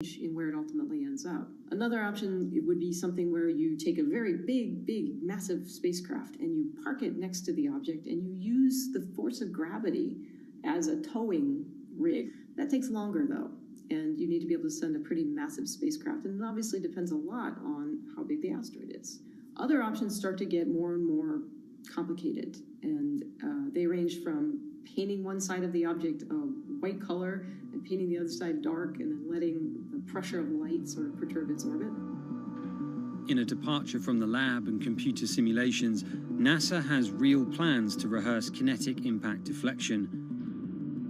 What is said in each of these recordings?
in where it ultimately ends up. Another option would be something where you take a very big, massive spacecraft and you park it next to the object and you use the force of gravity as a towing rig. That takes longer though, and you need to be able to send a pretty massive spacecraft, and it obviously depends a lot on how big the asteroid is. Other options start to get more and more complicated, and they range from painting one side of the object a white color and painting the other side dark and then letting the pressure of light sort of perturb its orbit. In a departure from the lab and computer simulations, NASA has real plans to rehearse kinetic impact deflection.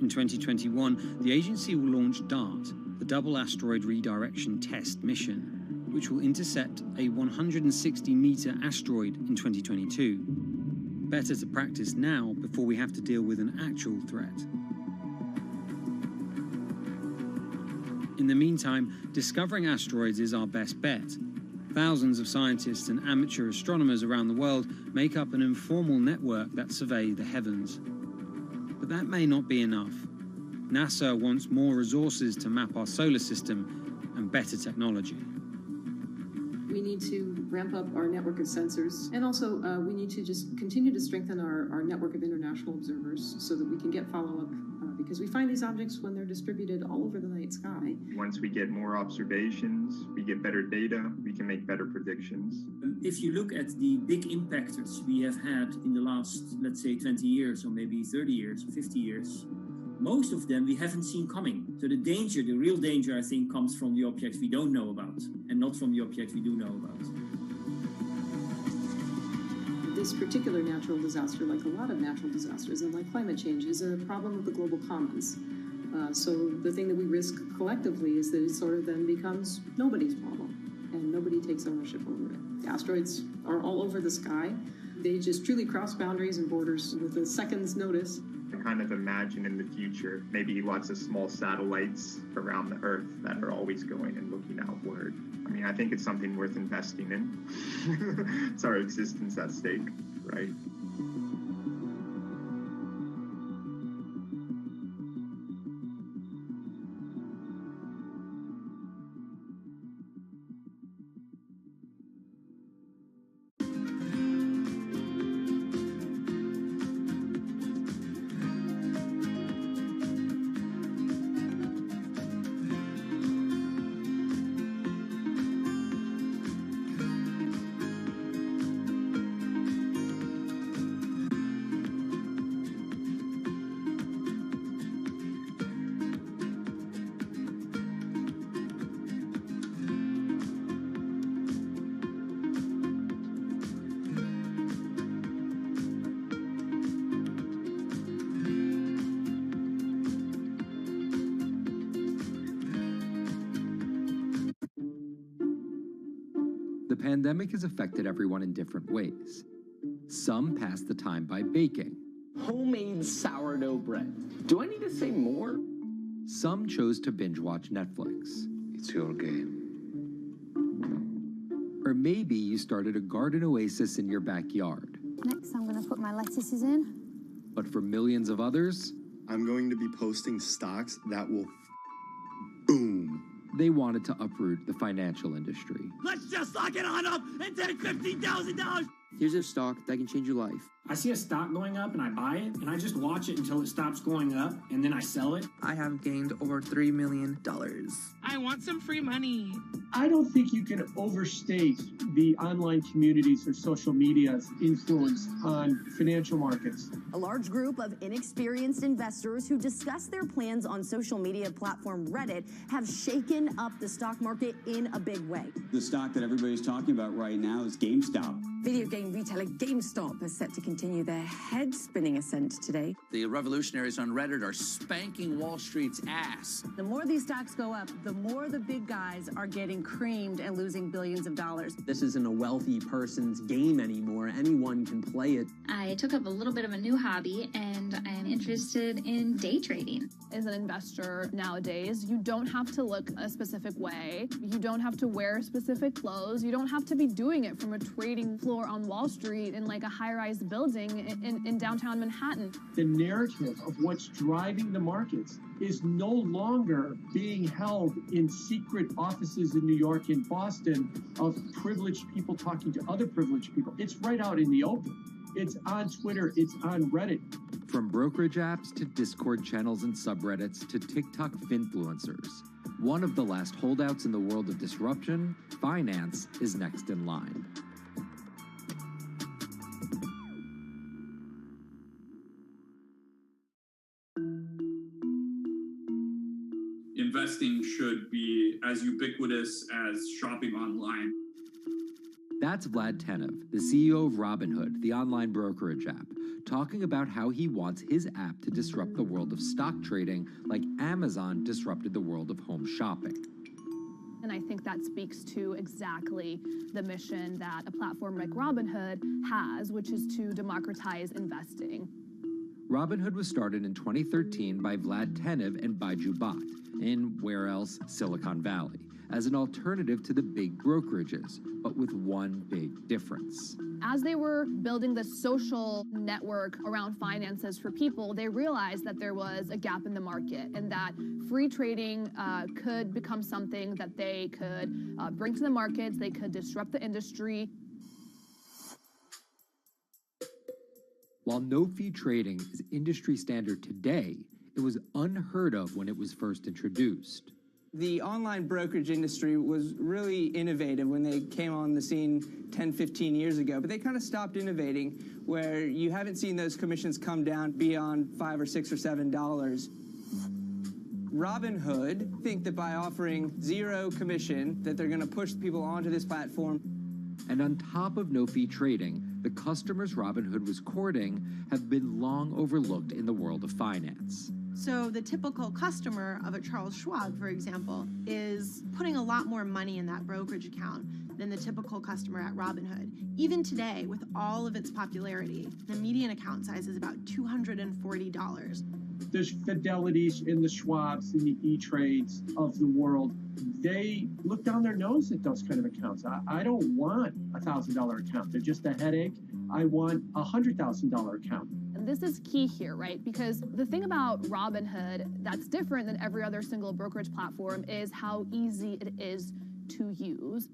In 2021, the agency will launch DART, the Double Asteroid Redirection Test mission, which will intercept a 160-meter asteroid in 2022. Better to practice now before we have to deal with an actual threat. In the meantime, discovering asteroids is our best bet. Thousands of scientists and amateur astronomers around the world make up an informal network that survey the heavens. But that may not be enough. NASA wants more resources to map our solar system and better technology. We need to ramp up our network of sensors, and also we need to just continue to strengthen our network of international observers so that we can get follow-up, because we find these objects when they're distributed all over the night sky. Once we get more observations, we get better data, we can make better predictions. If you look at the big impactors we have had in the last, let's say, 20 years, or maybe 30 years, 50 years, most of them we haven't seen coming. So the danger, the real danger, I think, comes from the objects we don't know about, and not from the objects we do know about. This particular natural disaster, like a lot of natural disasters and like climate change, is a problem of the global commons. So the thing that we risk collectively is that it sort of then becomes nobody's problem, and nobody takes ownership over it. The asteroids are all over the sky. They just truly cross boundaries and borders with a second's notice. I kind of imagine in the future, maybe lots of small satellites around the Earth that are always going and looking outward. I mean, I think it's something worth investing in. It's our existence at stake, right? The pandemic has affected everyone in different ways. Some pass the time by baking. Homemade sourdough bread. Do I need to say more? Some chose to binge watch Netflix. It's your game. Or maybe you started a garden oasis in your backyard. Next, I'm going to put my lettuces in. But for millions of others, I'm going to be posting stocks that will boom. They wanted to uproot the financial industry. Let's just lock it on up and take $15,000. Here's a stock that can change your life. I see a stock going up and I buy it, and I just watch it until it stops going up, and then I sell it. I have gained over $3 million. I want some free money. I don't think you can overstate the online communities or social media's influence on financial markets. A large group of inexperienced investors who discuss their plans on social media platform Reddit have shaken up the stock market in a big way. The stock that everybody's talking about right now is GameStop. Video game retailer GameStop is set to continue their head-spinning ascent today. The revolutionaries on Reddit are spanking Wall Street's ass. The more these stocks go up, the more the big guys are getting creamed and losing billions of dollars. This isn't a wealthy person's game anymore. Anyone can play it. I took up a little bit of a new hobby, and I'm interested in day trading. As an investor nowadays, you don't have to look a specific way. You don't have to wear specific clothes. You don't have to be doing it from a trading floor on Wall Street in like a high-rise building in downtown Manhattan. The narrative of what's driving the markets is no longer being held in secret offices in New York and Boston of privileged people talking to other privileged people. It's right out in the open. It's on Twitter, it's on Reddit. From brokerage apps to Discord channels and subreddits to TikTok finfluencers, one of the last holdouts in the world of disruption, finance, is next in line. Investing should be as ubiquitous as shopping online. That's Vlad Tenev, the CEO of Robinhood, the online brokerage app, talking about how he wants his app to disrupt the world of stock trading like Amazon disrupted the world of home shopping. And I think that speaks to exactly the mission that a platform like Robinhood has, which is to democratize investing. Robinhood was started in 2013 by Vlad Tenev and Baiju Bhatt in, where else, Silicon Valley, as an alternative to the big brokerages, but with one big difference. As they were building the social network around finances for people, they realized that there was a gap in the market and that free trading could become something that they could bring to the markets, they could disrupt the industry. While no-fee trading is industry standard today, it was unheard of when it was first introduced. The online brokerage industry was really innovative when they came on the scene 10, 15 years ago, but they kind of stopped innovating where you haven't seen those commissions come down beyond $5 or $6 or $7. Robinhood think that by offering zero commission that they're going to push people onto this platform. And on top of no-fee trading, the customers Robinhood was courting have been long overlooked in the world of finance. So the typical customer of a Charles Schwab, for example, is putting a lot more money in that brokerage account than the typical customer at Robinhood. Even today, with all of its popularity, the median account size is about $240. There's Fidelities and the Schwabs and the E-Trades of the world. They look down their nose at those kind of accounts. I don't want a $1,000 account. They're just a headache. I want a $100,000 account. And this is key here, right? Because the thing about Robinhood that's different than every other single brokerage platform is how easy it is to use.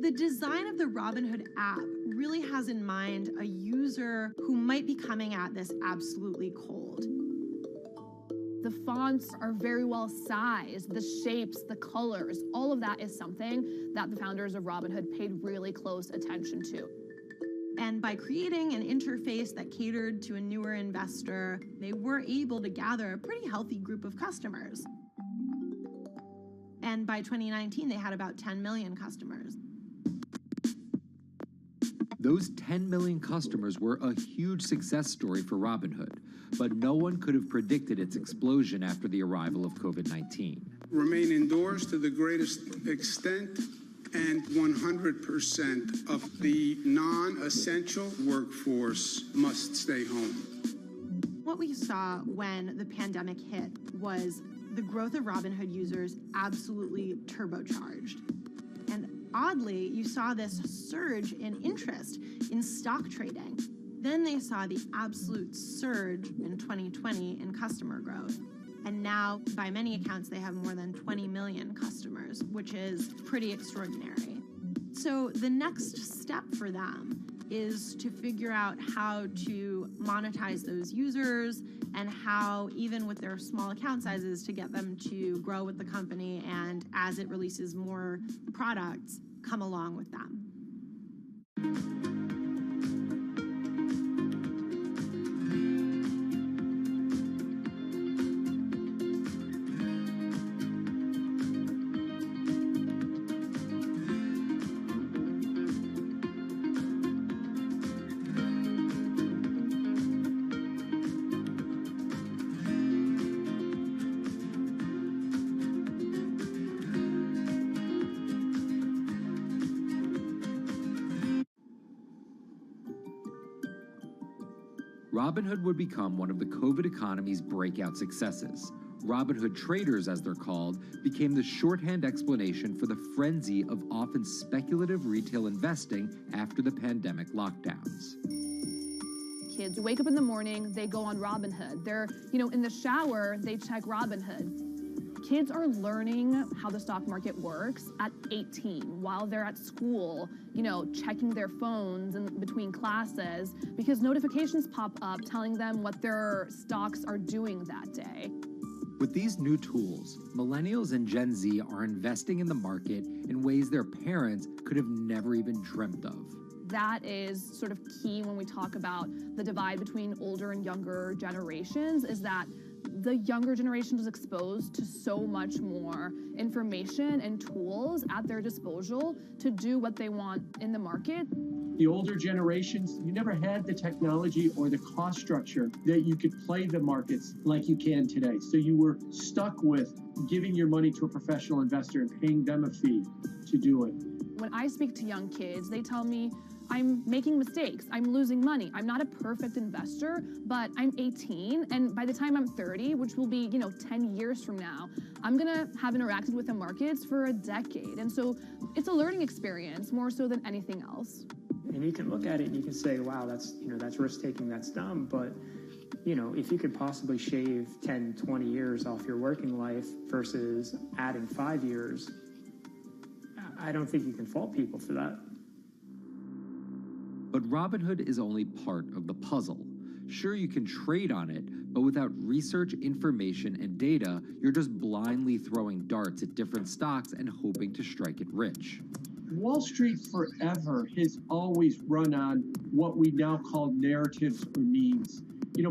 The design of the Robinhood app really has in mind a user who might be coming at this absolutely cold. The fonts are very well sized, the shapes, the colors, all of that is something that the founders of Robinhood paid really close attention to. And by creating an interface that catered to a newer investor, they were able to gather a pretty healthy group of customers. And by 2019, they had about 10 million customers. Those 10 million customers were a huge success story for Robinhood, but no one could have predicted its explosion after the arrival of COVID-19. Remain indoors to the greatest extent, and 100% of the non-essential workforce must stay home. What we saw when the pandemic hit was the growth of Robinhood users absolutely turbocharged. And oddly, you saw this surge in interest in stock trading. Then they saw the absolute surge in 2020 in customer growth. And now, by many accounts, they have more than 20 million customers, which is pretty extraordinary. So the next step for them is to figure out how to monetize those users and how, even with their small account sizes, to get them to grow with the company and, as it releases more products, come along with them. Robinhood would become one of the COVID economy's breakout successes, Robinhood traders, as they're called, became the shorthand explanation for the frenzy of often speculative retail investing after the pandemic lockdowns. Kids wake up in the morning, they go on Robinhood. They're, in the shower, they check Robinhood. Kids are learning how the stock market works at 18 while they're at school, checking their phones in between classes because notifications pop up telling them what their stocks are doing that day. With these new tools, millennials and Gen Z are investing in the market in ways their parents could have never even dreamt of. That is sort of key when we talk about the divide between older and younger generations, is that the younger generation was exposed to so much more information and tools at their disposal to do what they want in the market. The older generations, you never had the technology or the cost structure that you could play the markets like you can today. So you were stuck with giving your money to a professional investor and paying them a fee to do it. When I speak to young kids, they tell me, I'm making mistakes, I'm losing money. I'm not a perfect investor, but I'm 18, and by the time I'm 30, which will be, 10 years from now, I'm gonna have interacted with the markets for a decade. And so it's a learning experience more so than anything else. And you can look at it and you can say, wow, that's risk-taking, that's dumb, but if you could possibly shave 10, 20 years off your working life versus adding 5 years, I don't think you can fault people for that. But Robinhood is only part of the puzzle. Sure, you can trade on it, but without research, information, and data, you're just blindly throwing darts at different stocks and hoping to strike it rich. Wall Street forever has always run on what we now call narratives or memes.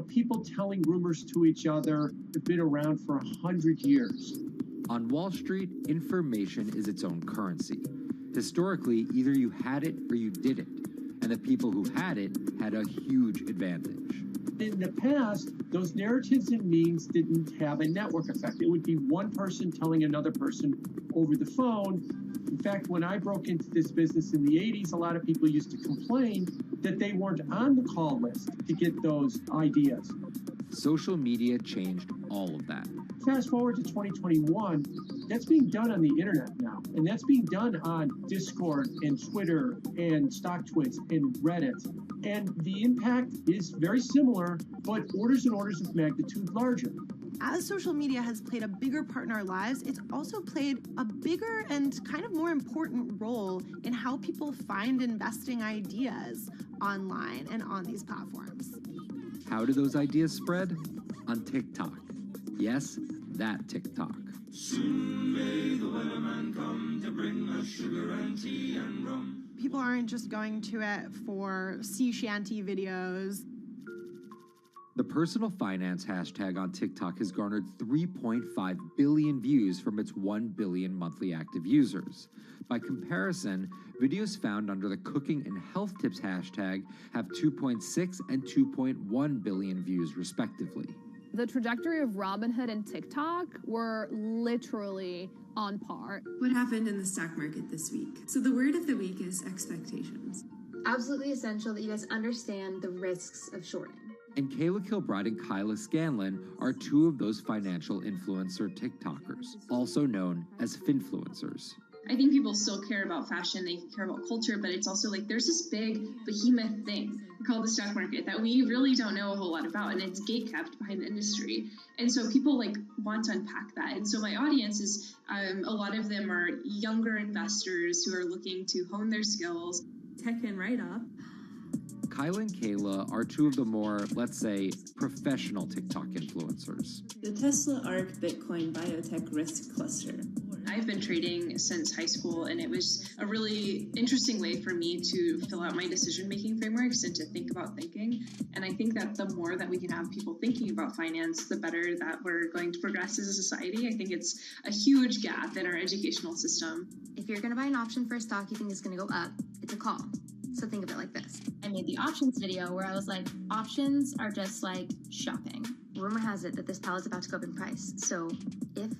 People telling rumors to each other have been around for 100 years. On Wall Street, information is its own currency. Historically, either you had it or you didn't. And the people who had it had a huge advantage. In the past, those narratives and memes didn't have a network effect. It would be one person telling another person over the phone. In fact, when I broke into this business in the 80s, a lot of people used to complain that they weren't on the call list to get those ideas. Social media changed all of that. Fast forward to 2021, that's being done on the internet now. And that's being done on Discord and Twitter and StockTwits and Reddit. And the impact is very similar, but orders and orders of magnitude larger. As social media has played a bigger part in our lives, it's also played a bigger and kind of more important role in how people find investing ideas online and on these platforms. How do those ideas spread? On TikTok. Yes, that TikTok. Soon may the weatherman come to bring us sugar and tea and rum. People aren't just going to it for sea shanty videos. The personal finance hashtag on TikTok has garnered 3.5 billion views from its 1 billion monthly active users. By comparison, videos found under the cooking and health tips hashtag have 2.6 and 2.1 billion views respectively. The trajectory of Robinhood and TikTok were literally on par. What happened in the stock market this week? So the word of the week is expectations. Absolutely essential that you guys understand the risks of shorting. And Kayla Kilbride and Kyla Scanlon are two of those financial influencer TikTokers, also known as finfluencers. I think people still care about fashion, they care about culture, but it's also like there's this big behemoth thing called the stock market that we really don't know a whole lot about, and it's gatekept behind the industry. And so people want to unpack that. And so my audience is, a lot of them are younger investors who are looking to hone their skills. Tech and right up. Kyla and Kayla are two of the more, let's say, professional TikTok influencers. The Tesla ARK Bitcoin Biotech Risk Cluster. I've been trading since high school, and it was a really interesting way for me to fill out my decision-making frameworks and to think about thinking. And I think that the more that we can have people thinking about finance, the better that we're going to progress as a society. I think it's a huge gap in our educational system. If you're going to buy an option for a stock you think is going to go up, it's a call. So think of it like this. I made the options video where I was like, options are just like shopping. Rumor has it that this pallet's about to go up in price. So if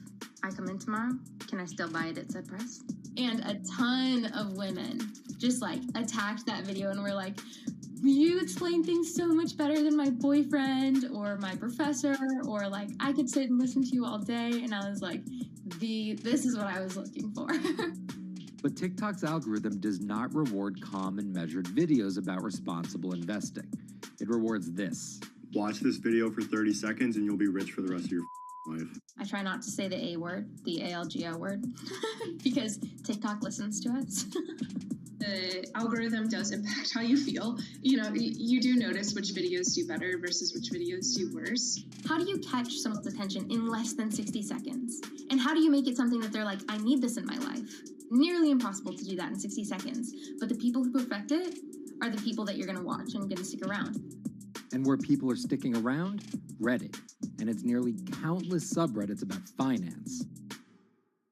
I come in tomorrow, can I still buy it at said price? And a ton of women just attacked that video and were like, you explain things so much better than my boyfriend or my professor, or like I could sit and listen to you all day. And I was like, this is what I was looking for. But TikTok's algorithm does not reward calm and measured videos about responsible investing. It rewards this. Watch this video for 30 seconds and you'll be rich for the rest of your life. I try not to say the A word, the ALGO word, because TikTok listens to us. The algorithm does impact how you feel. You know, you do notice which videos do better versus which videos do worse. How do you catch someone's attention in less than 60 seconds? And how do you make it something that they're like, I need this in my life? Nearly impossible to do that in 60 seconds. But the people who perfect it are the people that you're going to watch and going to stick around. And where people are sticking around? Reddit. And its nearly countless subreddits about finance.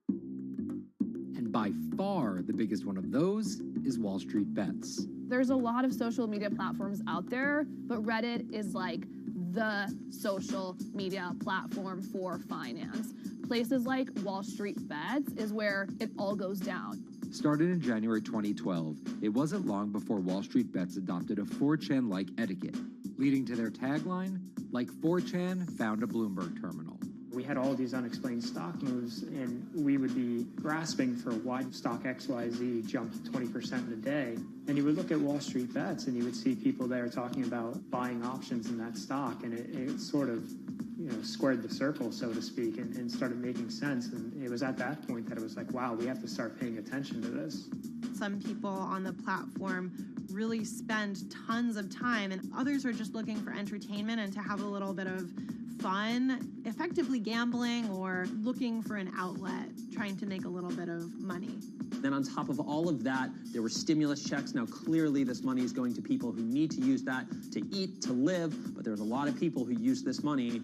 And by far the biggest one of those is Wall Street Bets. There's a lot of social media platforms out there, but Reddit is like the social media platform for finance. Places like Wall Street Bets is where it all goes down. Started in January 2012, it wasn't long before Wall Street Bets adopted a 4chan-like etiquette, leading to their tagline, like 4chan found a Bloomberg terminal. We had all these unexplained stock moves, and we would be grasping for why stock XYZ jumped 20% in a day. And you would look at Wall Street Bets, and you would see people there talking about buying options in that stock, and it sort of, squared the circle, so to speak, and started making sense. And it was at that point that it was like, wow, we have to start paying attention to this. Some people on the platform really spend tons of time, and others are just looking for entertainment and to have a little bit of fun, effectively gambling or looking for an outlet, trying to make a little bit of money. Then on top of all of that, there were stimulus checks. Now, clearly, this money is going to people who need to use that to eat, to live, but there's a lot of people who use this money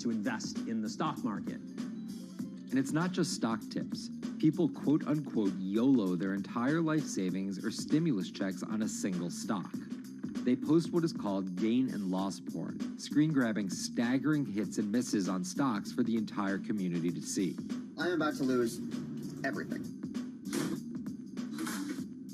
to invest in the stock market. And it's not just stock tips. People quote-unquote YOLO their entire life savings or stimulus checks on a single stock. They post what is called gain and loss porn, screen-grabbing staggering hits and misses on stocks for the entire community to see. I'm about to lose everything.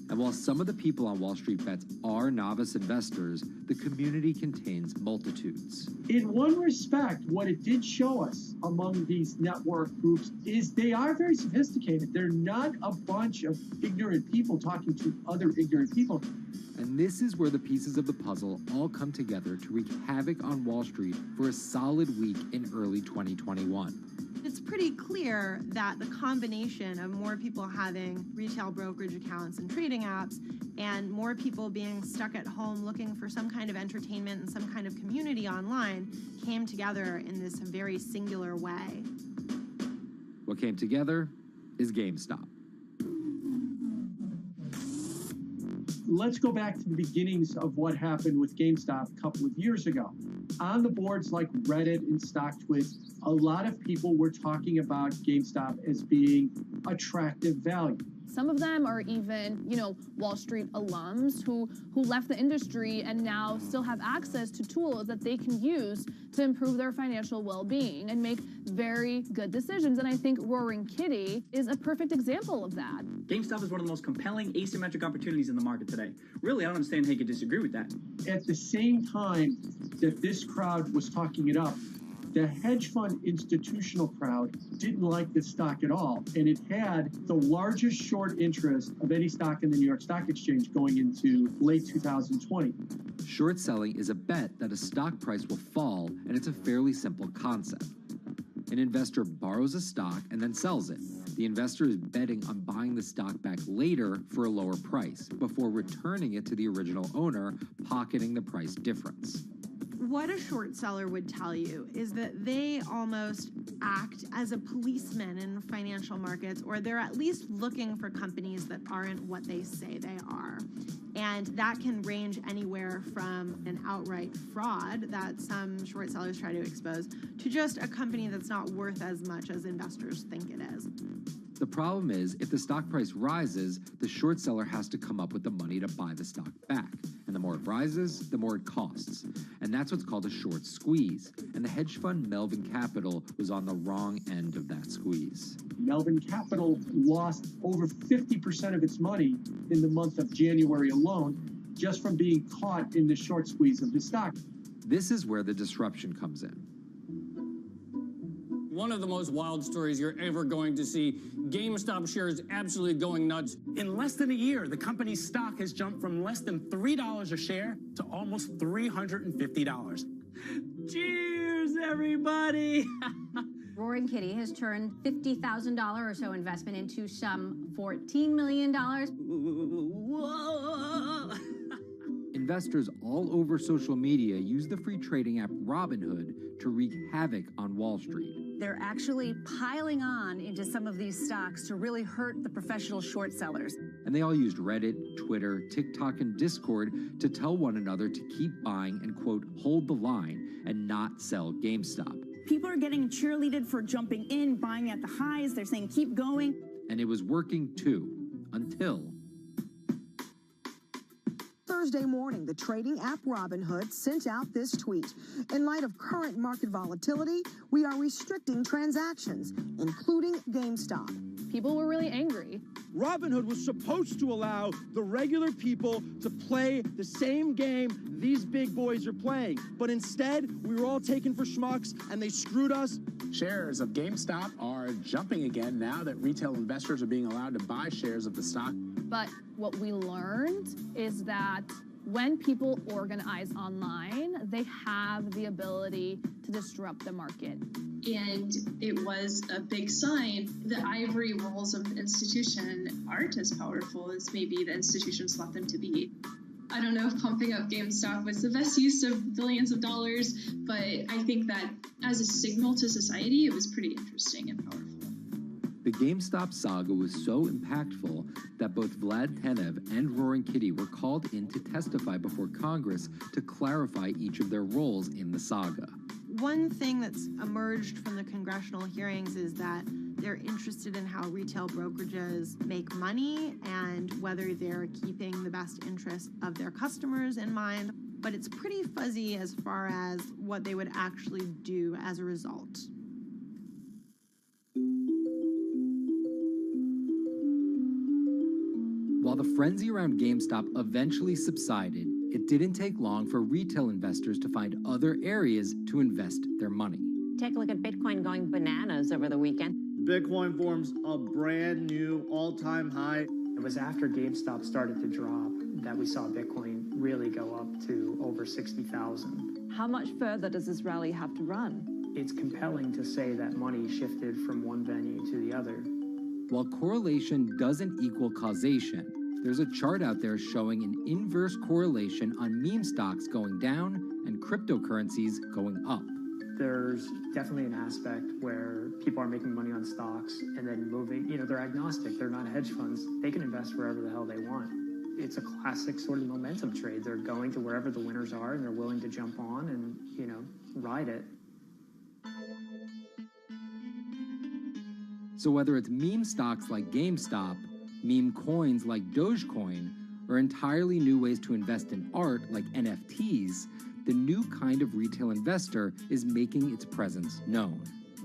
And while some of the people on Wall Street Bets are novice investors, the community contains multitudes. In one respect, what it did show us among these network groups is they are very sophisticated. They're not a bunch of ignorant people talking to other ignorant people. And this is where the pieces of the puzzle all come together to wreak havoc on Wall Street for a solid week in early 2021. It's pretty clear that the combination of more people having retail brokerage accounts and trading apps and more people being stuck at home looking for some kind of entertainment and some kind of community online came together in this very singular way. What came together is GameStop. Let's go back to the beginnings of what happened with GameStop a couple of years ago. On the boards like Reddit and StockTwit, a lot of people were talking about GameStop as being attractive value. Some of them are even, Wall Street alums who left the industry and now still have access to tools that they can use to improve their financial well-being and make very good decisions. And I think Roaring Kitty is a perfect example of that. GameStop is one of the most compelling asymmetric opportunities in the market today. Really, I don't understand how you could disagree with that. At the same time that this crowd was talking it up, the hedge fund institutional crowd didn't like this stock at all, and it had the largest short interest of any stock in the New York Stock Exchange going into late 2020. Short selling is a bet that a stock price will fall, and it's a fairly simple concept. An investor borrows a stock and then sells it. The investor is betting on buying the stock back later for a lower price, before returning it to the original owner, pocketing the price difference. What a short seller would tell you is that they almost act as a policeman in financial markets, or they're at least looking for companies that aren't what they say they are. And that can range anywhere from an outright fraud that some short sellers try to expose to just a company that's not worth as much as investors think it is. The problem is, if the stock price rises, the short seller has to come up with the money to buy the stock back. And the more it rises, the more it costs. And that's what's called a short squeeze. And the hedge fund Melvin Capital was on the wrong end of that squeeze. Melvin Capital lost over 50% of its money in the month of January alone. just from being caught in the short squeeze of the stock. This is where the disruption comes in. One of the most wild stories you're ever going to see. GameStop shares absolutely going nuts. In less than a year, the company's stock has jumped from less than $3 a share to almost $350. Cheers, everybody! Roaring Kitty has turned $50,000 or so investment into some $14 million. Whoa! Investors all over social media use the free trading app Robinhood to wreak havoc on Wall Street. They're actually piling on into some of these stocks to really hurt the professional short sellers. And they all used Reddit, Twitter, TikTok, and Discord to tell one another to keep buying and, quote, hold the line and not sell GameStop. People are getting cheerleaded for jumping in, buying at the highs. They're saying, keep going. And it was working too, until Thursday morning, the trading app Robinhood sent out this tweet. In light of current market volatility, we are restricting transactions, including GameStop. People were really angry. Robinhood was supposed to allow the regular people to play the same game these big boys are playing. But instead, we were all taken for schmucks, and they screwed us. Shares of GameStop are jumping again now that retail investors are being allowed to buy shares of the stock. But what we learned is that when people organize online, they have the ability to disrupt the market. And it was a big sign. The ivory walls of the institution aren't as powerful as maybe the institutions thought them to be. I don't know if pumping up GameStop was the best use of billions of dollars, but I think that as a signal to society, it was pretty interesting and powerful. The GameStop saga was so impactful that both Vlad Tenev and Roaring Kitty were called in to testify before Congress to clarify each of their roles in the saga. One thing that's emerged from the congressional hearings is that they're interested in how retail brokerages make money and whether they're keeping the best interest of their customers in mind. But it's pretty fuzzy as far as what they would actually do as a result. While the frenzy around GameStop eventually subsided, it didn't take long for retail investors to find other areas to invest their money. Take a look at Bitcoin going bananas over the weekend. Bitcoin forms a brand new all-time high. It was after GameStop started to drop that we saw Bitcoin really go up to over 60,000. How much further does this rally have to run? It's compelling to say that money shifted from one venue to the other. While correlation doesn't equal causation, there's a chart out there showing an inverse correlation on meme stocks going down and cryptocurrencies going up. There's definitely an aspect where people are making money on stocks and then moving, they're agnostic, they're not hedge funds. They can invest wherever the hell they want. It's a classic sort of momentum trade. They're going to wherever the winners are and they're willing to jump on and, ride it. So whether it's meme stocks like GameStop, meme coins like Dogecoin, or entirely new ways to invest in art like NFTs, the new kind of retail investor is making its presence known.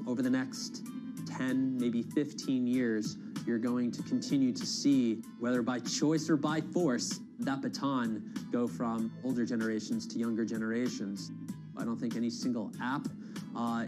Over the next 10, maybe 15 years, you're going to continue to see, whether by choice or by force, that baton go from older generations to younger generations. I don't think any single app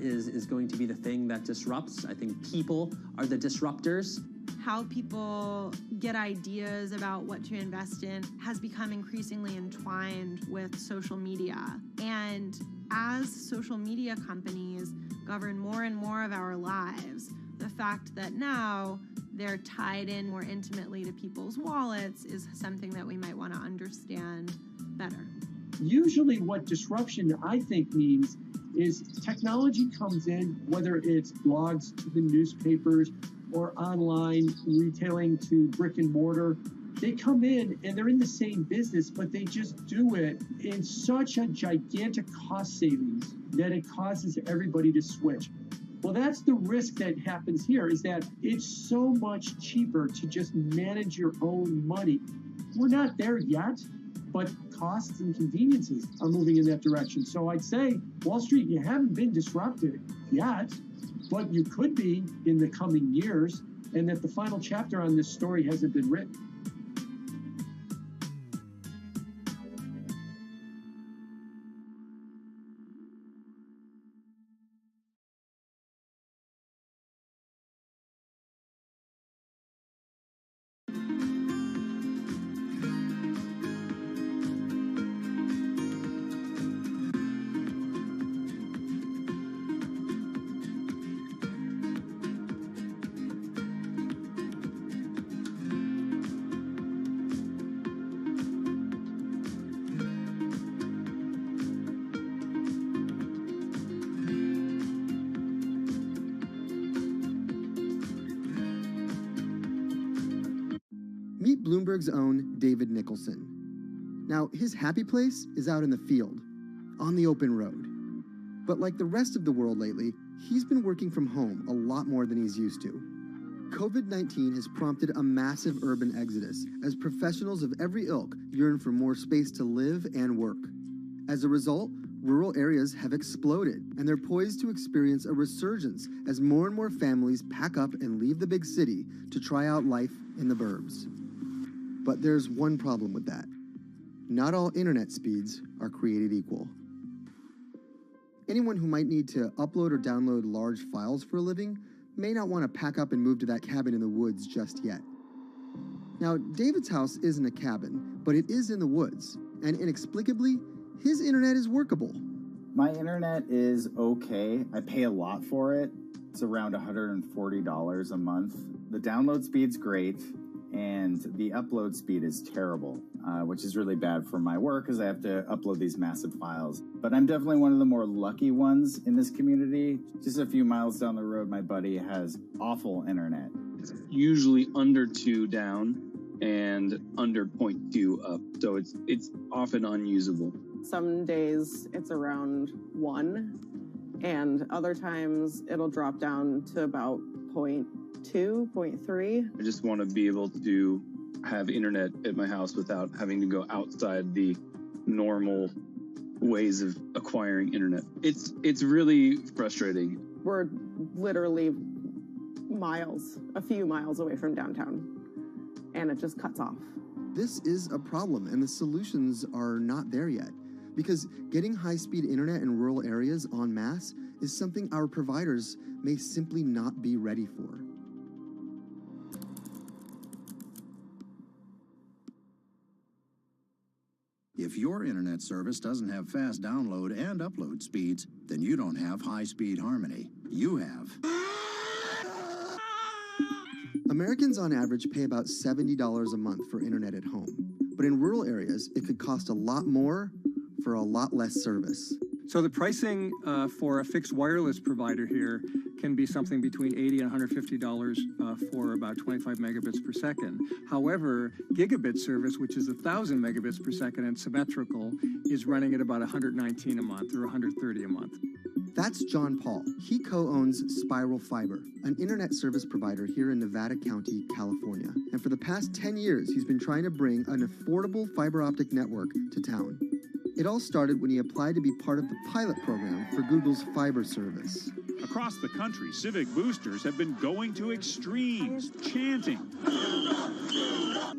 is going to be the thing that disrupts. I think people are the disruptors. How people get ideas about what to invest in has become increasingly entwined with social media. And as social media companies govern more and more of our lives, the fact that now they're tied in more intimately to people's wallets is something that we might want to understand better. Usually what disruption, I think, means is technology comes in, whether it's blogs to the newspapers or online retailing to brick and mortar. They come in and they're in the same business, but they just do it in such a gigantic cost savings that it causes everybody to switch. Well, that's the risk that happens here, is that it's so much cheaper to just manage your own money. We're not there yet, but costs and conveniences are moving in that direction. So I'd say, Wall Street, you haven't been disrupted yet, but you could be in the coming years, and that the final chapter on this story hasn't been written. Meet Bloomberg's own David Nicholson. Now, his happy place is out in the field, on the open road. But like the rest of the world lately, he's been working from home a lot more than he's used to. COVID-19 has prompted a massive urban exodus as professionals of every ilk yearn for more space to live and work. As a result, rural areas have exploded, and they're poised to experience a resurgence as more and more families pack up and leave the big city to try out life in the burbs. But there's one problem with that. Not all internet speeds are created equal. Anyone who might need to upload or download large files for a living may not want to pack up and move to that cabin in the woods just yet. Now, David's house isn't a cabin, but it is in the woods, and inexplicably, his internet is workable. My internet is okay. I pay a lot for it. It's around $140 a month. The download speed's great, and the upload speed is terrible, which is really bad for my work because I have to upload these massive files. But I'm definitely one of the more lucky ones in this community. Just a few miles down the road, my buddy has awful internet. It's usually under 2 down and under 0.2 up, so it's often unusable. Some days it's around 1, and other times it'll drop down to about 0.2, 0.3. I just want to be able to have internet at my house without having to go outside the normal ways of acquiring internet. It's really frustrating. We're literally a few miles away from downtown, and it just cuts off. This is a problem, and the solutions are not there yet, because getting high-speed internet in rural areas en masse is something our providers may simply not be ready for. If your internet service doesn't have fast download and upload speeds, then you don't have high-speed harmony. You have. Americans on average pay about $70 a month for internet at home. But in rural areas, it could cost a lot more for a lot less service. So the pricing for a fixed wireless provider here can be something between $80 and $150 for about 25 megabits per second. However, gigabit service, which is 1,000 megabits per second and symmetrical, is running at about $119 a month or $130 a month. That's John Paul. He co-owns Spiral Fiber, an internet service provider here in Nevada County, California. And for the past 10 years, he's been trying to bring an affordable fiber optic network to town. It all started when he applied to be part of the pilot program for Google's fiber service. Across the country, civic boosters have been going to extremes, chanting,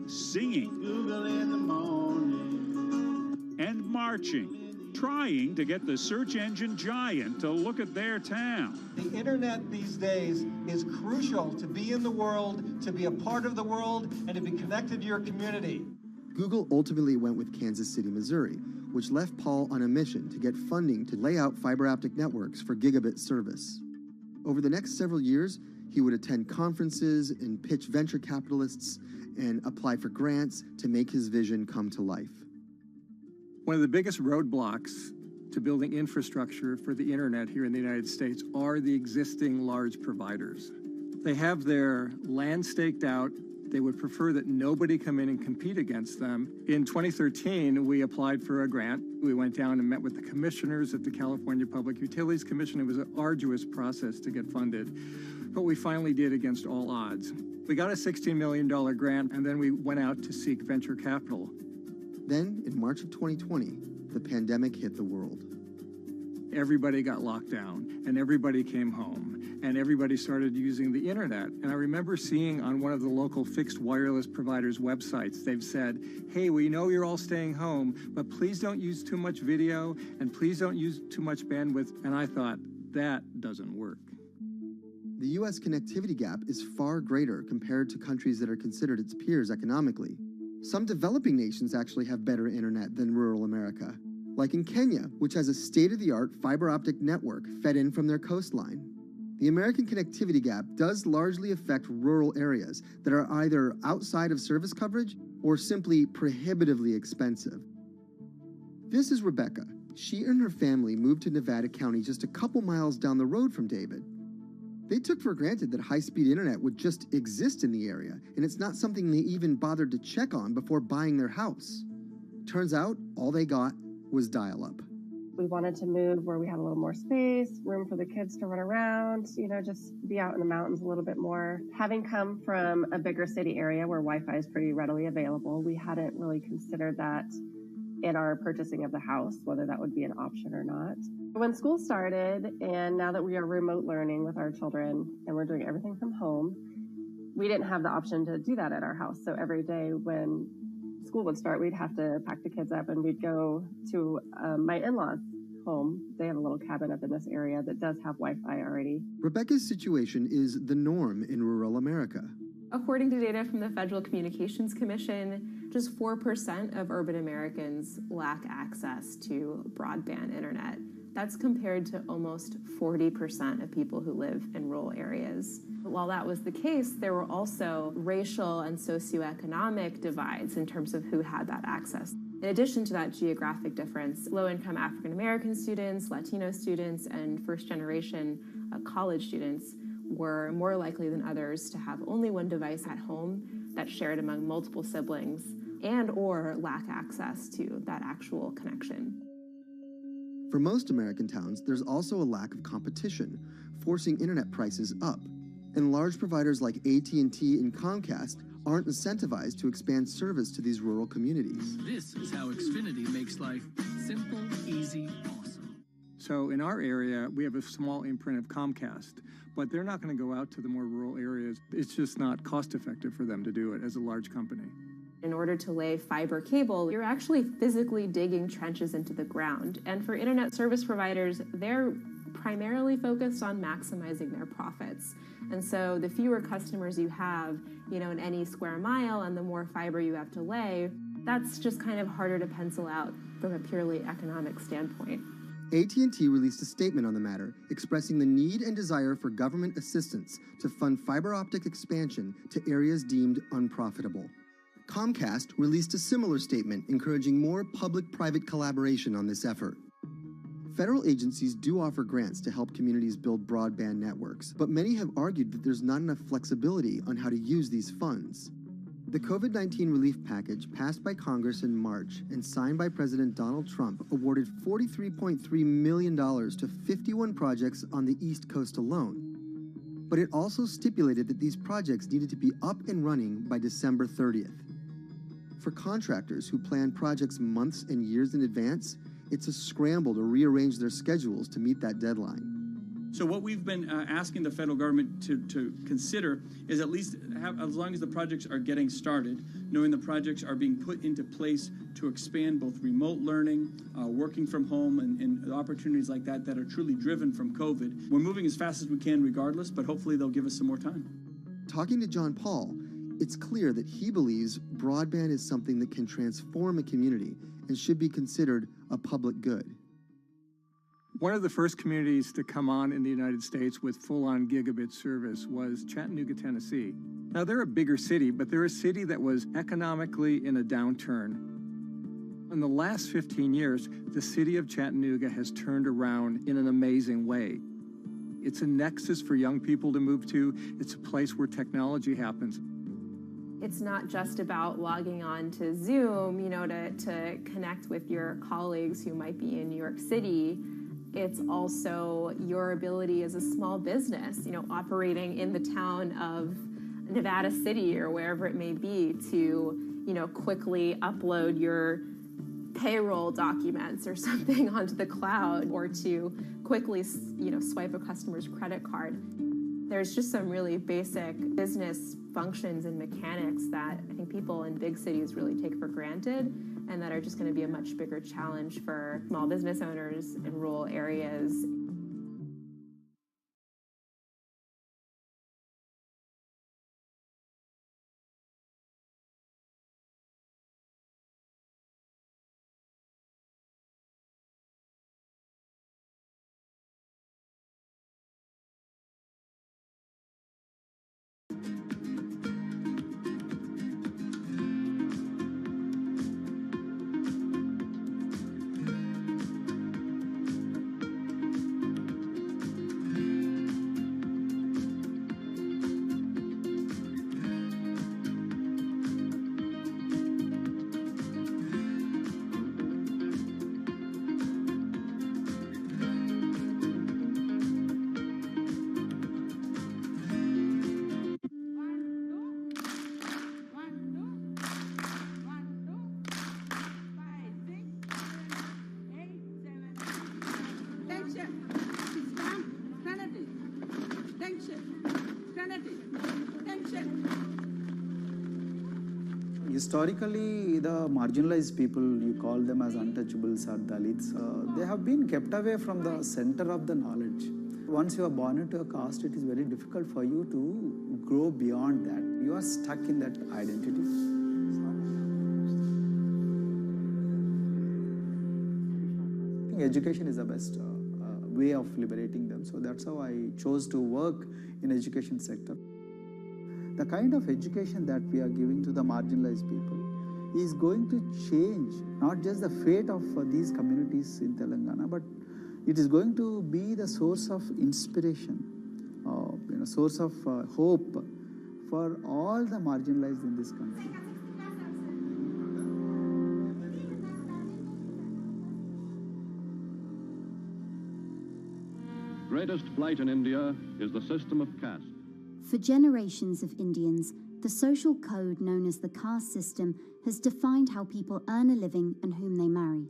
singing, Google in the morning, and marching, trying to get the search engine giant to look at their town. The internet these days is crucial to be in the world, to be a part of the world, and to be connected to your community. Google ultimately went with Kansas City, Missouri, which left Paul on a mission to get funding to lay out fiber optic networks for gigabit service. Over the next several years, he would attend conferences and pitch venture capitalists and apply for grants to make his vision come to life. One of the biggest roadblocks to building infrastructure for the internet here in the United States are the existing large providers. They have their land staked out. They would prefer that nobody come in and compete against them. In 2013, we applied for a grant. We went down and met with the commissioners at the California Public Utilities Commission. It was an arduous process to get funded, but we finally did against all odds. We got a $16 million grant, and then we went out to seek venture capital. Then, in March of 2020, the pandemic hit the world. Everybody got locked down, and everybody came home, and everybody started using the internet. And I remember seeing on one of the local fixed wireless providers' websites, they've said, hey, we know you're all staying home, but please don't use too much video, and please don't use too much bandwidth. And I thought, that doesn't work. The U.S. connectivity gap is far greater compared to countries that are considered its peers economically. Some developing nations actually have better internet than rural America, like in Kenya, which has a state-of-the-art fiber optic network fed in from their coastline. The American connectivity gap does largely affect rural areas that are either outside of service coverage or simply prohibitively expensive. This is Rebecca. She and her family moved to Nevada County just a couple miles down the road from David. They took for granted that high-speed internet would just exist in the area, and it's not something they even bothered to check on before buying their house. Turns out, all they got was dial-up. We wanted to move where we had a little more space, room for the kids to run around, just be out in the mountains a little bit more. Having come from a bigger city area where Wi-Fi is pretty readily available, we hadn't really considered that in our purchasing of the house, whether that would be an option or not. When school started, and now that we are remote learning with our children and we're doing everything from home, we didn't have the option to do that at our house. So every day when school would start, we'd have to pack the kids up and we'd go to my in-laws' home. They have a little cabin up in this area that does have Wi-Fi already. Rebecca's situation is the norm in rural America. According to data from the Federal Communications Commission, just 4% of urban Americans lack access to broadband internet. That's compared to almost 40% of people who live in rural areas. While that was the case, there were also racial and socioeconomic divides in terms of who had that access. In addition to that geographic difference, low-income African-American students, Latino students, and first-generation college students were more likely than others to have only one device at home that's shared among multiple siblings and or lack access to that actual connection. For most American towns, there's also a lack of competition, forcing internet prices up. And large providers like AT&T and Comcast aren't incentivized to expand service to these rural communities. This is how Xfinity makes life simple, easy, awesome. So in our area, we have a small imprint of Comcast, but they're not going to go out to the more rural areas. It's just not cost effective for them to do it as a large company. In order to lay fiber cable, you're actually physically digging trenches into the ground. And for internet service providers, they're primarily focused on maximizing their profits. And so the fewer customers you have, in any square mile and the more fiber you have to lay, that's just kind of harder to pencil out from a purely economic standpoint. AT&T released a statement on the matter, expressing the need and desire for government assistance to fund fiber optic expansion to areas deemed unprofitable. Comcast released a similar statement encouraging more public-private collaboration on this effort. Federal agencies do offer grants to help communities build broadband networks, but many have argued that there's not enough flexibility on how to use these funds. The COVID-19 relief package passed by Congress in March and signed by President Donald Trump awarded $43.3 million to 51 projects on the East Coast alone. But it also stipulated that these projects needed to be up and running by December 30th. For contractors who plan projects months and years in advance, it's a scramble to rearrange their schedules to meet that deadline. So what we've been asking the federal government to consider is at least have, as long as the projects are getting started, knowing the projects are being put into place to expand both remote learning, working from home, and opportunities like that that are truly driven from COVID. We're moving as fast as we can regardless, but hopefully they'll give us some more time. Talking to John Paul, it's clear that he believes broadband is something that can transform a community and should be considered a public good. One of the first communities to come on in the United States with full-on gigabit service was Chattanooga, Tennessee. Now, they're a bigger city, but they're a city that was economically in a downturn. In the last 15 years, the city of Chattanooga has turned around in an amazing way. It's a nexus for young people to move to. It's a place where technology happens. It's not just about logging on to Zoom, to connect with your colleagues who might be in New York City. It's also your ability as a small business, operating in the town of Nevada City or wherever it may be to, quickly upload your payroll documents or something onto the cloud, or to quickly, swipe a customer's credit card. There's just some really basic business functions and mechanics that I think people in big cities really take for granted, and that are just going to be a much bigger challenge for small business owners in rural areas. Historically, the marginalized people, you call them as untouchables or Dalits, they have been kept away from the center of the knowledge. Once you are born into a caste, it is very difficult for you to grow beyond that. You are stuck in that identity. Education is the best way of liberating them. So that's how I chose to work in education sector. The kind of education that we are giving to the marginalized people is going to change not just the fate of these communities in Telangana, but it is going to be the source of inspiration, source of hope for all the marginalized in this country. Greatest blight in India is the system of caste. For generations of Indians, the social code known as the caste system has defined how people earn a living and whom they marry.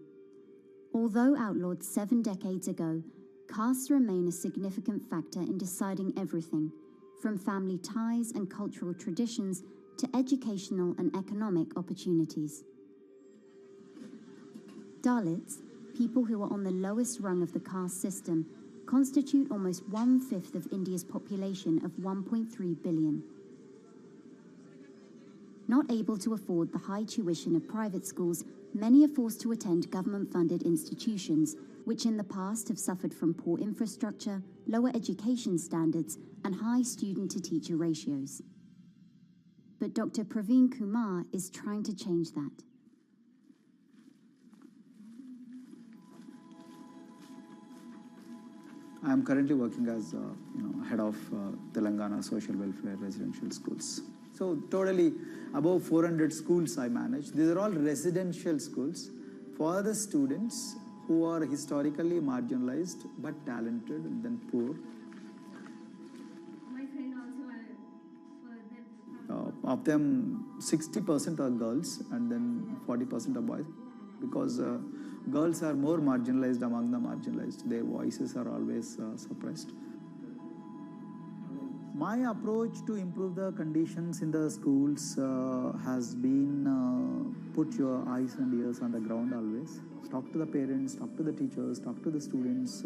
Although outlawed 7 decades ago, castes remain a significant factor in deciding everything, from family ties and cultural traditions to educational and economic opportunities. Dalits, people who are on the lowest rung of the caste system, constitute almost 1/5 of India's population of 1.3 billion. Not able to afford the high tuition of private schools, many are forced to attend government-funded institutions, which in the past have suffered from poor infrastructure, lower education standards, and high student-to-teacher ratios. But Dr. Praveen Kumar is trying to change that. I am currently working as head of Telangana Social Welfare Residential Schools. So totally above 400 schools I manage. These are all residential schools for the students who are historically marginalized but talented and then poor. Of them, 60% are girls and then 40% are boys, because girls are more marginalized among the marginalized. Their voices are always suppressed. My approach to improve the conditions in the schools has been put your eyes and ears on the ground always. Talk to the parents, talk to the teachers, talk to the students,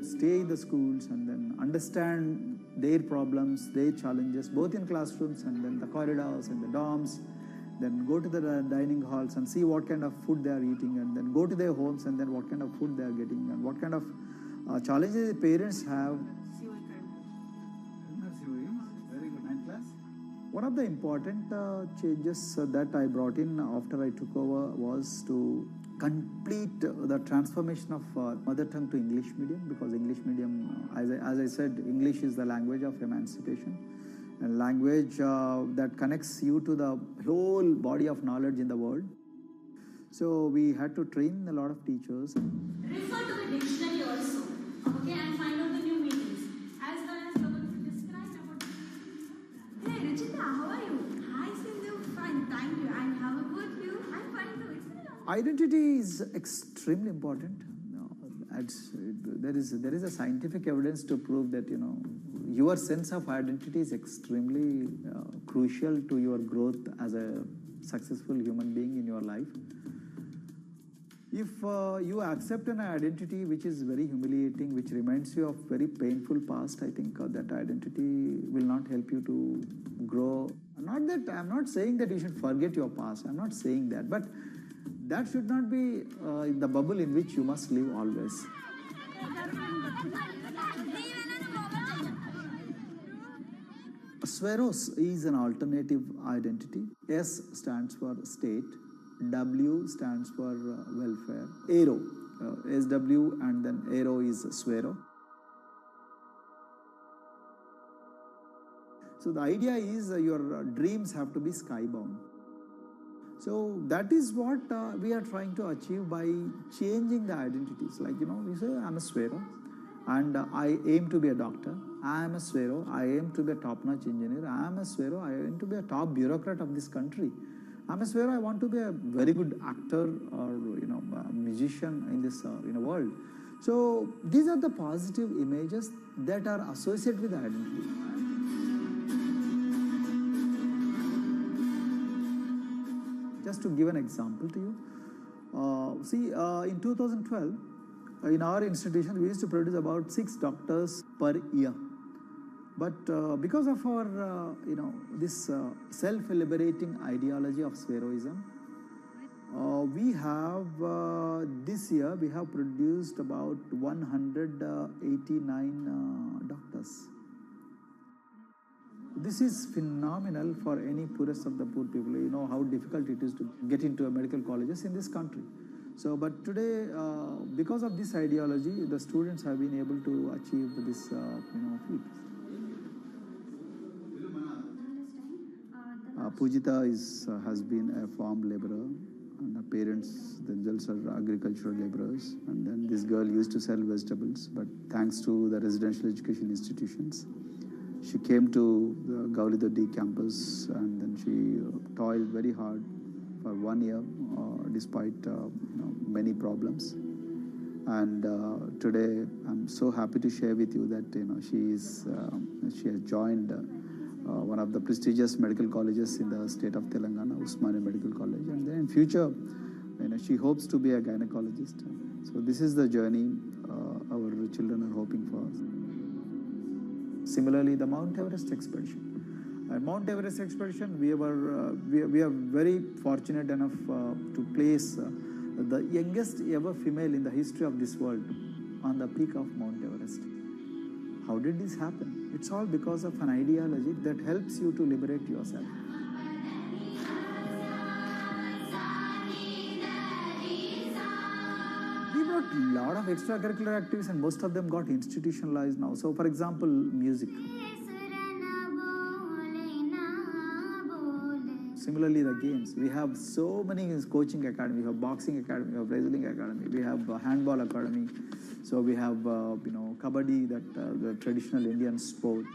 stay in the schools and then understand their problems, their challenges, both in classrooms and then the corridors and the dorms. Then go to the dining halls and see what kind of food they are eating, and then go to their homes and then what kind of food they are getting and what kind of challenges the parents have. One of the important changes that I brought in after I took over was to complete the transformation of mother tongue to English medium, because English medium, as I said, English is the language of emancipation. A language that connects you to the whole body of knowledge in the world. So we had to train a lot of teachers. Refer to the dictionary also, okay, and find out the new meanings. As well as someone described about. Hey, Ruchita, how are you? Hi, Sindhu. Fine, thank you. And how about you? I'm fine too. It's been a long time. Identity is extremely important. There is a scientific evidence to prove that your sense of identity is extremely crucial to your growth as a successful human being in your life. If you accept an identity which is very humiliating, which reminds you of very painful past, I think that identity will not help you to grow. I'm not saying that you should forget your past. I'm not saying that, but that should not be the bubble in which you must live always. Sweros is an alternative identity. S stands for state, W stands for welfare, Aero, SW and then Aero is Swero. So the idea is your dreams have to be skybound. So that is what we are trying to achieve by changing the identities. Like, we say, I'm a Swero and I aim to be a doctor. I am a Swero. I aim to be a top-notch engineer. I am a Swero. I aim to be a top bureaucrat of this country. I'm a Swero. I want to be a very good actor or, a musician in this world. So these are the positive images that are associated with identity. Just to give an example to you, in 2012, in our institution, we used to produce about 6 doctors per year. But because of our, this self-liberating ideology of spheroism, we have, this year, we have produced about 189 doctors. This is phenomenal for any poorest of the poor people. You know how difficult it is to get into medical colleges in this country. So, but today, because of this ideology, the students have been able to achieve this, feat. Pujita has been a farm laborer, and her parents themselves are agricultural laborers. And then this girl used to sell vegetables, but thanks to the residential education institutions, she came to the Gauli Doddi campus, and then she toiled very hard for 1 year, despite many problems. And today, I'm so happy to share with you that she has joined one of the prestigious medical colleges in the state of Telangana, Usmania Medical College, and then in future, she hopes to be a gynecologist. So this is the journey our children are hoping for. Similarly, the Mount Everest expedition. At Mount Everest expedition, we are very fortunate enough to place the youngest ever female in the history of this world on the peak of Mount Everest. How did this happen? It's all because of an ideology that helps you to liberate yourself. We brought a lot of extracurricular activities, and most of them got institutionalized now. So, for example, music. Similarly, the games. We have so many coaching academy. We have boxing academy, we have wrestling academy, we have handball academy. So we have, kabaddi, the traditional Indian sport.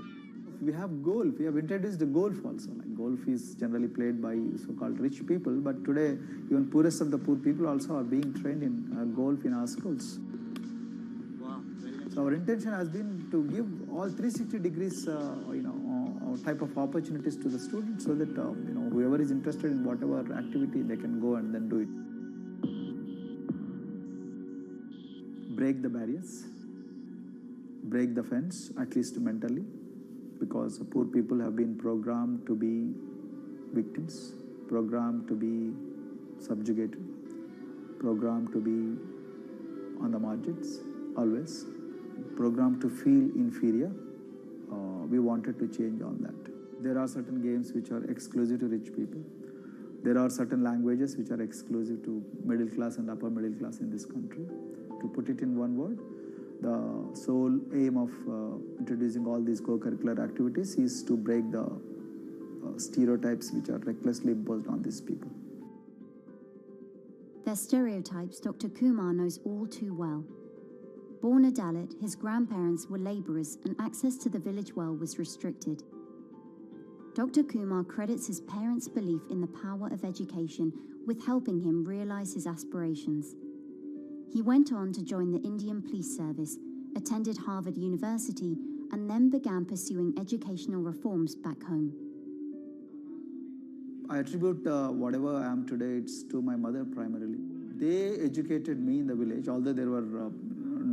We have golf. We have introduced the golf also. Like golf is generally played by so-called rich people, but today even poorest of the poor people also are being trained in golf in our schools. Wow. So our intention has been to give all 360 degrees, type of opportunities to the students, so that whoever is interested in whatever activity, they can go and then do it. Break the barriers, break the fence, at least mentally, because poor people have been programmed to be victims, programmed to be subjugated, programmed to be on the margins, always, programmed to feel inferior. We wanted to change on that. There are certain games which are exclusive to rich people. There are certain languages which are exclusive to middle class and upper middle class in this country. To put it in one word, the sole aim of introducing all these co-curricular activities is to break the stereotypes which are recklessly imposed on these people. Their stereotypes Dr. Kumar knows all too well. Born a Dalit, his grandparents were labourers and access to the village well was restricted. Dr. Kumar credits his parents' belief in the power of education with helping him realise his aspirations. He went on to join the Indian Police Service, attended Harvard University, and then began pursuing educational reforms back home. I attribute whatever I am today, it's to my mother primarily. They educated me in the village, although there were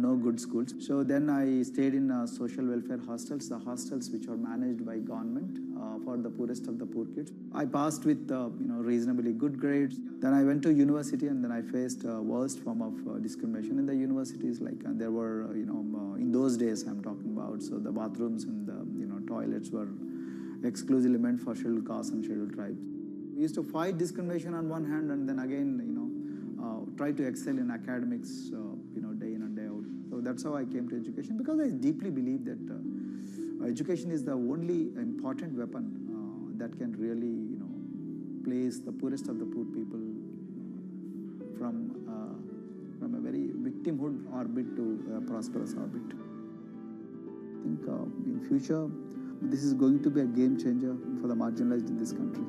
no good schools. So then I stayed in social welfare hostels, the hostels which are managed by government for the poorest of the poor kids. I passed with reasonably good grades. Then I went to university, and then I faced worst form of discrimination in the universities. Like there were, in those days I'm talking about, so the bathrooms and the toilets were exclusively meant for scheduled castes and scheduled tribes. We used to fight discrimination on one hand, and then again, try to excel in academics, day in and day out. So that's how I came to education, because I deeply believe that education is the only important weapon that can really, place the poorest of the poor people from a very victimhood orbit to a prosperous orbit. I think in future, this is going to be a game changer for the marginalized in this country.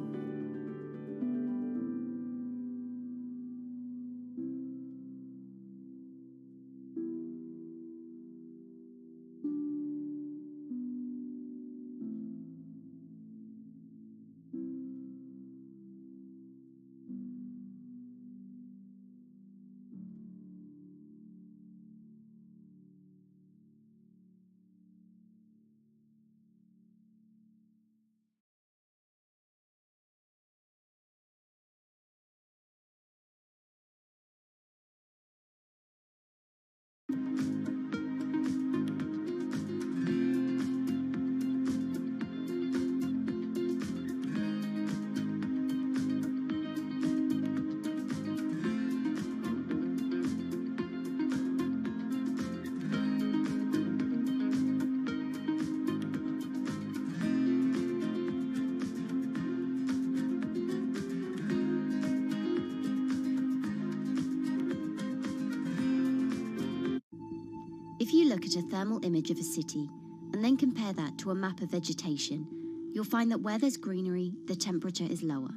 If you look at a thermal image of a city and then compare that to a map of vegetation, you'll find that where there's greenery, the temperature is lower.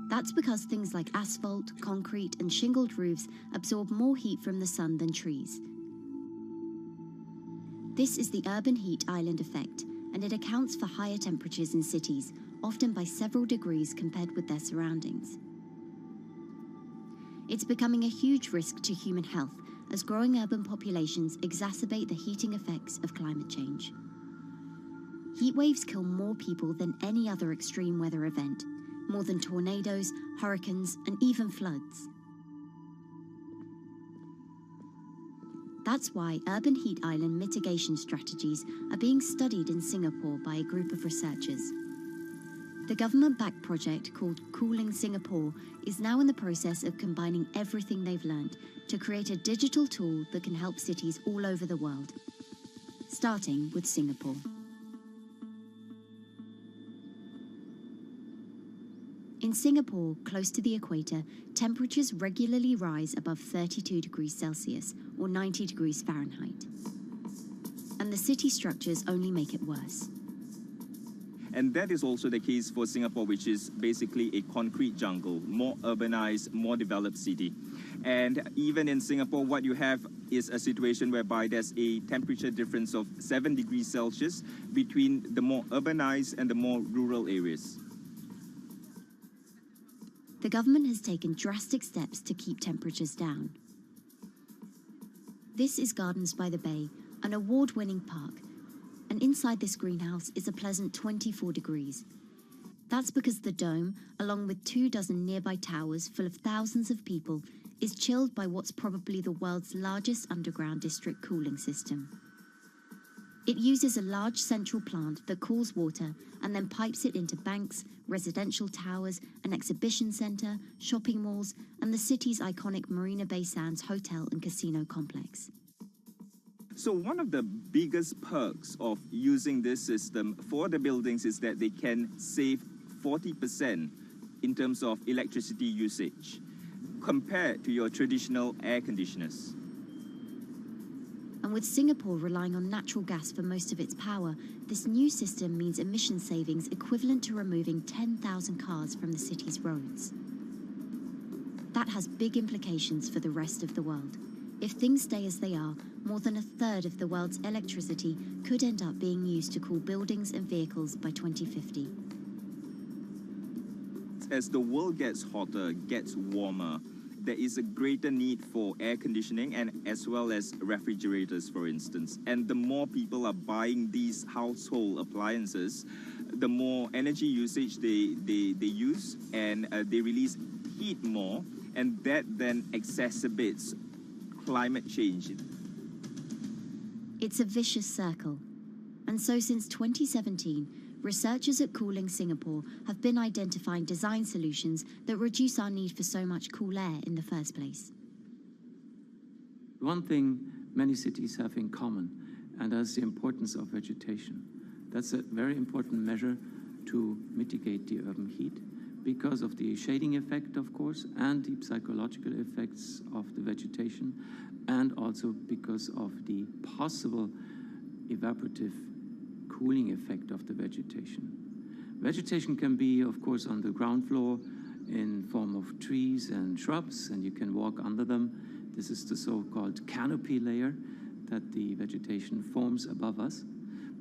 That's because things like asphalt, concrete, and shingled roofs absorb more heat from the sun than trees. This is the urban heat island effect, and it accounts for higher temperatures in cities, often by several degrees compared with their surroundings. It's becoming a huge risk to human health as growing urban populations exacerbate the heating effects of climate change. Heat waves kill more people than any other extreme weather event, more than tornadoes, hurricanes, and even floods. That's why urban heat island mitigation strategies are being studied in Singapore by a group of researchers. The government-backed project called Cooling Singapore is now in the process of combining everything they've learned to create a digital tool that can help cities all over the world, starting with Singapore. In Singapore, close to the equator, temperatures regularly rise above 32 degrees Celsius or 90 degrees Fahrenheit. And the city structures only make it worse. And that is also the case for Singapore, which is basically a concrete jungle, more urbanized, more developed city. And even in Singapore, what you have is a situation whereby there's a temperature difference of 7 degrees Celsius between the more urbanized and the more rural areas. The government has taken drastic steps to keep temperatures down. This is Gardens by the Bay, an award-winning park. And inside this greenhouse is a pleasant 24 degrees. That's because the dome, along with 24 nearby towers full of thousands of people, is chilled by what's probably the world's largest underground district cooling system. It uses a large central plant that cools water and then pipes it into banks, residential towers, an exhibition centre, shopping malls, and the city's iconic Marina Bay Sands hotel and casino complex. So one of the biggest perks of using this system for the buildings is that they can save 40% in terms of electricity usage compared to your traditional air conditioners. And with Singapore relying on natural gas for most of its power, this new system means emission savings equivalent to removing 10,000 cars from the city's roads. That has big implications for the rest of the world. If things stay as they are, more than a third of the world's electricity could end up being used to cool buildings and vehicles by 2050. As the world gets hotter, gets warmer, there is a greater need for air conditioning and as well as refrigerators, for instance. And the more people are buying these household appliances, the more energy usage they use, and they release heat more, and that then exacerbates climate change. It's a vicious circle. And so since 2017, researchers at Cooling Singapore have been identifying design solutions that reduce our need for so much cool air in the first place. One thing many cities have in common, and that's the importance of vegetation. That's a very important measure to mitigate the urban heat because of the shading effect, of course, and the psychological effects of the vegetation, and also because of the possible evaporative cooling effect of the vegetation. Vegetation can be, of course, on the ground floor in form of trees and shrubs, and you can walk under them. This is the so-called canopy layer that the vegetation forms above us.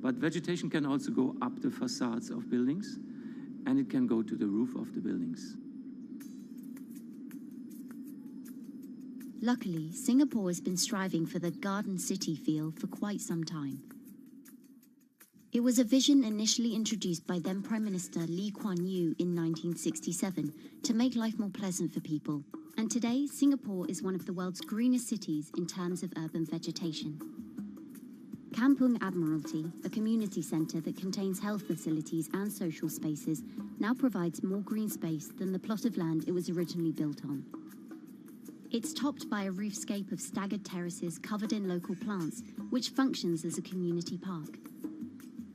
But vegetation can also go up the facades of buildings, and it can go to the roof of the buildings. Luckily, Singapore has been striving for the garden city feel for quite some time. It was a vision initially introduced by then Prime Minister Lee Kuan Yew in 1967 to make life more pleasant for people, And today, Singapore is one of the world's greenest cities in terms of urban vegetation. Kampung Admiralty, a community centre that contains health facilities and social spaces, now provides more green space than the plot of land it was originally built on. It's topped by a roofscape of staggered terraces covered in local plants, which functions as a community park.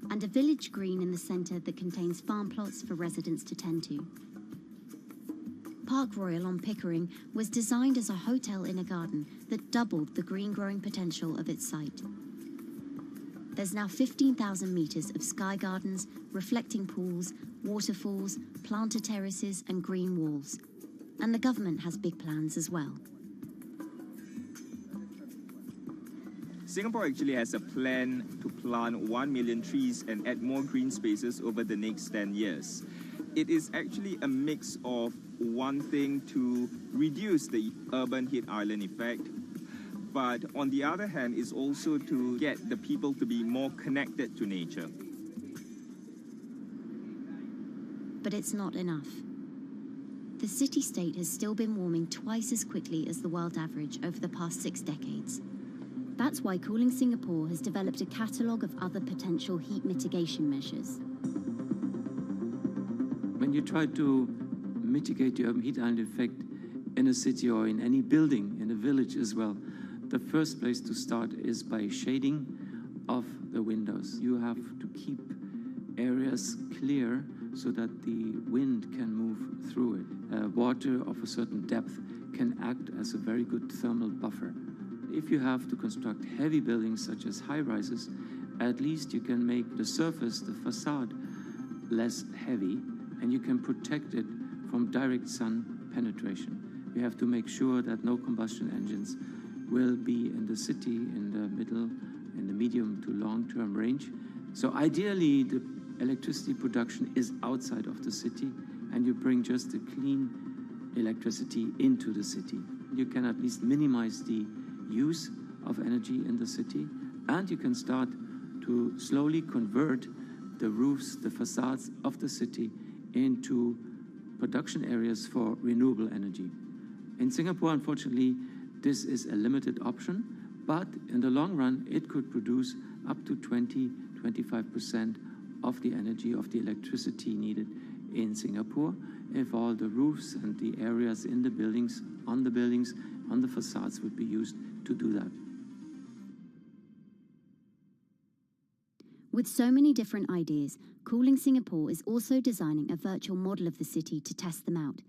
And a village green in the centre that contains farm plots for residents to tend to. Park Royal on Pickering was designed as a hotel in a garden that doubled the green growing potential of its site. There's now 15,000 metres of sky gardens, reflecting pools, waterfalls, planter terraces and green walls. And the government has big plans as well. Singapore actually has a plan to plant 1 million trees and add more green spaces over the next 10 years. It is actually a mix of wanting to reduce the urban heat island effect, but on the other hand is also to get the people to be more connected to nature. But it's not enough. The city-state has still been warming twice as quickly as the world average over the past 6 decades. That's why Cooling Singapore has developed a catalogue of other potential heat mitigation measures. When you try to mitigate the urban heat island effect in a city or in any building, in a village as well, the first place to start is by shading of the windows. You have to keep areas clear so that the wind can move through it. Water of a certain depth can act as a very good thermal buffer. If you have to construct heavy buildings such as high-rises, at least you can make the surface, the facade, less heavy, and you can protect it from direct sun penetration. You have to make sure that no combustion engines will be in the city in the middle, in the medium to long-term range. So ideally, the electricity production is outside of the city, and you bring just the clean electricity into the city. You can at least minimize the use of energy in the city, and you can start to slowly convert the roofs, the facades of the city into production areas for renewable energy. In Singapore, unfortunately, this is a limited option, but in the long run, it could produce up to 20-25% of the energy, of the electricity needed in Singapore if all the roofs and the areas in the buildings, on the facades would be used to do that. With so many different ideas, Cooling Singapore is also designing a virtual model of the city to test them out.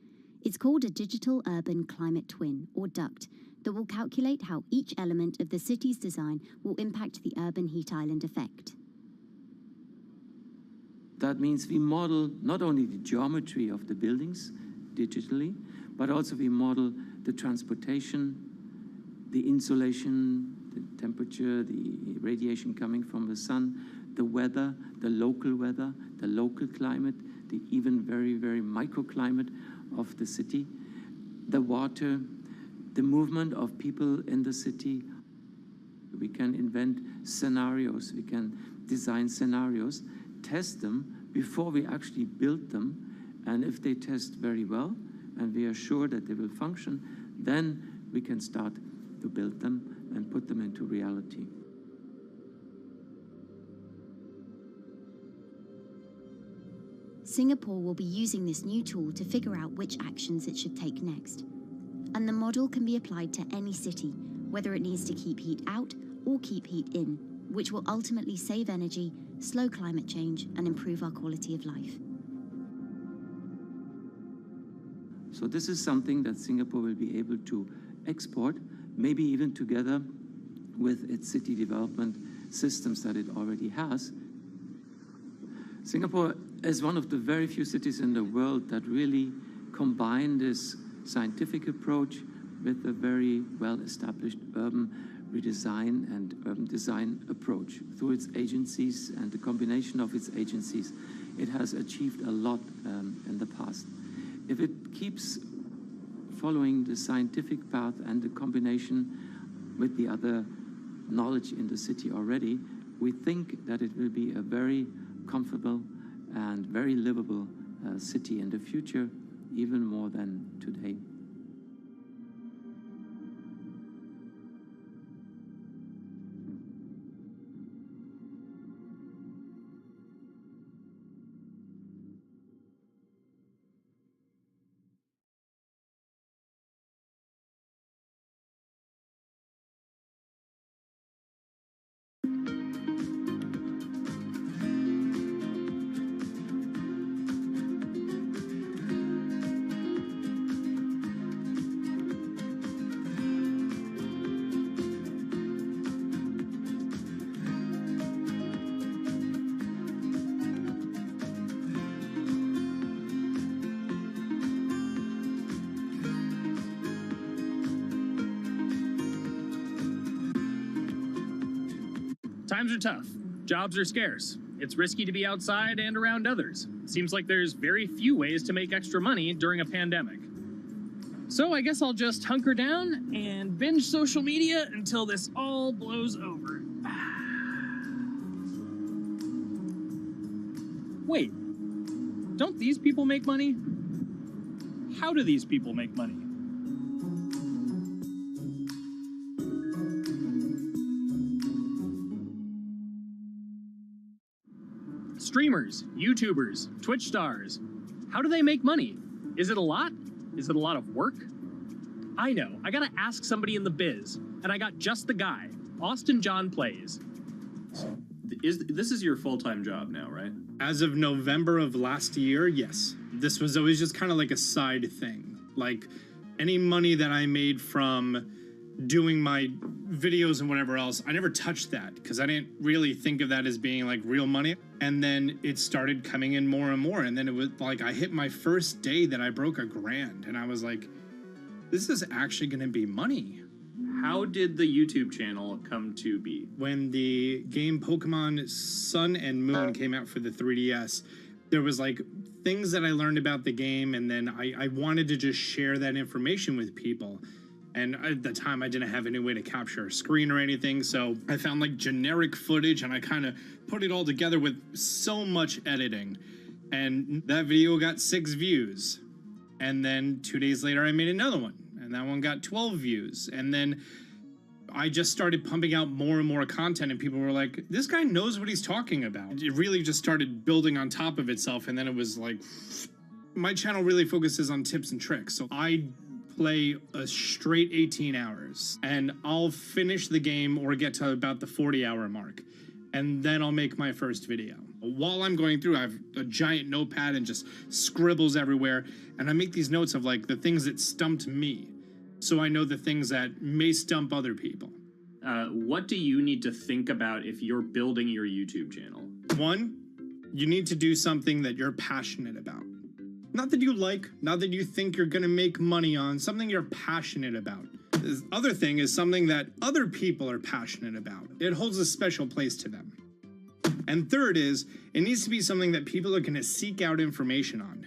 It's called a Digital Urban Climate Twin, or DUCT, that will calculate how each element of the city's design will impact the urban heat island effect. That means we model not only the geometry of the buildings digitally, but also we model the transportation, the insulation, the temperature, the radiation coming from the sun, the weather, the local climate, the even very, very microclimate of the city, the water, the movement of people in the city. We can invent scenarios, we can design scenarios, test them before we actually build them, and if they test very well and we are sure that they will function, then we can start to build them and put them into reality. Singapore will be using this new tool to figure out which actions it should take next. And the model can be applied to any city, whether it needs to keep heat out or keep heat in, which will ultimately save energy, slow climate change, and improve our quality of life. So this is something that Singapore will be able to export, maybe even together with its city development systems that it already has. Singapore is one of the very few cities in the world that really combine this scientific approach with a very well-established urban redesign and urban design approach. Through its agencies and the combination of its agencies, it has achieved a lot in the past. If it keeps following the scientific path and the combination with the other knowledge in the city already, we think that it will be a very comfortable and very livable city in the future, even more than today. Times are tough. Jobs are scarce. It's risky to be outside and around others. Seems like there's very few ways to make extra money during a pandemic. So I guess I'll just hunker down and binge social media until this all blows over. Wait, don't these people make money? How do these people make money? Streamers, YouTubers, Twitch stars. How do they make money? Is it a lot? Is it a lot of work? I know, I gotta ask somebody in the biz, and I got just the guy. Austin John Plays. This is your full-time job now, right? As of November of last year, yes. This was always just kind of like a side thing. Like, any money that I made from doing my videos and whatever else, I never touched that because I didn't really think of that as being like real money. And then it started coming in more and more. And then it was like, I hit my first day that I broke $1,000 and I was like, this is actually going to be money. How did the YouTube channel come to be? When the game Pokemon Sun and Moon came out for the 3DS, there was like things that I learned about the game, and then I wanted to just share that information with people. And at the time, I didn't have any way to capture a screen or anything, so I found like generic footage, and I kind of put it all together with so much editing. And that video got 6 views. And then 2 days later, I made another one, and that one got 12 views. And then I just started pumping out more and more content, and people were like, this guy knows what he's talking about. It really just started building on top of itself, and then it was like, my channel really focuses on tips and tricks. So I play a straight 18 hours, and I'll finish the game or get to about the 40-hour mark, and then I'll make my first video. While I'm going through, I have a giant notepad and just scribbles everywhere, and I make these notes of like the things that stumped me, so I know the things that may stump other people. What do you need to think about if you're building your YouTube channel? 1, You need to do something that you're passionate about. Not that you like, not that you think you're gonna make money on, something you're passionate about. The other thing is something that other people are passionate about. It holds a special place to them. And third is, it needs to be something that people are gonna seek out information on.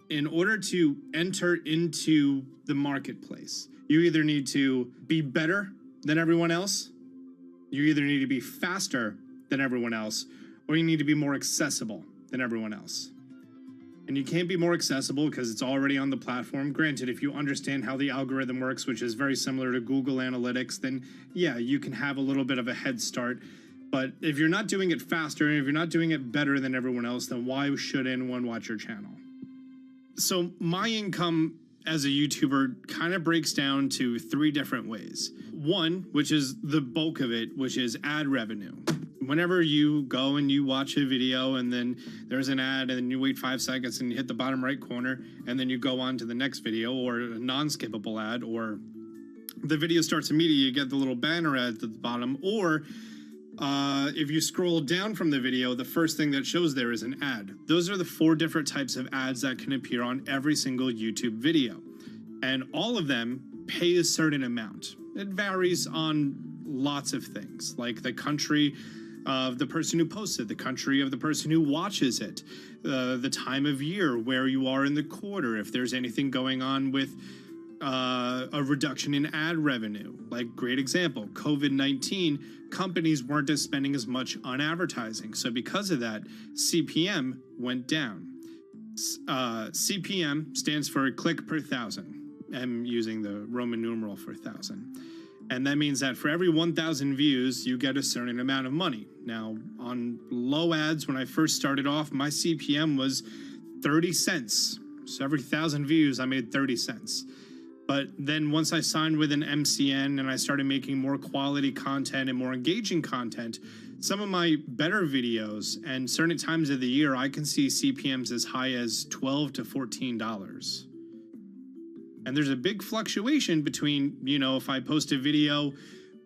In order to enter into the marketplace, you either need to be better than everyone else, you either need to be faster than everyone else, or you need to be more accessible than everyone else. And you can't be more accessible because it's already on the platform. Granted, if you understand how the algorithm works, which is very similar to Google Analytics, then yeah, you can have a little bit of a head start. But if you're not doing it faster, and if you're not doing it better than everyone else, then why should anyone watch your channel? So my income as a YouTuber kind of breaks down to 3 different ways. 1, which is the bulk of it, which is ad revenue. Whenever you go and you watch a video and then there's an ad and then you wait 5 seconds and you hit the bottom right corner and then you go on to the next video, or a non-skippable ad, or the video starts immediately, you get the little banner ad at the bottom, or if you scroll down from the video, the first thing that shows there is an ad. Those are the 4 different types of ads that can appear on every single YouTube video. And all of them pay a certain amount. It varies on lots of things, like the country of the person who posts it, the country of the person who watches it, the time of year, where you are in the quarter, if there's anything going on with a reduction in ad revenue. Like, great example, COVID-19, companies weren't spending as much on advertising. So because of that, CPM went down. CPM stands for click per thousand. I'm using the Roman numeral for 1,000. And that means that for every 1,000 views, you get a certain amount of money. Now, on low ads, when I first started off, my CPM was 30 cents. So every 1,000 views, I made 30 cents. But then once I signed with an MCN and I started making more quality content and more engaging content, some of my better videos and certain times of the year, I can see CPMs as high as $12 to $14. And there's a big fluctuation between, you know, if I post a video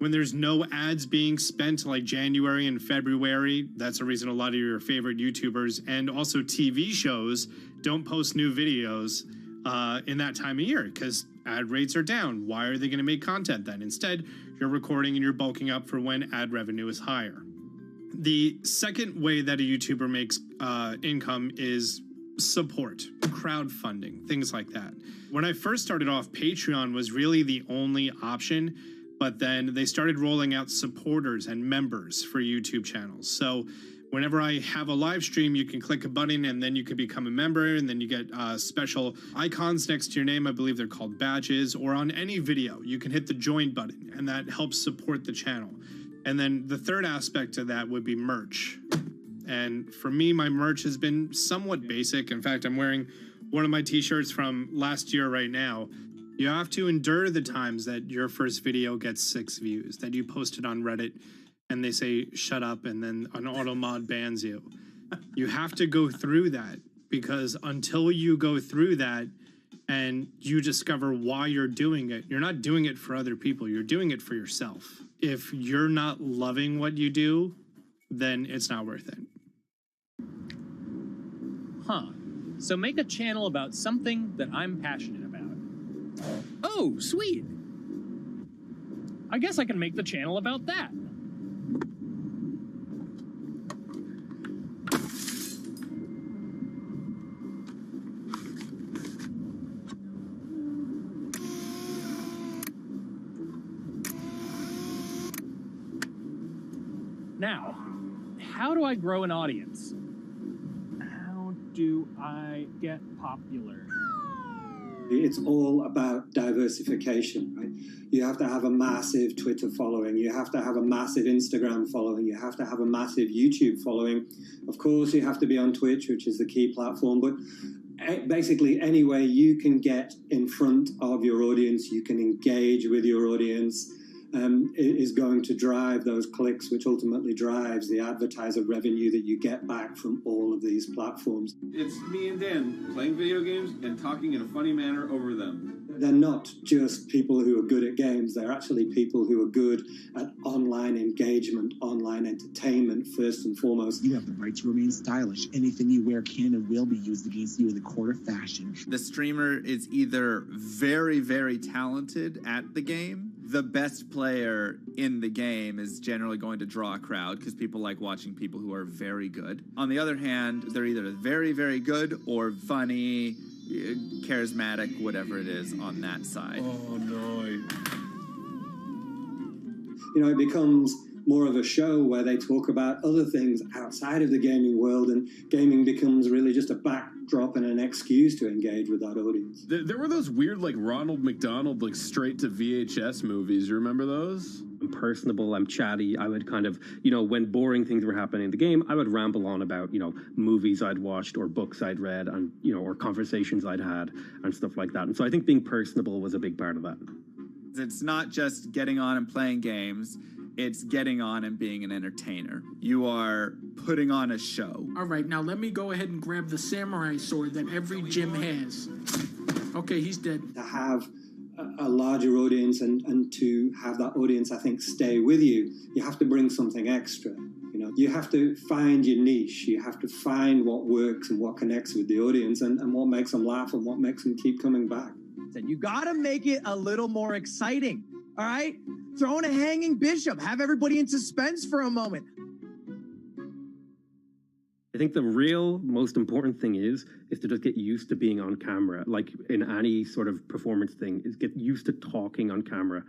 when there's no ads being spent, like January and February, that's the reason a lot of your favorite YouTubers and also TV shows don't post new videos in that time of year because ad rates are down. Why are they going to make content then? Instead, you're recording and you're bulking up for when ad revenue is higher. The second way that a YouTuber makes income is support, crowdfunding, things like that. When I first started off, Patreon was really the only option, but then they started rolling out supporters and members for YouTube channels. So whenever I have a live stream, you can click a button and then you can become a member, and then you get special icons next to your name. I believe they're called badges, or on any video, you can hit the join button, and that helps support the channel. And then the third aspect of that would be merch. And for me, my merch has been somewhat basic. In fact, I'm wearing one of my t-shirts from last year right now. You have to endure the times that your first video gets 6 views, that you post it on Reddit and they say, shut up, and then an auto mod bans you. You have to go through that, because until you go through that and you discover why you're doing it, you're not doing it for other people, you're doing it for yourself. If you're not loving what you do, then it's not worth it. Huh. So make a channel about something that I'm passionate about. Oh, sweet. I guess I can make the channel about that. Now, how do I grow an audience? How do I get popular? It's all about diversification, right? You have to have a massive Twitter following. You have to have a massive Instagram following. You have to have a massive YouTube following. Of course, you have to be on Twitch, which is the key platform. But basically, any way you can get in front of your audience, you can engage with your audience, is going to drive those clicks, which ultimately drives the advertiser revenue that you get back from all of these platforms. It's me and Dan playing video games and talking in a funny manner over them. They're not just people who are good at games, they're actually people who are good at online engagement, online entertainment, first and foremost. You have the right to remain stylish. Anything you wear can and will be used against you in the court of fashion. The streamer is either very, very talented at the game. The best player in the game is generally going to draw a crowd because people like watching people who are very good. On the other hand, they're either very, very good or funny, charismatic, whatever it is on that side. Oh, no. You know, it becomes more of a show where they talk about other things outside of the gaming world, and gaming becomes really just a backdrop and an excuse to engage with that audience. There were those weird, like, Ronald McDonald, like, straight to VHS movies. You remember those? I'm personable, I'm chatty. I would kind of, you know, when boring things were happening in the game, I would ramble on about, you know, movies I'd watched or books I'd read and, you know, or conversations I'd had and stuff like that. And so I think being personable was a big part of that. It's not just getting on and playing games. It's getting on and being an entertainer. You are putting on a show. All right, now let me go ahead and grab the samurai sword that every gym has. Okay, he's dead. To have a larger audience and to have that audience, I think, stay with you, you have to bring something extra. You know, you have to find your niche. You have to find what works and what connects with the audience and what makes them laugh and what makes them keep coming back. You got to make it a little more exciting, all right? Throw in a hanging bishop. Have everybody in suspense for a moment. I think the real most important thing is to just get used to being on camera. Like in any sort of performance thing, is get used to talking on camera.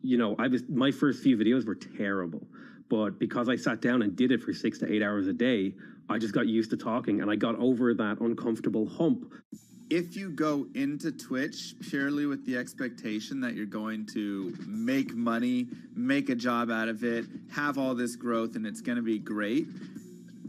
You know, my first few videos were terrible, but because I sat down and did it for 6 to 8 hours a day, I just got used to talking and I got over that uncomfortable hump. If you go into Twitch purely with the expectation that you're going to make money, make a job out of it, have all this growth, and it's going to be great,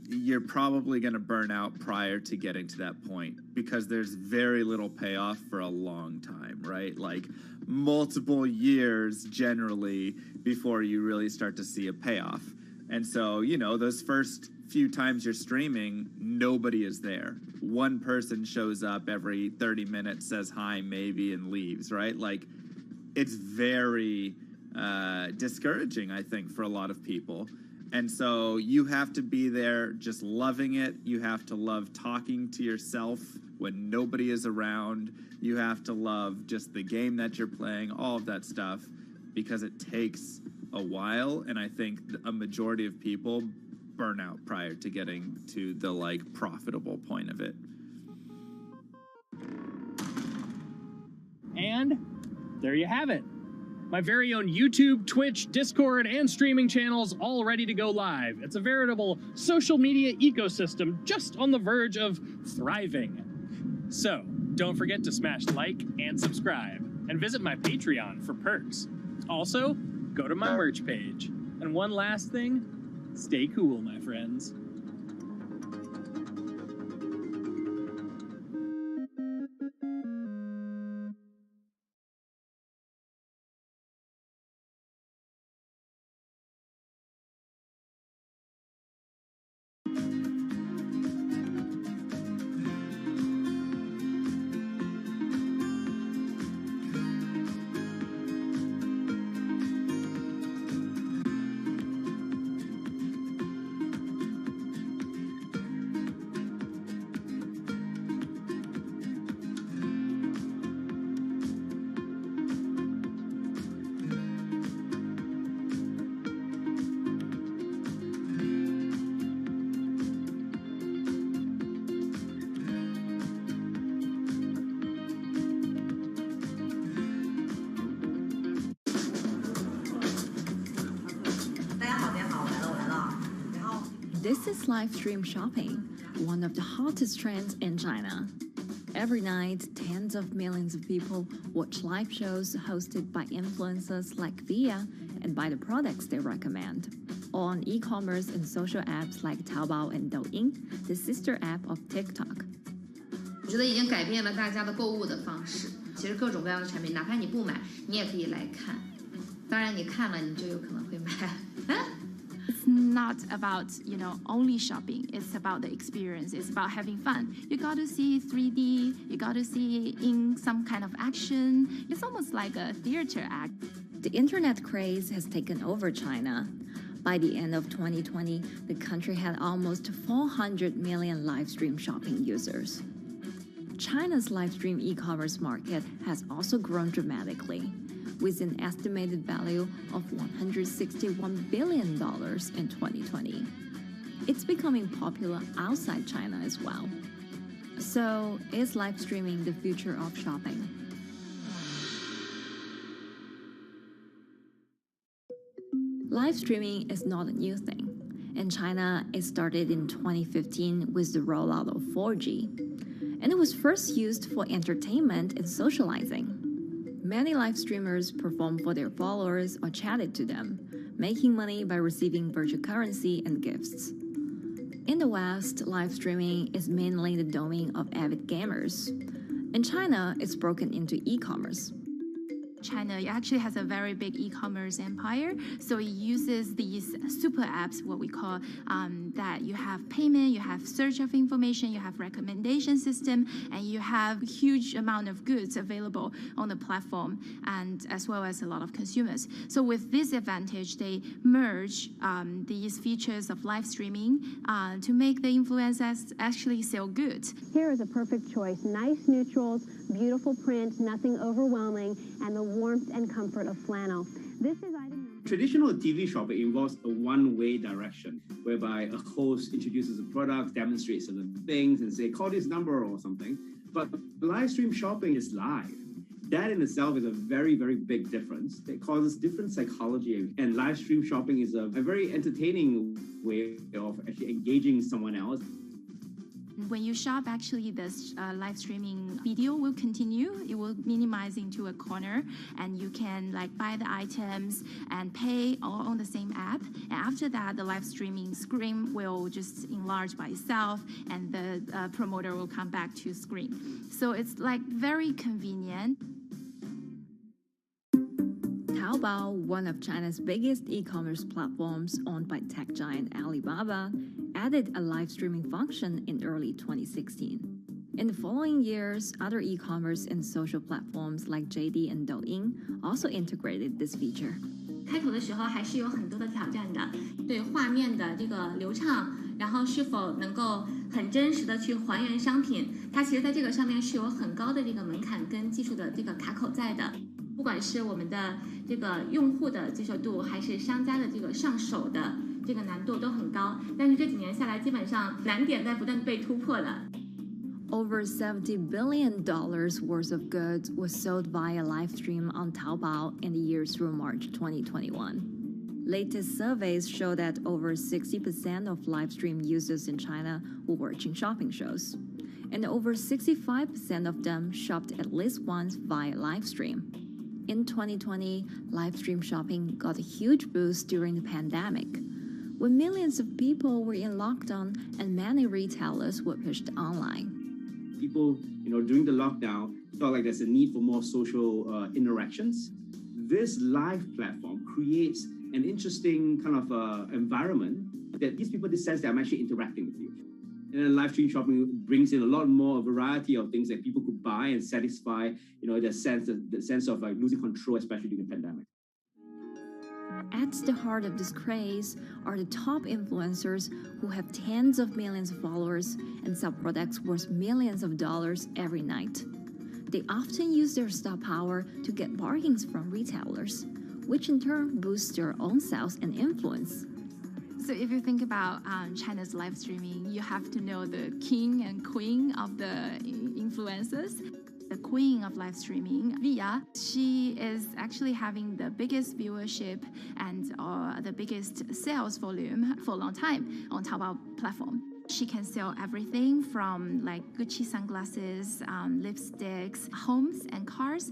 you're probably going to burn out prior to getting to that point because there's very little payoff for a long time, right? Like multiple years generally before you really start to see a payoff. And so, you know, those first few times you're streaming, nobody is there. One person shows up every 30 minutes, says hi, maybe, and leaves, right? Like, it's very discouraging, I think, for a lot of people. And so you have to be there just loving it. You have to love talking to yourself when nobody is around. You have to love just the game that you're playing, all of that stuff, because it takes a while, and I think a majority of people burn out prior to getting to the like profitable point of it. And there you have it. My very own YouTube, Twitch, Discord, and streaming channels all ready to go live. It's a veritable social media ecosystem just on the verge of thriving. So don't forget to smash like and subscribe, and visit my Patreon for perks. Also, go to my merch page. And one last thing, stay cool, my friends. This is live stream shopping, one of the hottest trends in China. Every night, tens of millions of people watch live shows hosted by influencers like Via and buy the products they recommend. On e-commerce and social apps like Taobao and Douyin, the sister app of TikTok. 我觉得已经改变了大家的购物的方式。其实各种各样的产品，哪怕你不买，你也可以来看。当然，你看了，你就有可能会买。It's not about, only shopping. It's about the experience. It's about having fun. You got to see 3D. You got to see in some kind of action. It's almost like a theater act. The internet craze has taken over China. By the end of 2020, the country had almost 400 million live stream shopping users. China's live stream e-commerce market has also grown dramatically, with an estimated value of $161 billion in 2020. It's becoming popular outside China as well. So, is live streaming the future of shopping? Live streaming is not a new thing. In China, it started in 2015 with the rollout of 4G. And it was first used for entertainment and socializing. Many live streamers performed for their followers or chatted to them, making money by receiving virtual currency and gifts. In the West, live streaming is mainly the domain of avid gamers. In China, it's broken into e-commerce. China actually has a very big e-commerce empire, so it uses these super apps, what we call that you have payment, you have search of information, you have recommendation system, and you have huge amount of goods available on the platform, and as well as a lot of consumers. So with this advantage, they merge these features of live streaming to make the influencers actually sell goods. Here is a perfect choice: nice neutrals, beautiful print, nothing overwhelming, and the warmth and comfort of flannel. This is item. Traditional TV shopping involves a one-way direction, whereby a host introduces a product, demonstrates certain things, and say, call this number or something. But live stream shopping is live. That in itself is a very, very big difference. It causes different psychology, and live stream shopping is a very entertaining way of actually engaging someone else. When you shop, actually, this live streaming video will continue. It will minimize into a corner, and you can buy the items and pay all on the same app. And after that, the live streaming screen will just enlarge by itself, and the promoter will come back to screen. So it's very convenient. Taobao, one of China's biggest e-commerce platforms owned by tech giant Alibaba, added a live streaming function in early 2016. In the following years, other e-commerce and social platforms like JD and Douyin also integrated this feature. 开头的时候还是有很多的挑战的，对画面的这个流畅，然后是否能够很真实的去还原商品，它其实在这个上面是有很高的这个门槛跟技术的这个卡口在的。不管是我们的这个用户的接受度，还是商家的这个上手的这个难度都很高。但是这几年下来，基本上难点在不断被突破的。Over $70 billion worth of goods was sold via live stream on Taobao in the years through March 2021. Latest surveys show that over 60% of live stream users in China were watching shopping shows, and over 65% of them shopped at least once via live stream. In 2020, live stream shopping got a huge boost during the pandemic, when millions of people were in lockdown and many retailers were pushed online. People, during the lockdown, felt like there's a need for more social interactions. This live platform creates an interesting kind of environment that gives people the sense that I'm actually interacting with you. And then live stream shopping brings in a lot more variety of things that people could buy and satisfy, the sense of like losing control, especially during the pandemic. At the heart of this craze are the top influencers who have tens of millions of followers and sell products worth millions of dollars every night. They often use their star power to get bargains from retailers, which in turn boosts their own sales and influence. So if you think about China's live streaming, you have to know the king and queen of the influencers. The queen of live streaming, Via, she is actually having the biggest viewership and the biggest sales volume for a long time on Taobao platform. She can sell everything from like Gucci sunglasses, lipsticks, homes, and cars.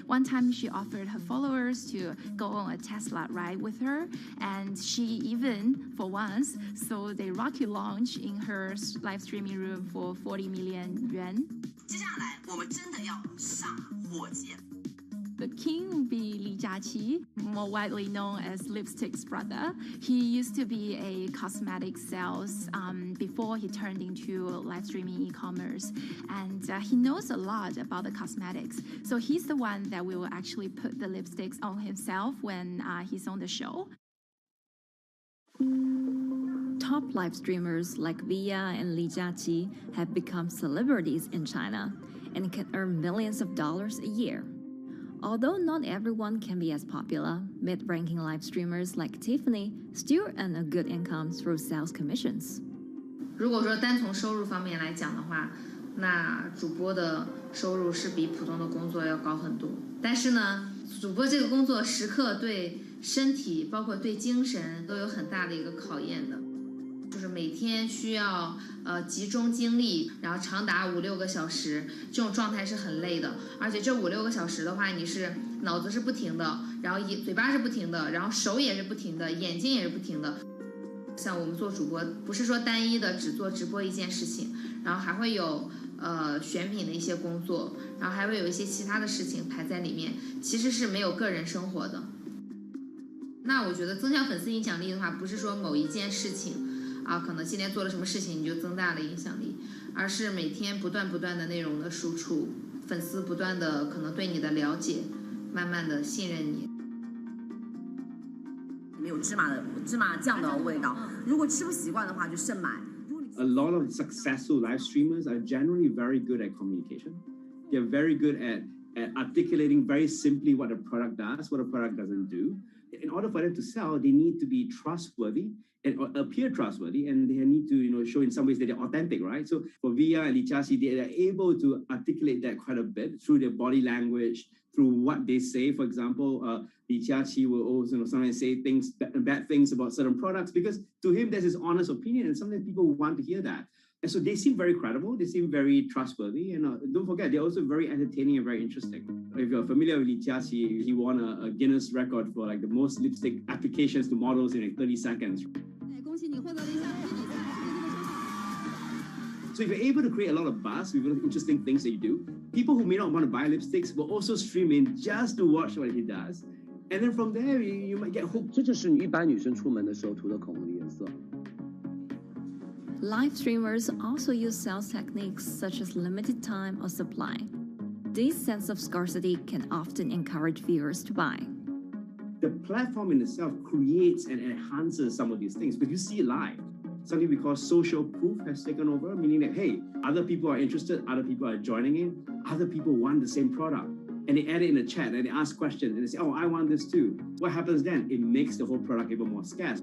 One time she offered her followers to go on a Tesla ride with her, and she even, for once, sold a rocket launch in her live streaming room for 40 million yuan. The king would be Li Jiaqi, more widely known as Lipstick's brother. He used to be a cosmetic sales before he turned into live streaming e-commerce. And he knows a lot about the cosmetics. So he's the one that will actually put the lipsticks on himself when he's on the show. Top live streamers like Via and Li Jiaqi have become celebrities in China and can earn millions of dollars a year. Although not everyone can be as popular, mid-ranking live streamers like Tiffany still earn a good income through sales commissions. 如果说单从收入方面来讲的话，那主播的收入是比普通的工作要高很多。但是呢，主播这个工作时刻对身体，包括对精神都有很大的一个考验的。就是每天需要集中精力，然后长达5-6个小时，这种状态是很累的。而且这5-6个小时的话，你是脑子是不停的，然后嘴巴是不停的，然后手也是不停的，眼睛也是不停的。像我们做主播，不是说单一的只做直播一件事情，然后还会有选品的一些工作，然后还会有一些其他的事情排在里面，其实是没有个人生活的。那我觉得增强粉丝影响力的话，不是说某一件事情。可能今天做了什么事情你就增大了影响力，而是每天不断的内容的输出，粉丝不断的可能对你的了解，慢慢的信任你。没有芝麻酱的味道，如果吃不习惯的话就慎买。A lot of successful live streamers are generally very good at communication. They're very good at articulating very simply what a product does, what a product doesn't do. In order for them to sell, they need to be trustworthy and appear trustworthy, and they need to show in some ways that they're authentic, right? So for Via and Li Jiaqi, they are able to articulate that quite a bit through their body language, through what they say. For example, Li Jiaqi will also sometimes say bad things about certain products because to him that's his honest opinion, and sometimes people want to hear that. And so they seem very credible, they seem very trustworthy, and don't forget, they're also very entertaining and very interesting. If you're familiar with Li Jiaqi, he won a Guinness record for like the most lipstick applications to models in like 30 seconds. So if you're able to create a lot of buzz with interesting things that you do, people who may not want to buy lipsticks will also stream in just to watch what he does. And then from there, you might get hooked. 这就是你一般女生出门的时候涂的口红的颜色。 Live streamers also use sales techniques such as limited time or supply. This sense of scarcity can often encourage viewers to buy. The platform in itself creates and enhances some of these things, but you see it live. Something we call social proof has taken over, meaning that, hey, other people are interested, other people are joining in, other people want the same product. and they add it in the chat and they ask questions and they say, oh, I want this too. What happens then? It makes the whole product even more scarce.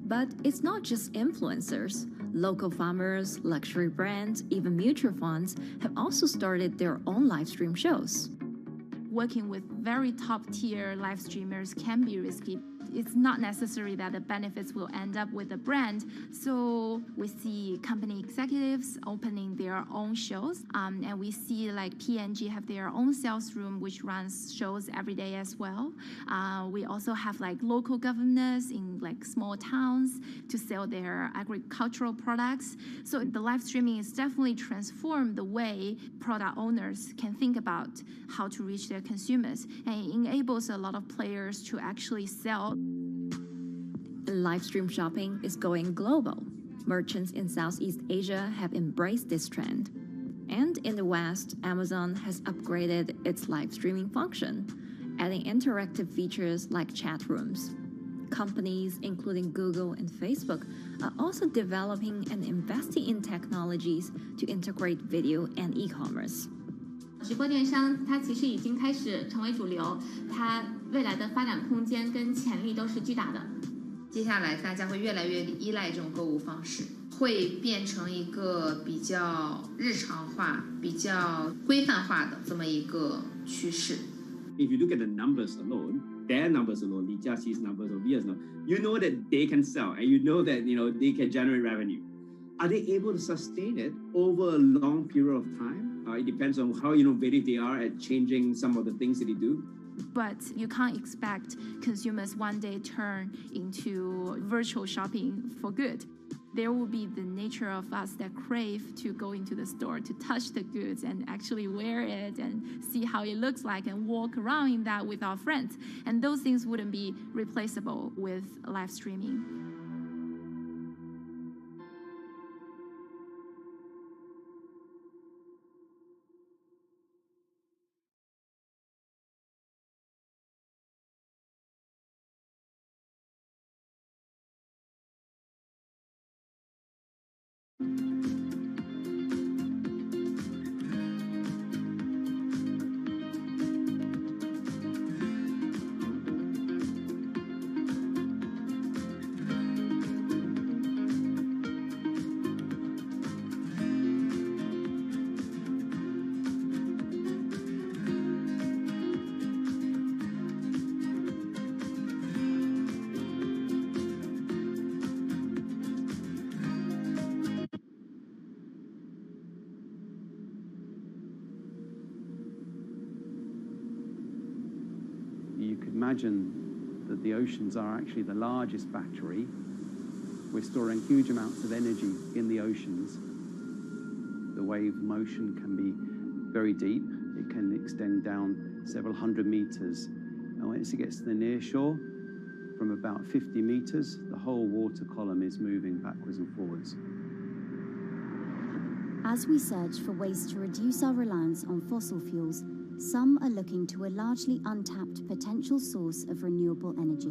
But it's not just influencers. Local farmers, luxury brands, even mutual funds have also started their own live stream shows. Working with very top-tier live streamers can be risky. It's not necessary that the benefits will end up with the brand. So we see company executives opening their own shows. And we see like P&G have their own sales room, which runs shows every day as well. We also have like local governors in like small towns to sell their agricultural products. So the live streaming is definitely transformed the way product owners can think about how to reach their consumers. And it enables a lot of players to actually sell. Live stream shopping is going global. Merchants in Southeast Asia have embraced this trend. And in the West, Amazon has upgraded its live streaming function, adding interactive features like chat rooms. Companies, including Google and Facebook, are also developing and investing in technologies to integrate video and e-commerce. 直播电商它其实已经开始成为主流，它未来的发展空间跟潜力都是巨大的。接下来大家会越来越依赖这种购物方式，会变成一个比较日常化、比较规范化的这么一个趋势。If you look at the numbers alone, their numbers alone, Li Jiaxi's numbers or Via's numbers, you know that they can sell and you know that they can generate revenue. Are they able to sustain it over a long period of time? It depends on how innovative they are at changing some of the things that they do. But you can't expect consumers one day turn into virtual shopping for good. There will be the nature of us that crave to go into the store, to touch the goods and actually wear it and see how it looks like and walk around in that with our friends. And those things wouldn't be replaceable with live streaming. You could imagine that the oceans are actually the largest battery. We're storing huge amounts of energy in the oceans. The wave motion can be very deep. It can extend down several hundred meters. And once it gets to the near shore, from about 50 meters, the whole water column is moving backwards and forwards. As we search for ways to reduce our reliance on fossil fuels, some are looking to a largely untapped potential source of renewable energy.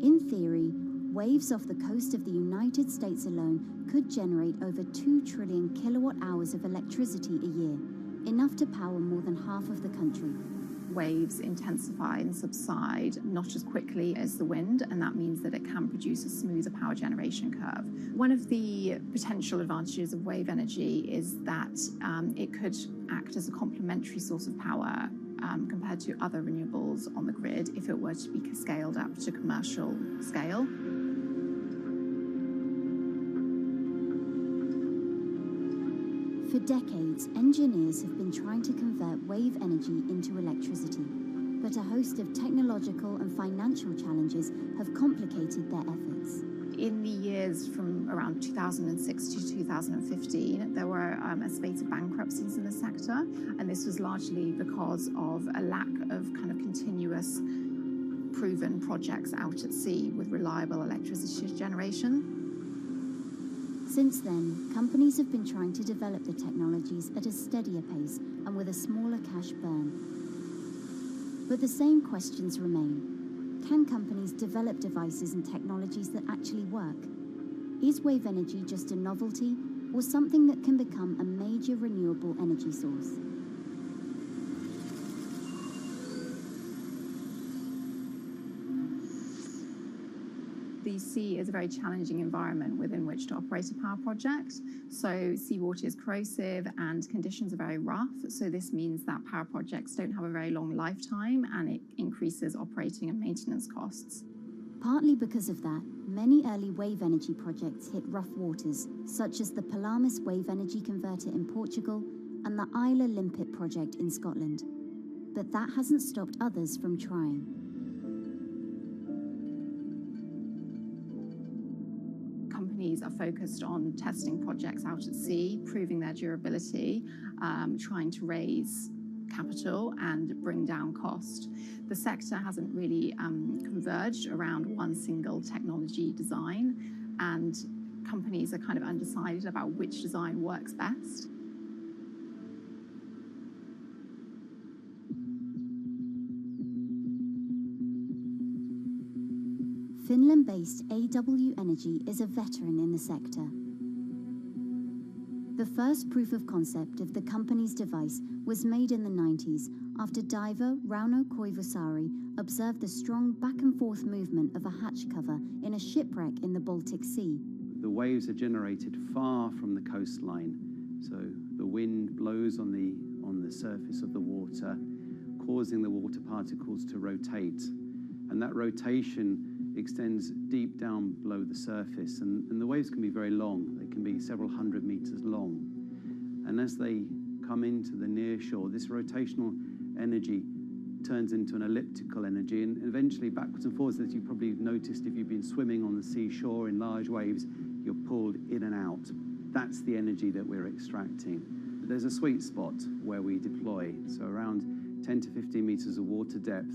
In theory, waves off the coast of the United States alone could generate over 2 trillion kilowatt hours of electricity a year, enough to power more than half of the country. Waves intensify and subside not as quickly as the wind, and that means that it can produce a smoother power generation curve. One of the potential advantages of wave energy is that it could act as a complementary source of power compared to other renewables on the grid if it were to be scaled up to commercial scale. For decades, engineers have been trying to convert wave energy into electricity, but a host of technological and financial challenges have complicated their efforts. In the years from around 2006 to 2015, there were a spate of bankruptcies in the sector, and this was largely because of a lack of kind of continuous proven projects out at sea with reliable electricity generation. Since then, companies have been trying to develop the technologies at a steadier pace and with a smaller cash burn. But the same questions remain. Can companies develop devices and technologies that actually work? Is wave energy just a novelty or something that can become a major renewable energy source? the sea is a very challenging environment within which to operate a power project. So seawater is corrosive and conditions are very rough. So this means that power projects don't have a very long lifetime, and it increases operating and maintenance costs. Partly because of that, many early wave energy projects hit rough waters, such as the Palamas Wave Energy Converter in Portugal and the Isla Limpet project in Scotland. But that hasn't stopped others from trying. Companies are focused on testing projects out at sea, proving their durability, trying to raise capital and bring down cost. The sector hasn't really converged around one single technology design, and companies are kind of undecided about which design works best. Finland-based AW Energy is a veteran in the sector. The first proof of concept of the company's device was made in the 90s after diver Rauno Koivusaari observed the strong back-and-forth movement of a hatch cover in a shipwreck in the Baltic Sea. The waves are generated far from the coastline, so the wind blows on the surface of the water, causing the water particles to rotate, and that rotation extends deep down below the surface, and the waves can be very long. They can be several hundred meters long. And as they come into the near shore, this rotational energy turns into an elliptical energy, and eventually backwards and forwards, as you probably noticed if you've been swimming on the seashore in large waves, you're pulled in and out. That's the energy that we're extracting. There's a sweet spot where we deploy, so around 10 to 15 meters of water depth.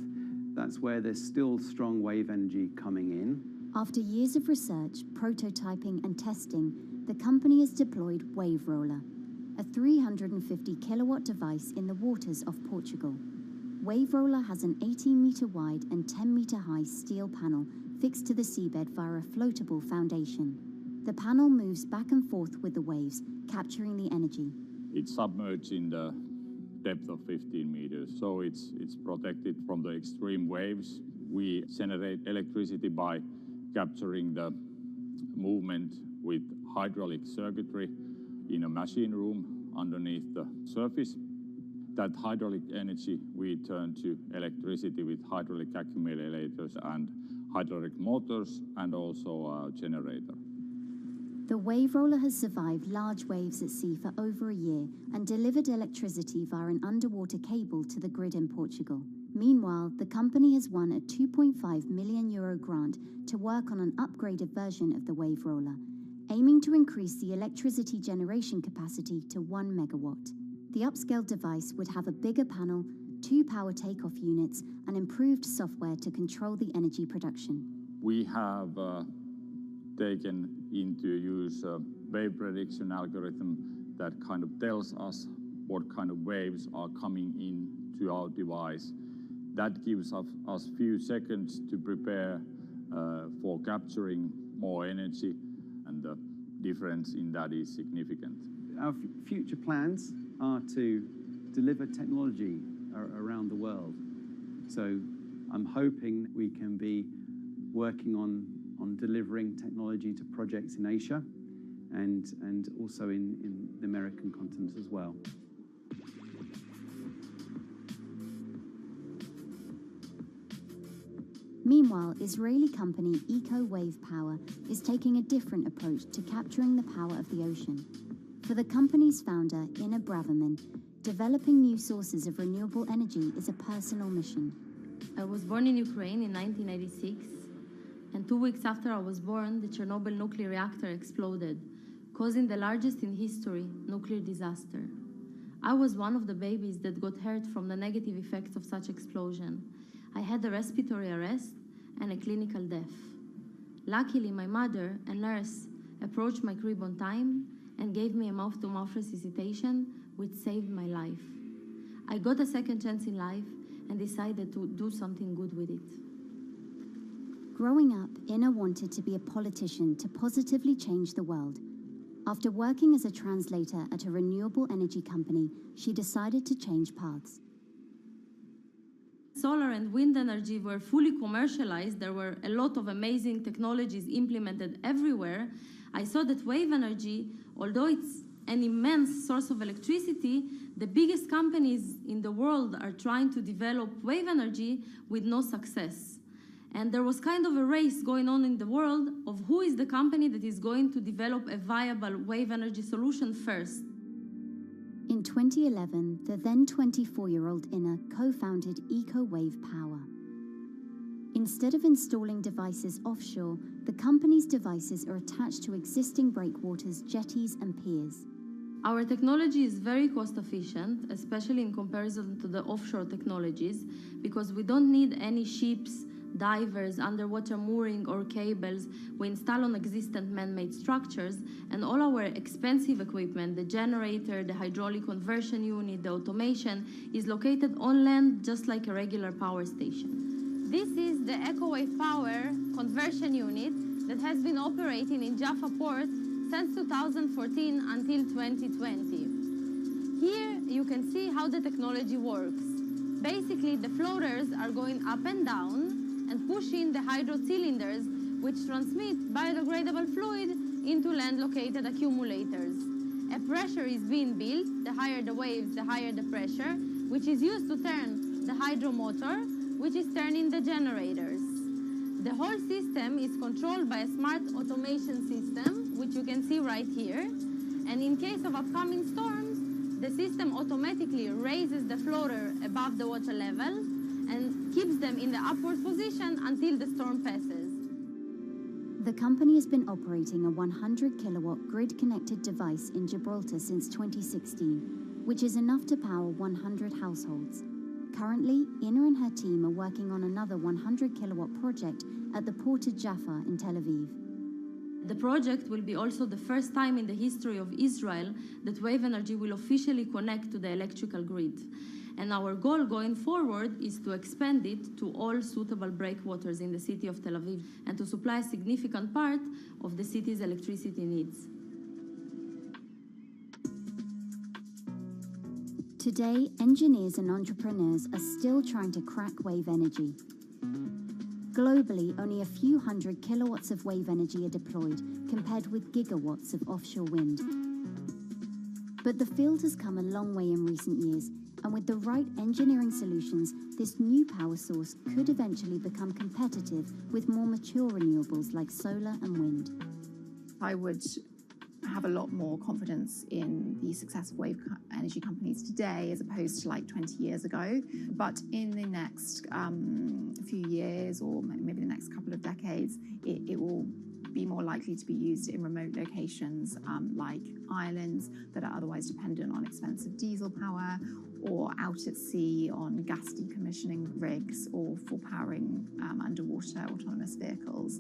That's where there's still strong wave energy coming in. After years of research, prototyping and testing, the company has deployed Wave Roller, a 350 kilowatt device in the waters of Portugal. Wave Roller has an 18-meter wide and 10-meter high steel panel fixed to the seabed via a floatable foundation. The panel moves back and forth with the waves, capturing the energy. It's submerged in the depth of 15 meters, so it's protected from the extreme waves. We generate electricity by capturing the movement with hydraulic circuitry in a machine room underneath the surface. That hydraulic energy we turn to electricity with hydraulic accumulators and hydraulic motors, and also a generator. The Wave Roller has survived large waves at sea for over a year and delivered electricity via an underwater cable to the grid in Portugal. Meanwhile, the company has won a €2.5 million grant to work on an upgraded version of the Wave Roller, aiming to increase the electricity generation capacity to 1 megawatt. The upscaled device would have a bigger panel, 2 power takeoff units, and improved software to control the energy production. We have taken into use a wave prediction algorithm that kind of tells us what kind of waves are coming in to our device. That gives us few seconds to prepare for capturing more energy, and the difference in that is significant. Our future plans are to deliver technology around the world. So I'm hoping we can be working on delivering technology to projects in Asia and also in the American continent as well. Meanwhile, Israeli company Eco Wave Power is taking a different approach to capturing the power of the ocean. For the company's founder, Ina Braverman, developing new sources of renewable energy is a personal mission. I was born in Ukraine in 1996, and 2 weeks after I was born, the Chernobyl nuclear reactor exploded, causing the largest in history nuclear disaster. I was one of the babies that got hurt from the negative effects of such explosion. I had a respiratory arrest and a clinical death. Luckily, my mother, a nurse, approached my crib on time and gave me a mouth-to-mouth resuscitation, which saved my life. I got a second chance in life and decided to do something good with it. Growing up, Ina wanted to be a politician to positively change the world. After working as a translator at a renewable energy company, she decided to change paths. Solar and wind energy were fully commercialized. There were a lot of amazing technologies implemented everywhere. I saw that wave energy, although it's an immense source of electricity, the biggest companies in the world are trying to develop wave energy with no success. And there was kind of a race going on in the world of who is the company that is going to develop a viable wave energy solution first. In 2011, the then 24-year-old Inna co-founded EcoWave Power. Instead of installing devices offshore, the company's devices are attached to existing breakwaters, jetties, and piers. Our technology is very cost efficient, especially in comparison to the offshore technologies, because we don't need any ships, divers, underwater mooring or cables. We install on existing man-made structures, and all our expensive equipment, the generator, the hydraulic conversion unit, the automation, is located on land just like a regular power station. This is the EcoWave Power conversion unit that has been operating in Jaffa Port since 2014 until 2020. Here you can see how the technology works. Basically, the floaters are going up and down and pushing the hydro cylinders, which transmit biodegradable fluid into land-located accumulators. A pressure is being built. The higher the waves, the higher the pressure, which is used to turn the hydro motor, which is turning the generators. The whole system is controlled by a smart automation system, which you can see right here. And in case of upcoming storms, the system automatically raises the floater above the water level and keeps them in the upward position until the storm passes. The company has been operating a 100-kilowatt grid-connected device in Gibraltar since 2016, which is enough to power 100 households. Currently, Inna and her team are working on another 100-kilowatt project at the port of Jaffa in Tel Aviv. The project will be also the first time in the history of Israel that wave energy will officially connect to the electrical grid. And our goal going forward is to expand it to all suitable breakwaters in the city of Tel Aviv and to supply a significant part of the city's electricity needs. Today, engineers and entrepreneurs are still trying to crack wave energy. Globally, only a few hundred kilowatts of wave energy are deployed, compared with gigawatts of offshore wind. But the field has come a long way in recent years, and with the right engineering solutions, this new power source could eventually become competitive with more mature renewables like solar and wind. I would have a lot more confidence in the successful wave energy companies today as opposed to like 20 years ago. But in the next few years, or maybe the next couple of decades, it will be more likely to be used in remote locations like islands that are otherwise dependent on expensive diesel power, or out at sea on gas decommissioning rigs, or for powering underwater autonomous vehicles.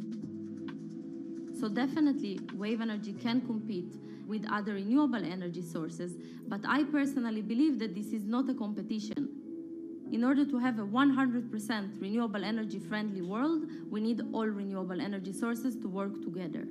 So definitely, wave energy can compete with other renewable energy sources, but I personally believe that this is not a competition. In order to have a 100% renewable energy friendly world, we need all renewable energy sources to work together.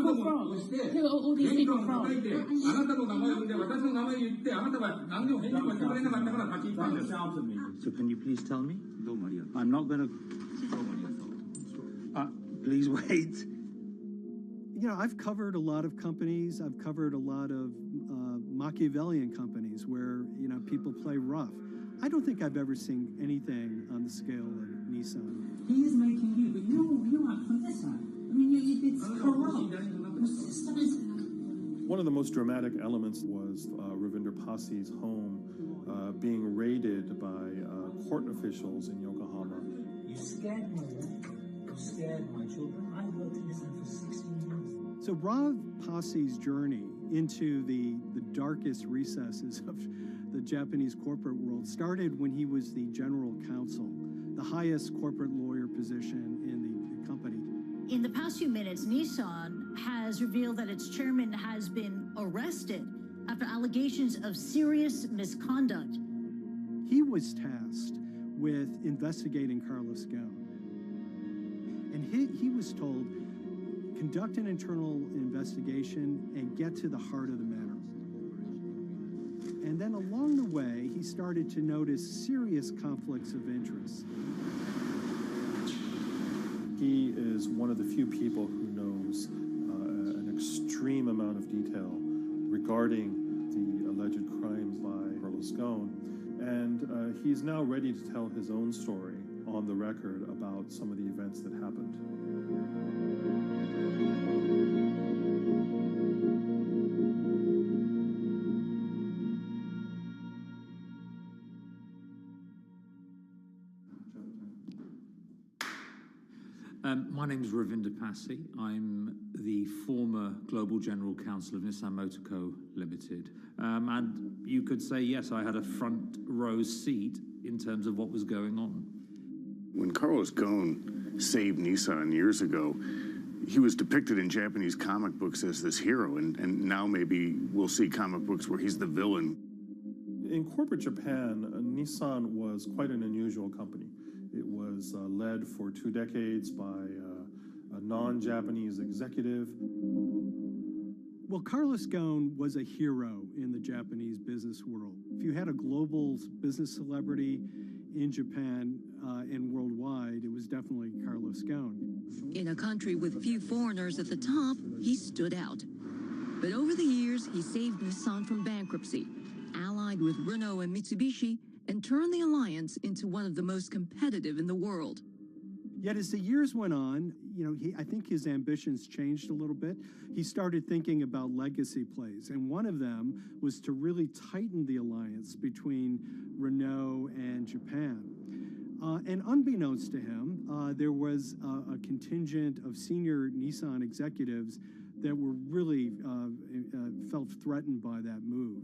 people from? Who are all these people from? So can you please tell me? I'm not going to... please wait. You know, I've covered a lot of companies. I've covered a lot of Machiavellian companies where, you know, people play rough. I don't think I've ever seen anything on the scale of Nissan. He is making you, but you're up for this side. I mean, it's corrupt. The system is... One of the most dramatic elements was Ravinder Pasi's home being raided by court officials in Yokohama. You scared my wife. You scared my children. I worked in this for 16 years. So Rav Pasi's journey into the darkest recesses of the Japanese corporate world started when he was the general counsel, the highest corporate lawyer position in the company. In the past few minutes, Nissan has revealed that its chairman has been arrested after allegations of serious misconduct. He was tasked with investigating Carlos Ghosn. And he was told, conduct an internal investigation and get to the heart of the matter. And then along the way, he started to notice serious conflicts of interest. He is one of the few people who knows an extreme amount of detail regarding the alleged crimes by Carlos Ghosn. And he's now ready to tell his own story on the record about some of the events that happened. My name is Ravinder Pasi. I'm the former Global General Counsel of Nissan Motor Co. Limited. And you could say, yes, I had a front row seat in terms of what was going on. When Carlos Ghosn saved Nissan years ago, he was depicted in Japanese comic books as this hero, and now maybe we'll see comic books where he's the villain. In corporate Japan, Nissan was quite an unusual company. It was led for 2 decades by a non-Japanese executive. Well, Carlos Ghosn was a hero in the Japanese business world. If you had a global business celebrity in Japan and worldwide, it was definitely Carlos Ghosn. In a country with few foreigners at the top, he stood out. But over the years, he saved Nissan from bankruptcy, allied with Renault and Mitsubishi, and turned the alliance into one of the most competitive in the world. Yet as the years went on, you know, I think his ambitions changed a little bit. He started thinking about legacy plays, and one of them was to really tighten the alliance between Renault and Japan. And unbeknownst to him, there was a contingent of senior Nissan executives that were really felt threatened by that move.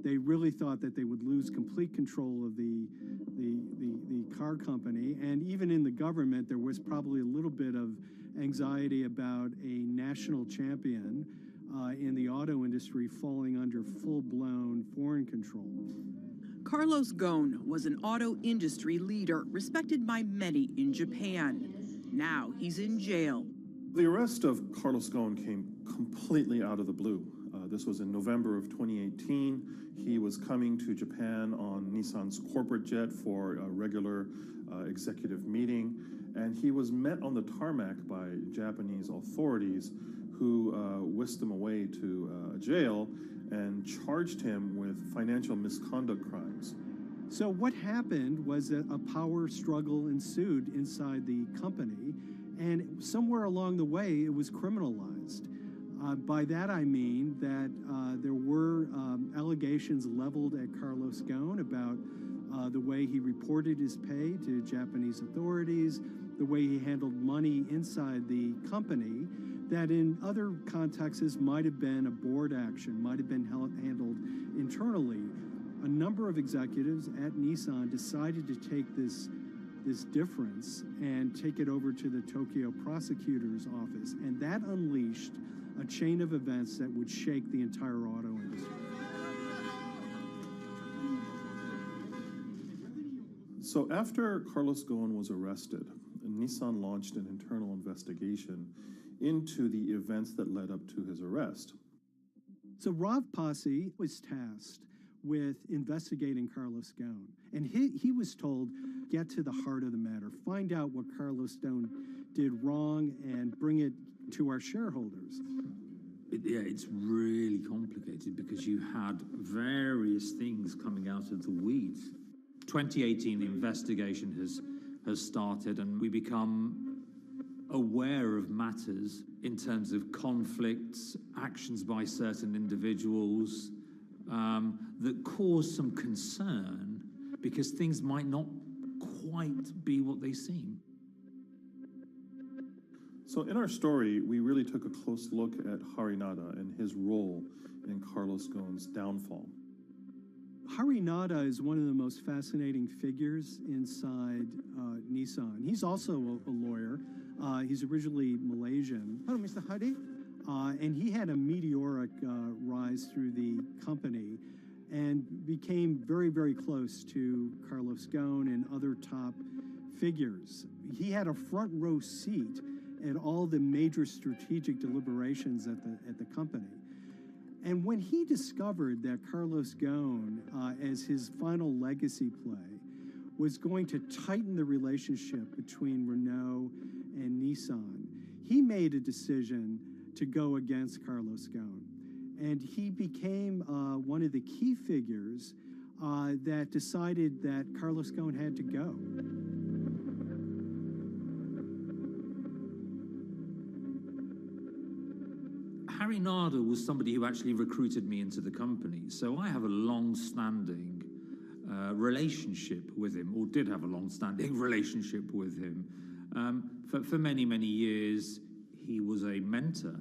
They really thought that they would lose complete control of the car company, and even in the government, there was probably a little bit of anxiety about a national champion in the auto industry falling under full-blown foreign control. Carlos Ghosn was an auto industry leader, respected by many in Japan. Now he's in jail. The arrest of Carlos Ghosn came completely out of the blue. This was in November of 2018. He was coming to Japan on Nissan's corporate jet for a regular executive meeting, and he was met on the tarmac by Japanese authorities who whisked him away to jail and charged him with financial misconduct crimes. So what happened was that a power struggle ensued inside the company, and somewhere along the way, it was criminalized. By that I mean that there were allegations leveled at Carlos Ghosn about the way he reported his pay to Japanese authorities, the way he handled money inside the company, that in other contexts might have been a board action, might have been handled internally. A number of executives at Nissan decided to take this difference and take it over to the Tokyo prosecutor's office, and that unleashed a chain of events that would shake the entire auto industry. So after Carlos Ghosn was arrested, Nissan launched an internal investigation into the events that led up to his arrest. So Rav Passi was tasked with investigating Carlos Ghosn, and he was told, get to the heart of the matter, find out what Carlos Ghosn did wrong and bring it to our shareholders. It's really complicated because you had various things coming out of the weeds. 2018, the investigation has started, and we become aware of matters in terms of conflicts, actions by certain individuals that cause some concern because things might not quite be what they seem. So in our story, we really took a close look at Harinada and his role in Carlos Ghosn's downfall. Harinada is one of the most fascinating figures inside Nissan. He's also a lawyer. He's originally Malaysian. Hello, Mr. Hadi. And he had a meteoric rise through the company and became very, very close to Carlos Ghosn and other top figures. He had a front row seat at all the major strategic deliberations at the company. And when he discovered that Carlos Ghosn, as his final legacy play, was going to tighten the relationship between Renault and Nissan, he made a decision to go against Carlos Ghosn. And he became one of the key figures that decided that Carlos Ghosn had to go. Harinada was somebody who actually recruited me into the company, so I have a long-standing relationship with him, or did have a long-standing relationship with him. For many, many years, he was a mentor.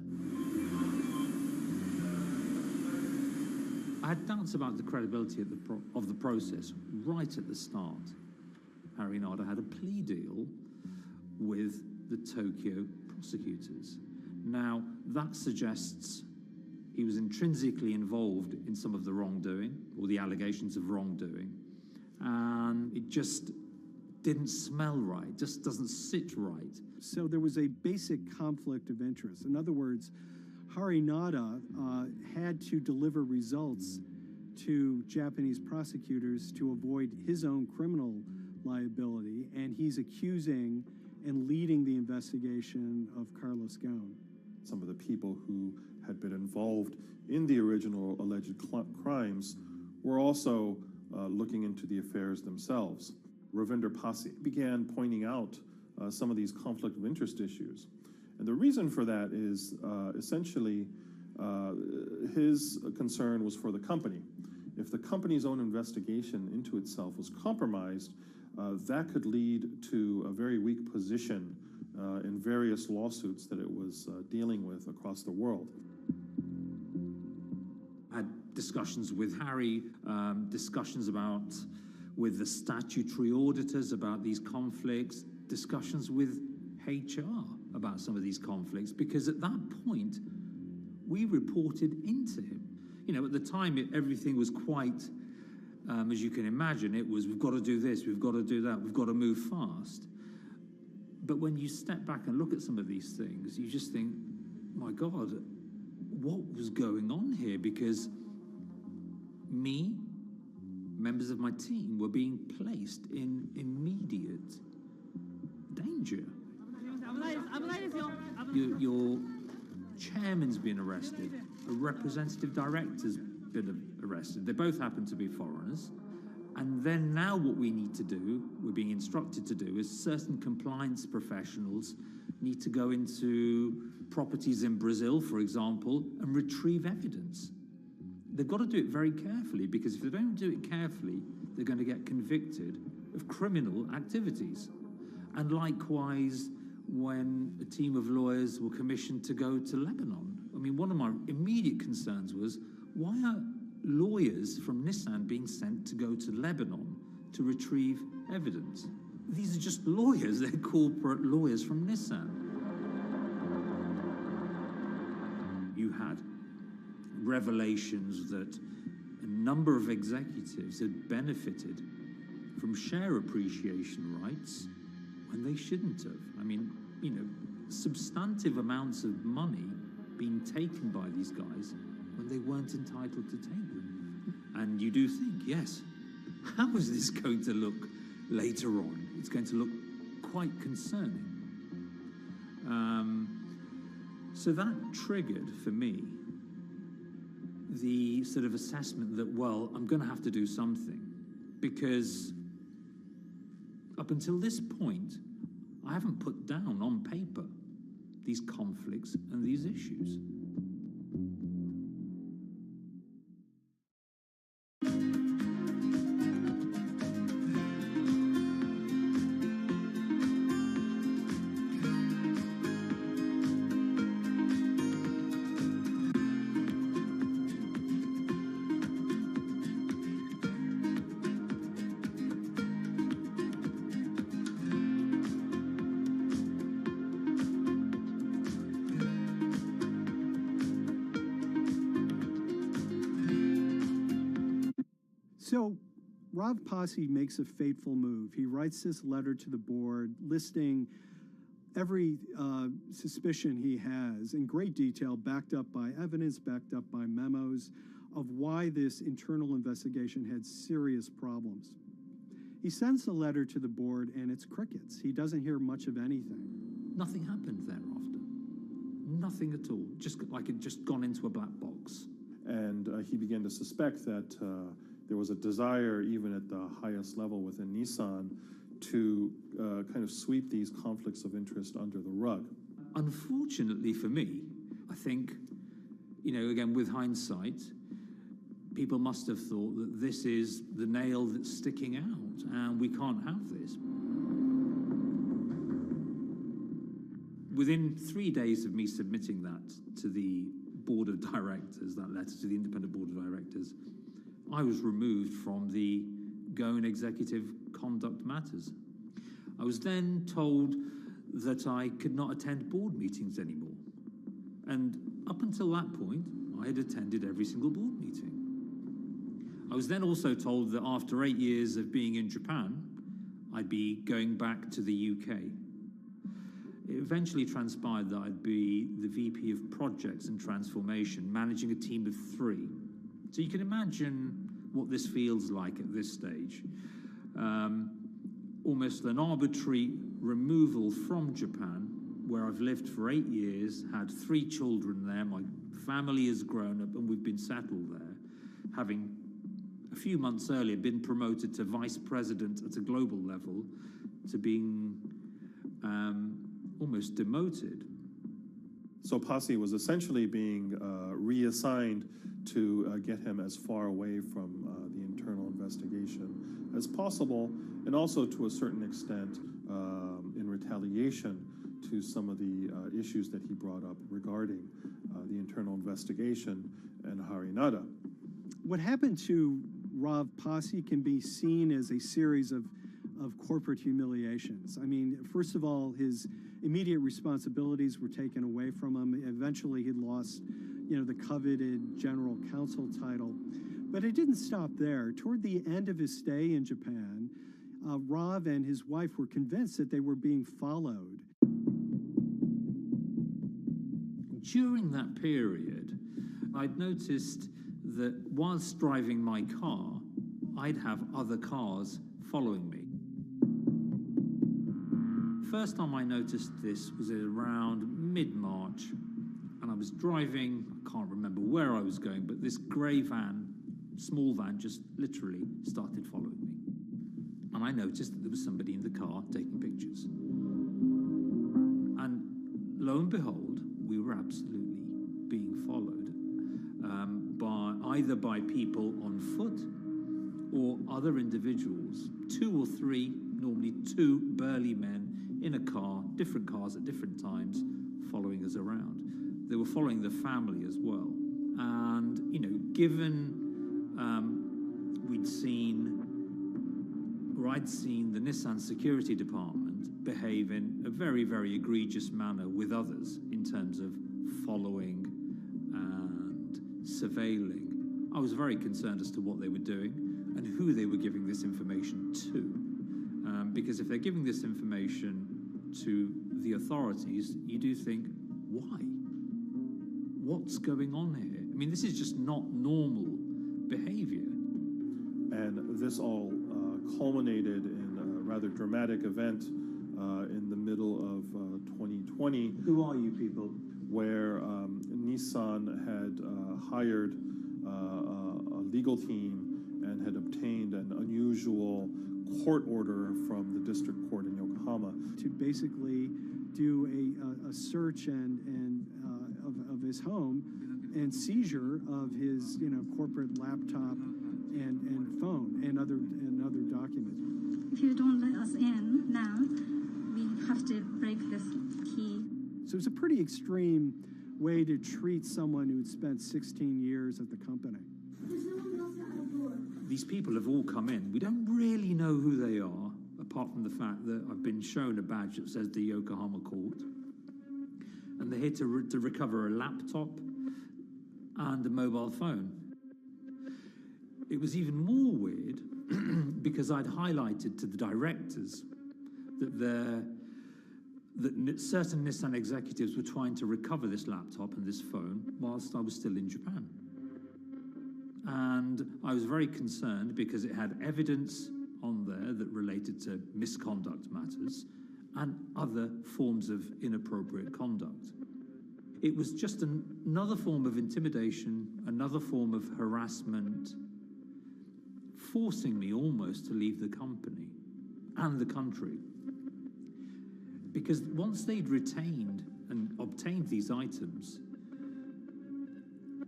I had doubts about the credibility of the process right at the start. Harinada had a plea deal with the Tokyo prosecutors. Now, that suggests he was intrinsically involved in some of the wrongdoing, or the allegations of wrongdoing, and it just didn't smell right, just doesn't sit right. So there was a basic conflict of interest. In other words, Harinada had to deliver results to Japanese prosecutors to avoid his own criminal liability, and he's accusing and leading the investigation of Carlos Ghosn. Some of the people who had been involved in the original alleged crimes were also looking into the affairs themselves. Ravinder Passi began pointing out some of these conflict of interest issues. And the reason for that is essentially his concern was for the company. If the company's own investigation into itself was compromised, that could lead to a very weak position in various lawsuits that it was dealing with across the world. I had discussions with Harry, discussions with the statutory auditors about these conflicts, discussions with HR about some of these conflicts, because at that point, we reported into him. You know, at the time, everything was quite, as you can imagine, it was, we've got to do this, we've got to do that, we've got to move fast. But when you step back and look at some of these things, you just think, my God, what was going on here? Because me, members of my team, were being placed in immediate danger. Your chairman's been arrested, a representative director's been arrested. They both happen to be foreigners. And then now what we need to do, we're being instructed to do, is certain compliance professionals need to go into properties in Brazil, for example, and retrieve evidence. They've got to do it very carefully, because if they don't do it carefully, they're going to get convicted of criminal activities. And likewise, when a team of lawyers were commissioned to go to Lebanon, I mean, one of my immediate concerns was, why are lawyers from Nissan being sent to go to Lebanon to retrieve evidence? These are just lawyers, they're corporate lawyers from Nissan. You had revelations that a number of executives had benefited from share appreciation rights when they shouldn't have. I mean, you know, substantive amounts of money being taken by these guys when they weren't entitled to take them. And you do think, yes, how is this going to look later on? It's going to look quite concerning. So that triggered for me the sort of assessment that, well, I'm going to have to do something, because up until this point, I haven't put down on paper these conflicts and these issues. So Rav Pasi makes a fateful move. He writes this letter to the board listing every suspicion he has in great detail, backed up by evidence, backed up by memos, of why this internal investigation had serious problems. He sends the letter to the board and it's crickets. He doesn't hear much of anything. Nothing happened thereafter. Nothing at all. Just like it just gone into a black box. And he began to suspect that there was a desire, even at the highest level within Nissan, to kind of sweep these conflicts of interest under the rug. Unfortunately for me, I think, again, with hindsight, people must have thought that this is the nail that's sticking out, and we can't have this. Within 3 days of me submitting that to the board of directors, that letter to the independent board of directors, I was removed from the Goan Executive Conduct Matters. I was then told that I could not attend board meetings anymore. And up until that point, I had attended every single board meeting. I was then also told that after 8 years of being in Japan, I'd be going back to the UK. It eventually transpired that I'd be the VP of Projects and Transformation, managing a team of 3. So you can imagine what this feels like at this stage. Almost an arbitrary removal from Japan, where I've lived for 8 years, had 3 children there, my family has grown up, and we've been settled there, having a few months earlier been promoted to vice president at a global level, to being almost demoted. So Pasi was essentially being reassigned to get him as far away from the internal investigation as possible, and also to a certain extent in retaliation to some of the issues that he brought up regarding the internal investigation and Harinada. What happened to Rav Pasi can be seen as a series of corporate humiliations. I mean, first of all, his immediate responsibilities were taken away from him. Eventually, he lost, the coveted general counsel title. But it didn't stop there. Toward the end of his stay in Japan, Rav and his wife were convinced that they were being followed. During that period, I'd noticed that whilst driving my car, I'd have other cars following me. First time I noticed this was around mid-March, and I was driving, I can't remember where I was going, but this grey van, small van, just literally started following me. And I noticed that there was somebody in the car taking pictures. And lo and behold, we were absolutely being followed either by people on foot or other individuals, 2 or 3, normally 2 burly men in a car, different cars at different times, following us around. They were following the family as well. And, given I'd seen the Nissan security department behave in a very, very egregious manner with others in terms of following and surveilling, I was very concerned as to what they were doing and who they were giving this information to. Because if they're giving this information to the authorities, you do think, why? What's going on here? I mean, this is just not normal behavior. And this all culminated in a rather dramatic event in the middle of 2020. Who are you people? Where Nissan had hired a legal team and had obtained an unusual court order from the district court in Yokohama to basically do a search of his home and seizure of his corporate laptop and phone and other documents. If you don't let us in now, we have to break this key. So it's a pretty extreme way to treat someone who had spent 16 years at the company. These people have all come in. We don't really know who they are, apart from the fact that I've been shown a badge that says the Yokohama court. And they're here to recover a laptop and a mobile phone. It was even more weird because I'd highlighted to the directors that certain Nissan executives were trying to recover this laptop and this phone whilst I was still in Japan. And I was very concerned because it had evidence on there that related to misconduct matters and other forms of inappropriate conduct. It was just another form of intimidation, another form of harassment, forcing me almost to leave the company and the country. Because once they'd retained and obtained these items,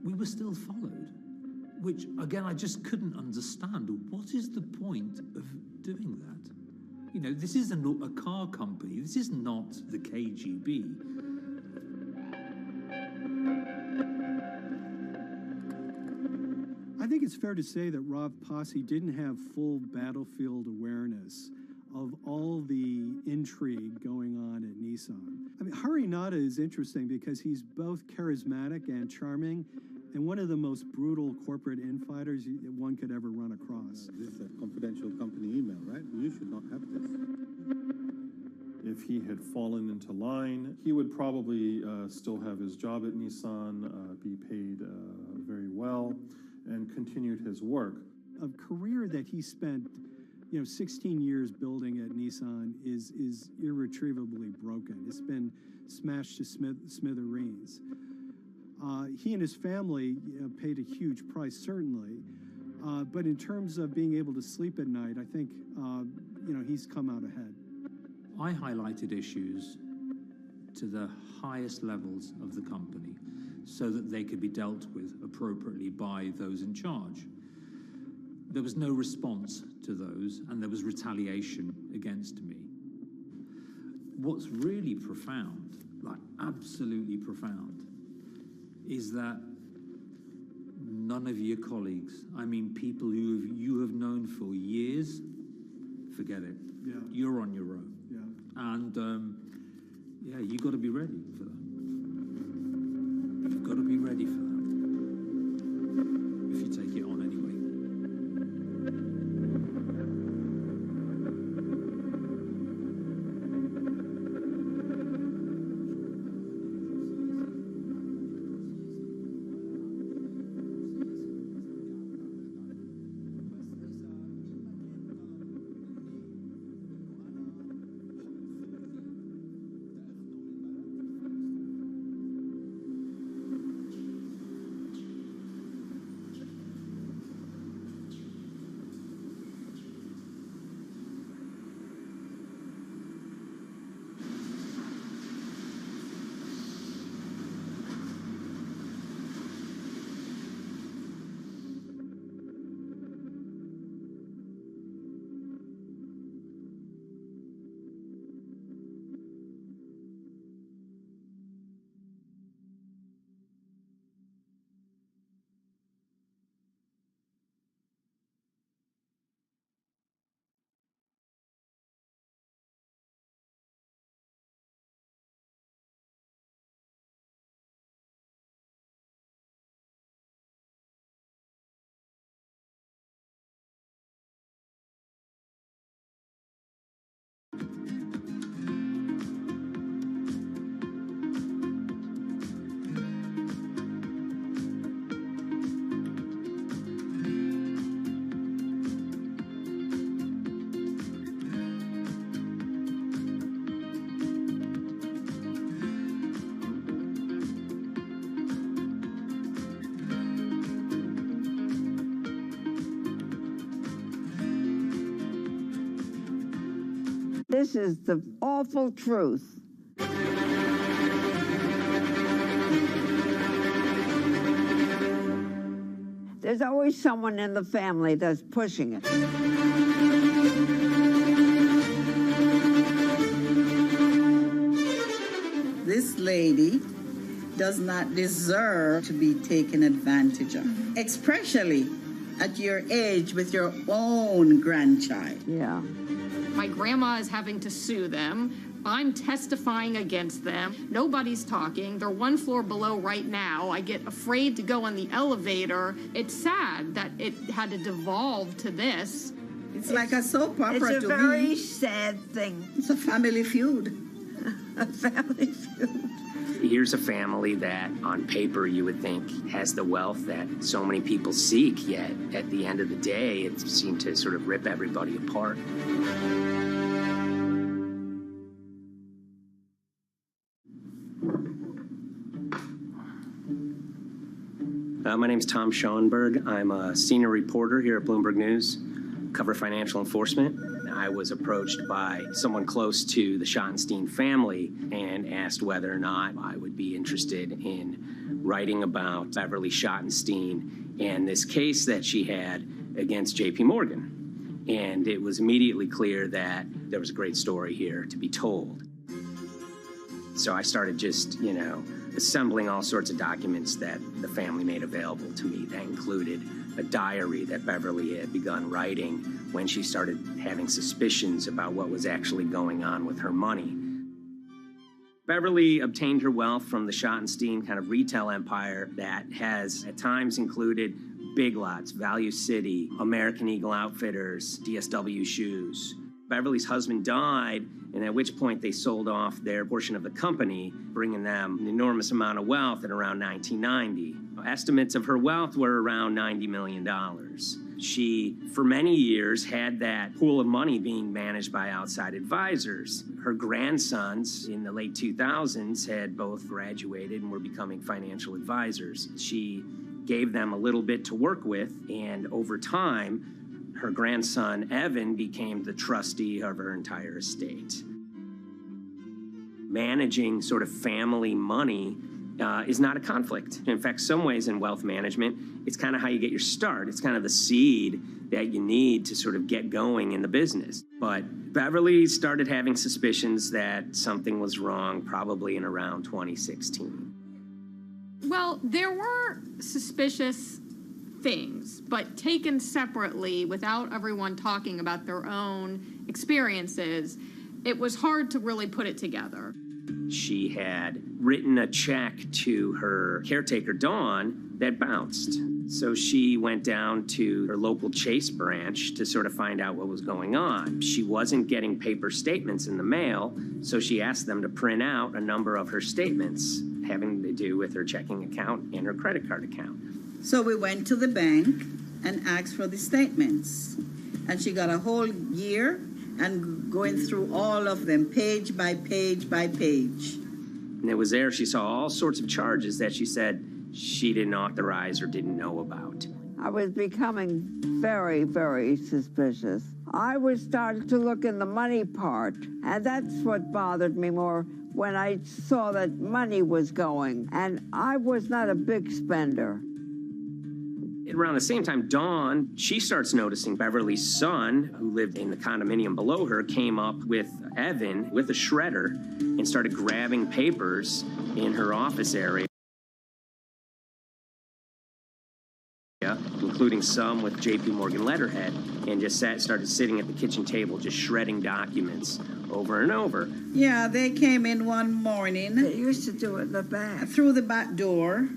we were still followed, which, again, I just couldn't understand. What is the point of doing that? You know, this is a car company. This is not the KGB. I think it's fair to say that Rav Pasi didn't have full battlefield awareness of all the intrigue going on at Nissan. I mean, Harinata is interesting because he's both charismatic and charming, and one of the most brutal corporate infighters one could ever run across. This is a confidential company email, right? You should not have this. If he had fallen into line, he would probably still have his job at Nissan, be paid very well, and continued his work. A career that he spent 16 years building at Nissan is irretrievably broken. It's been smashed to smithereens. He and his family paid a huge price, certainly. But in terms of being able to sleep at night, I think, he's come out ahead. I highlighted issues to the highest levels of the company so that they could be dealt with appropriately by those in charge. There was no response to those, and there was retaliation against me. What's really profound, like absolutely profound, is that none of your colleagues, I mean people who you have known for years, forget it. Yeah. You're on your own. Yeah. And you got to be ready for that. You've got to be ready for that. If you take it on anyway. This is the awful truth. There's always someone in the family that's pushing it. This lady does not deserve to be taken advantage of, especially at your age with your own grandchild. Yeah. My grandma is having to sue them. I'm testifying against them. Nobody's talking. They're one floor below right now. I get afraid to go on the elevator. It's sad that it had to devolve to this. It's like a soap opera to me. It's a very sad thing. It's a family feud. A family feud. Here's a family that, on paper, you would think has the wealth that so many people seek, yet at the end of the day, it seemed to sort of rip everybody apart. My name's Tom Schoenberg. I'm a senior reporter here at Bloomberg News, cover financial enforcement. I was approached by someone close to the Schottenstein family and asked whether or not I would be interested in writing about Beverly Schottenstein and this case that she had against JP Morgan. And it was immediately clear that there was a great story here to be told. So I started just, assembling all sorts of documents that the family made available to me. That included a diary that Beverly had begun writing when she started having suspicions about what was actually going on with her money. Beverly obtained her wealth from the Schottenstein kind of retail empire that has at times included Big Lots, Value City, American Eagle Outfitters, DSW Shoes. Beverly's husband died, and at which point they sold off their portion of the company, bringing them an enormous amount of wealth at around 1990. Estimates of her wealth were around $90 million. She, for many years, had that pool of money being managed by outside advisors. Her grandsons in the late 2000s had both graduated and were becoming financial advisors. She gave them a little bit to work with, and over time, her grandson, Evan, became the trustee of her entire estate. Managing sort of family money is not a conflict. In fact, some ways in wealth management, it's kind of how you get your start. It's kind of the seed that you need to sort of get going in the business. But Beverly started having suspicions that something was wrong probably in around 2016. Well, there were suspicious things, but taken separately without everyone talking about their own experiences, it was hard to really put it together. She had written a check to her caretaker, Dawn, that bounced. So she went down to her local Chase branch to sort of find out what was going on. She wasn't getting paper statements in the mail, so she asked them to print out a number of her statements having to do with her checking account and her credit card account. So we went to the bank and asked for the statements. And she got a whole year and going through all of them, page by page by page. And it was there she saw all sorts of charges that she said she didn't authorize or didn't know about. I was becoming very, very suspicious. I was starting to look in the money part, and that's what bothered me more when I saw that money was going, and I was not a big spender. Around the same time, Dawn, she starts noticing Beverly's son, who lived in the condominium below her, came up with Evan with a shredder and started grabbing papers in her office area, including some with JP Morgan letterhead, and just started sitting at the kitchen table just shredding documents over and over. Yeah, they came in one morning. They used to do it in the back. Through the back door.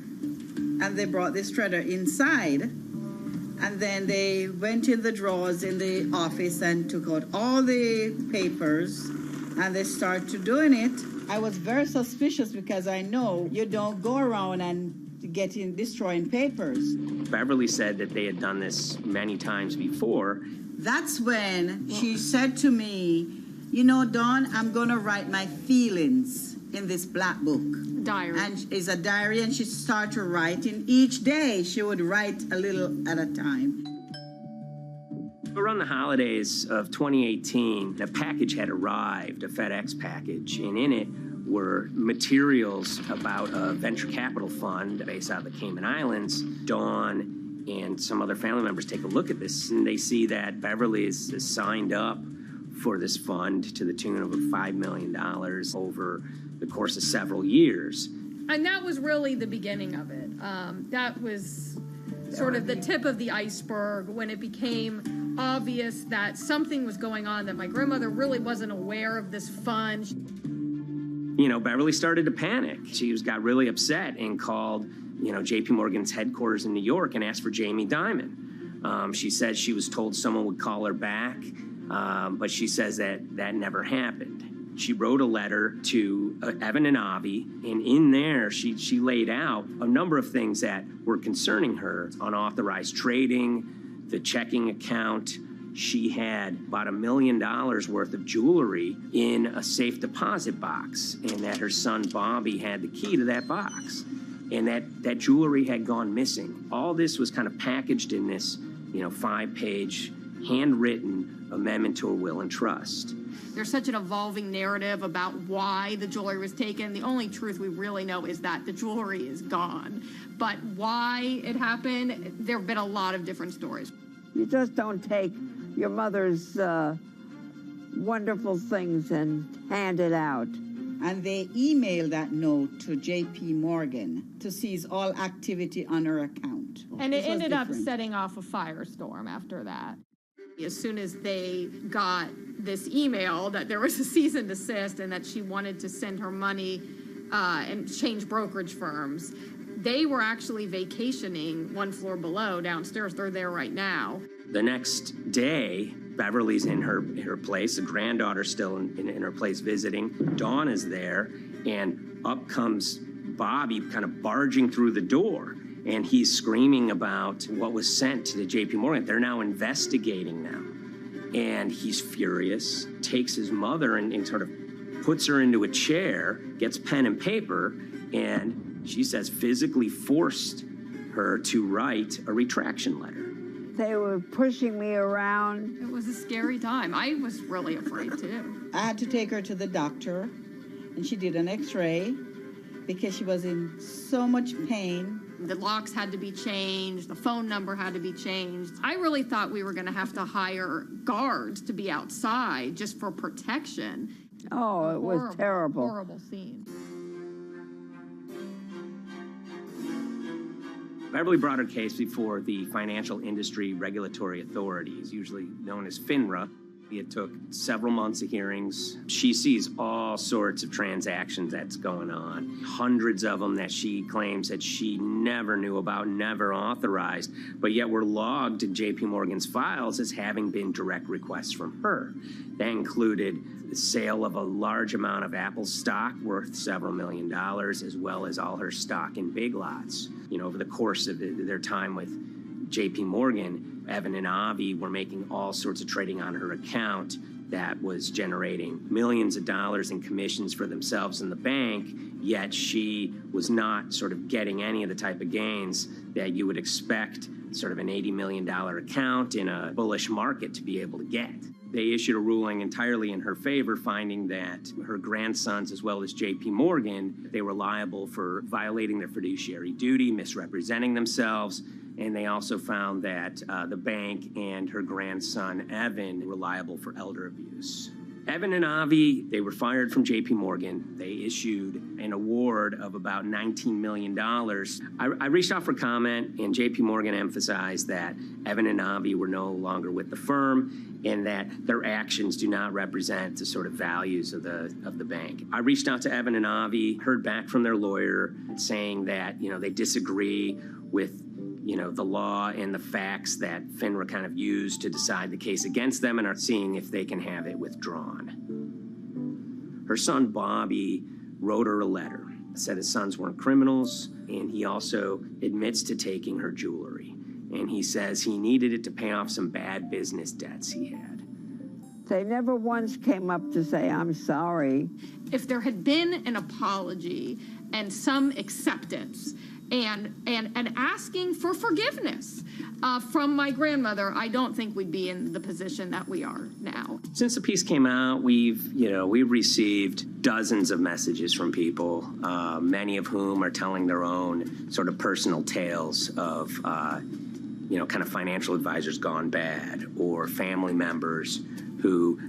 And they brought the shredder inside, and then they went in the drawers in the office and took out all the papers, and they started doing it. I was very suspicious because I know you don't go around and destroying papers. Beverly said that they had done this many times before. That's when she said to me, Dawn, I'm going to write my feelings in this black book. Diary. And it's a diary, and she started writing. Each day she would write a little at a time. Around the holidays of 2018, a package had arrived, a FedEx package, and in it were materials about a venture capital fund based out of the Cayman Islands. Dawn and some other family members take a look at this, and they see that Beverly is signed up for this fund to the tune of $5 million over the course of several years. And that was really the beginning of it. That was sort of the tip of the iceberg when it became obvious that something was going on, that my grandmother really wasn't aware of this fund. You know, Beverly started to panic. She got really upset and called, JP Morgan's headquarters in New York and asked for Jamie Dimon. She said she was told someone would call her back, but she says that never happened. She wrote a letter to Evan and Avi, and in there she laid out a number of things that were concerning her: unauthorized trading, the checking account. She had about $1 million worth of jewelry in a safe deposit box, and that her son Bobby had the key to that box, and that jewelry had gone missing. All this was kind of packaged in this, 5-page handwritten amendment to a will and trust. There's such an evolving narrative about why the jewelry was taken. The only truth we really know is that the jewelry is gone. But why it happened, there have been a lot of different stories. You just don't take your mother's wonderful things and hand it out. And they emailed that note to JP Morgan to seize all activity on her account. And it ended up setting off a firestorm after that. As soon as they got this email that there was a cease and desist and that she wanted to send her money and change brokerage firms, they were actually vacationing one floor below downstairs. They're there right now. The next day, Beverly's in her place. The granddaughter's still in her place visiting. Dawn is there, and up comes Bobby kind of barging through the door. And he's screaming about what was sent to the JP Morgan. They're now investigating them. And he's furious, takes his mother and sort of puts her into a chair, gets pen and paper, and she says physically forced her to write a retraction letter. They were pushing me around. It was a scary time. I was really afraid too. I had to take her to the doctor, and she did an x-ray because she was in so much pain. The locks had to be changed. The phone number had to be changed. I really thought we were going to have to hire guards to be outside just for protection. Oh, it was terrible. Horrible scene. Beverly brought her case before the Financial Industry Regulatory Authorities, usually known as FINRA. It took several months of hearings. She sees all sorts of transactions that's going on, hundreds of them that she claims that she never knew about, never authorized, but yet were logged in JP Morgan's files as having been direct requests from her. That included the sale of a large amount of Apple stock worth several $1 million, as well as all her stock in Big Lots. Over the course of their time with JP Morgan, Evan and Avi were making all sorts of trading on her account that was generating millions of dollars in commissions for themselves and the bank, yet she was not sort of getting any of the type of gains that you would expect sort of an $80 million account in a bullish market to be able to get. They issued a ruling entirely in her favor, finding that her grandsons, as well as JP Morgan, they were liable for violating their fiduciary duty, misrepresenting themselves, and they also found that the bank and her grandson, Evan, were liable for elder abuse. Evan and Avi, they were fired from JP Morgan. They issued an award of about $19 million. I reached out for comment, and JP Morgan emphasized that Evan and Avi were no longer with the firm and that their actions do not represent the sort of values of the bank. I reached out to Evan and Avi, heard back from their lawyer saying that, they disagree with the law and the facts that FINRA kind of used to decide the case against them and are seeing if they can have it withdrawn. Her son, Bobby, wrote her a letter, said his sons weren't criminals, and he also admits to taking her jewelry. And he says he needed it to pay off some bad business debts he had. They never once came up to say, I'm sorry. If there had been an apology and some acceptance, and asking for forgiveness from my grandmother, I don't think we'd be in the position that we are now. Since the piece came out, we've received dozens of messages from people, many of whom are telling their own sort of personal tales of, kind of financial advisors gone bad, or family members who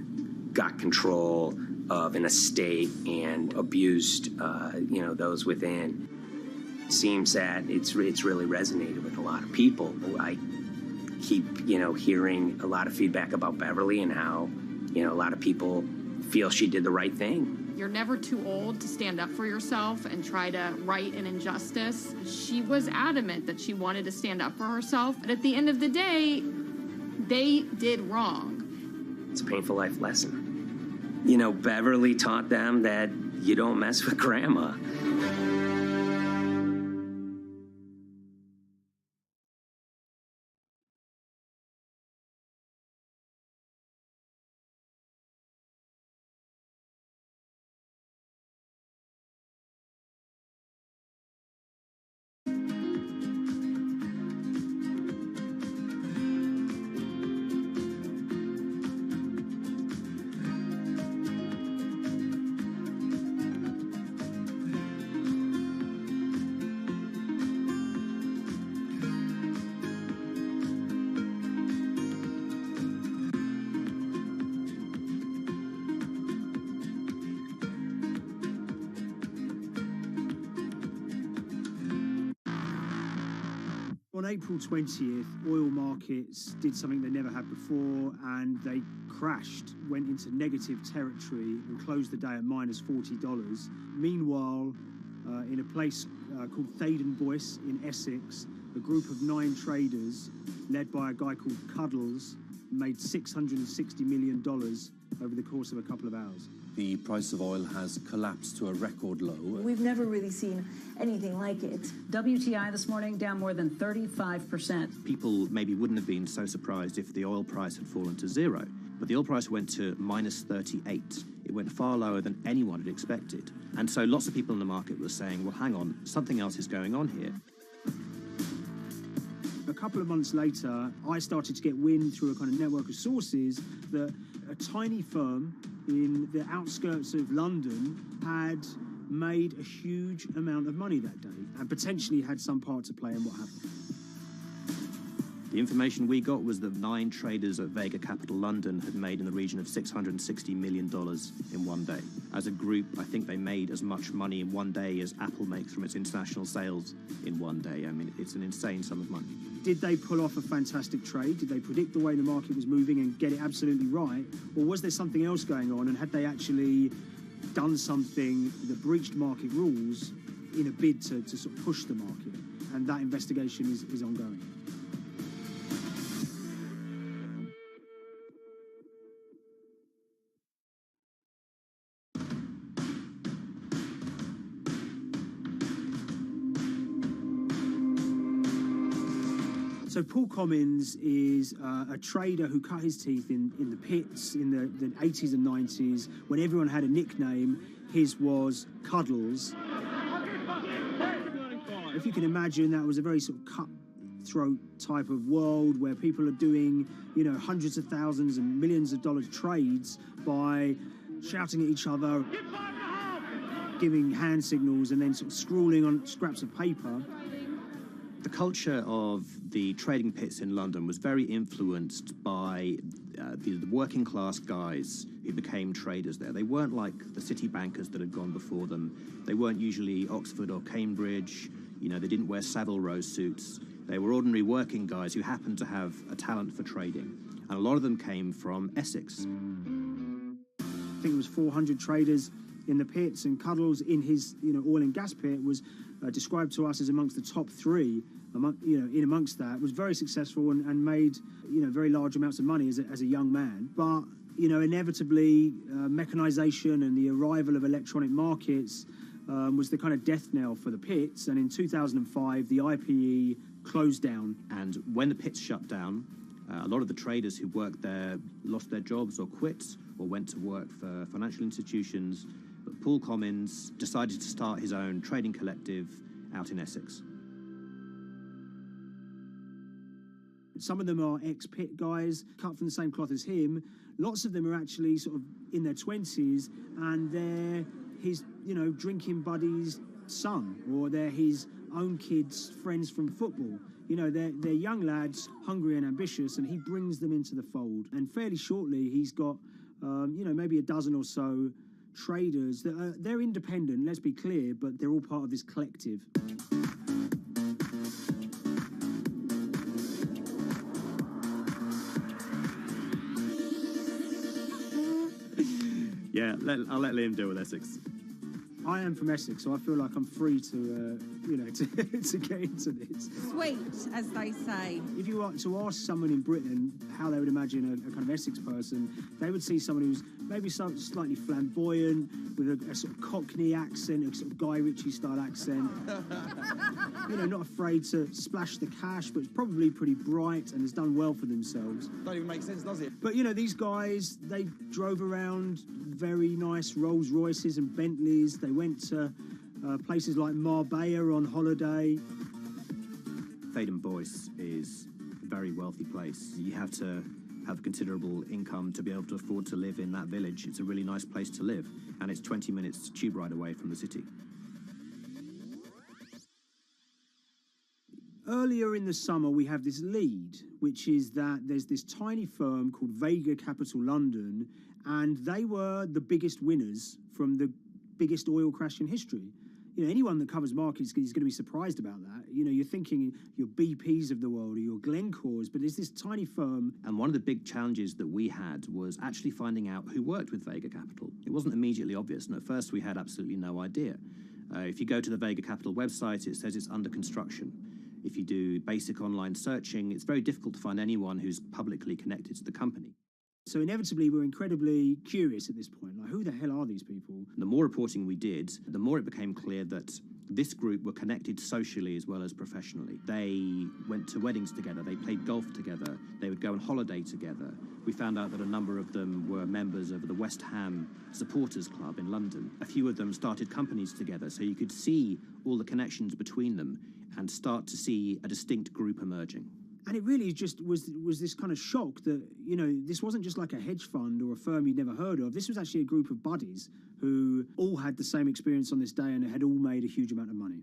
got control of an estate and abused, those within. Seems that it's really resonated with a lot of people. I keep, hearing a lot of feedback about Beverly and how, a lot of people feel she did the right thing. You're never too old to stand up for yourself and try to right an injustice. She was adamant that she wanted to stand up for herself, but at the end of the day, they did wrong. It's a painful life lesson. Beverly taught them that you don't mess with grandma. On April 20th, oil markets did something they never had before, and they crashed, went into negative territory and closed the day at minus $40. Meanwhile, in a place called Thaden Boyce in Essex, a group of 9 traders, led by a guy called Cuddles, made $660 million over the course of a couple of hours. The price of oil has collapsed to a record low. We've never really seen anything like it. WTI this morning down more than 35%. People maybe wouldn't have been so surprised if the oil price had fallen to zero, but the oil price went to minus 38. It went far lower than anyone had expected. And so lots of people in the market were saying, well, hang on, something else is going on here. A couple of months later, I started to get wind through a kind of network of sources that a tiny firm in the outskirts of London had made a huge amount of money that day and potentially had some part to play in what happened. The information we got was that 9 traders at Vega Capital London had made in the region of $660 million in one day. As a group, I think they made as much money in one day as Apple makes from its international sales in one day. I mean, it's an insane sum of money. Did they pull off a fantastic trade? Did they predict the way the market was moving and get it absolutely right? Or was there something else going on, and had they actually done something that breached market rules in a bid to sort of push the market? And that investigation is ongoing. So Paul Commins is a trader who cut his teeth in the pits in the 80s and 90s. When everyone had a nickname, his was Cuddles. If you can imagine, that was a very sort of cutthroat type of world where people are doing, hundreds of thousands and millions of dollar trades by shouting at each other, giving hand signals, and then sort of scrawling on scraps of paper. The culture of the trading pits in London was very influenced by the working class guys who became traders there. They weren't like the city bankers that had gone before them. They weren't usually Oxford or Cambridge. They didn't wear Savile Row suits. They were ordinary working guys who happened to have a talent for trading. And a lot of them came from Essex. I think it was 400 traders in the pits, and Cuddles in his oil and gas pit was described to us as amongst the top 3. Amongst that, was very successful and made very large amounts of money as a young man. But inevitably, mechanization and the arrival of electronic markets was the kind of death knell for the pits. And in 2005, the IPE closed down. And when the pits shut down, a lot of the traders who worked there lost their jobs or quit or went to work for financial institutions. But Paul Commins decided to start his own trading collective out in Essex. Some of them are ex-pit guys, cut from the same cloth as him. Lots of them are actually sort of in their 20s, and they're his, drinking buddy's son, or they're his own kids' friends from football. They're young lads, hungry and ambitious, and he brings them into the fold. And fairly shortly, he's got, maybe a dozen or so traders that they're independent, let's be clear, but they're all part of this collective. Yeah, I'll let Liam deal with Essex. I am from Essex, so I feel like I'm free to, to get into this. Sweet, as they say. If you were to ask someone in Britain how they would imagine a kind of Essex person, they would see someone who's maybe slightly flamboyant, with a sort of Cockney accent, a sort of Guy Ritchie-style accent. Not afraid to splash the cash, but probably pretty bright and has done well for themselves. Don't even make sense, does it? But, these guys, they drove around very nice Rolls Royces and Bentleys. They went to places like Marbella on holiday. Baden-Boyce is a very wealthy place. You have to have considerable income to be able to afford to live in that village. It's a really nice place to live, and it's 20 minutes tube ride away from the city. Earlier in the summer, we have this lead, which is that there's this tiny firm called Vega Capital London, and they were the biggest winners from the biggest oil crash in history. Anyone that covers markets is going to be surprised about that. You're thinking your BPs of the world or your Glencores, but it's this tiny firm. And one of the big challenges that we had was actually finding out who worked with Vega Capital. It wasn't immediately obvious, and at first we had absolutely no idea. If you go to the Vega Capital website, it says it's under construction. If you do basic online searching, it's very difficult to find anyone who's publicly connected to the company. So inevitably, we're incredibly curious at this point. Like, who the hell are these people? The more reporting we did, the more it became clear that this group were connected socially as well as professionally. They went to weddings together, they played golf together, they would go on holiday together. We found out that a number of them were members of the West Ham Supporters Club in London. A few of them started companies together, so you could see all the connections between them and start to see a distinct group emerging. And it really just was this kind of shock that, this wasn't just like a hedge fund or a firm you'd never heard of. This was actually a group of buddies who all had the same experience on this day and had all made a huge amount of money.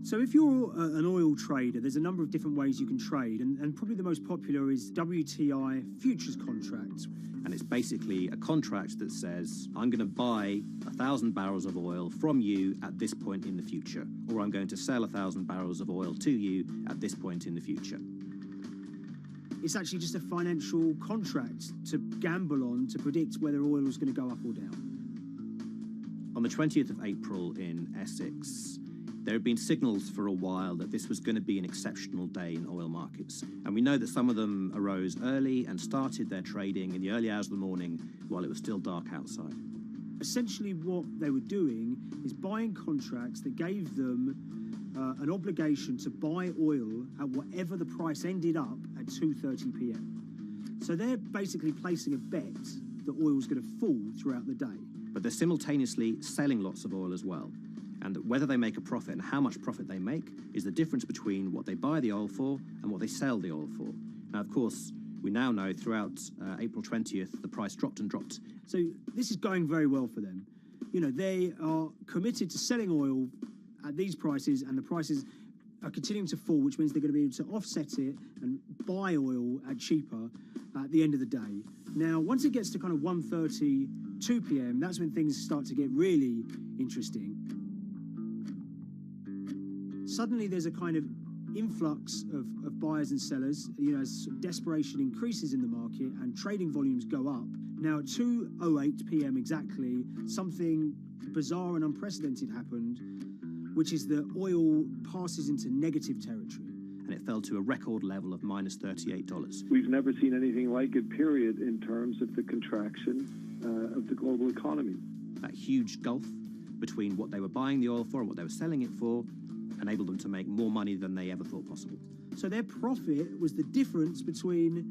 So if you're an oil trader, there's a number of different ways you can trade, and probably the most popular is WTI futures contracts. And it's basically a contract that says, I'm going to buy 1,000 barrels of oil from you at this point in the future, or I'm going to sell 1,000 barrels of oil to you at this point in the future. It's actually just a financial contract to gamble on to predict whether oil is going to go up or down. On the 20th of April in Essex, there had been signals for a while that this was going to be an exceptional day in oil markets. And we know that some of them arose early and started their trading in the early hours of the morning while it was still dark outside. Essentially what they were doing is buying contracts that gave them an obligation to buy oil at whatever the price ended up at 2:30 p.m. So they're basically placing a bet that oil was going to fall throughout the day. But they're simultaneously selling lots of oil as well. And whether they make a profit and how much profit they make is the difference between what they buy the oil for and what they sell the oil for. Now, of course, we now know throughout April 20th, the price dropped and dropped. So this is going very well for them. They are committed to selling oil at these prices, and the prices are continuing to fall, which means they're going to be able to offset it and buy oil at cheaper at the end of the day. Now, once it gets to kind of 1:30, 2 p.m., that's when things start to get really interesting. Suddenly there's a kind of influx of buyers and sellers, as desperation increases in the market and trading volumes go up. Now, at 2:08 p.m. exactly, something bizarre and unprecedented happened, which is that oil passes into negative territory. And it fell to a record level of minus $38. We've never seen anything like it, period, in terms of the contraction of the global economy. That huge gulf between what they were buying the oil for and what they were selling it for enabled them to make more money than they ever thought possible. So their profit was the difference between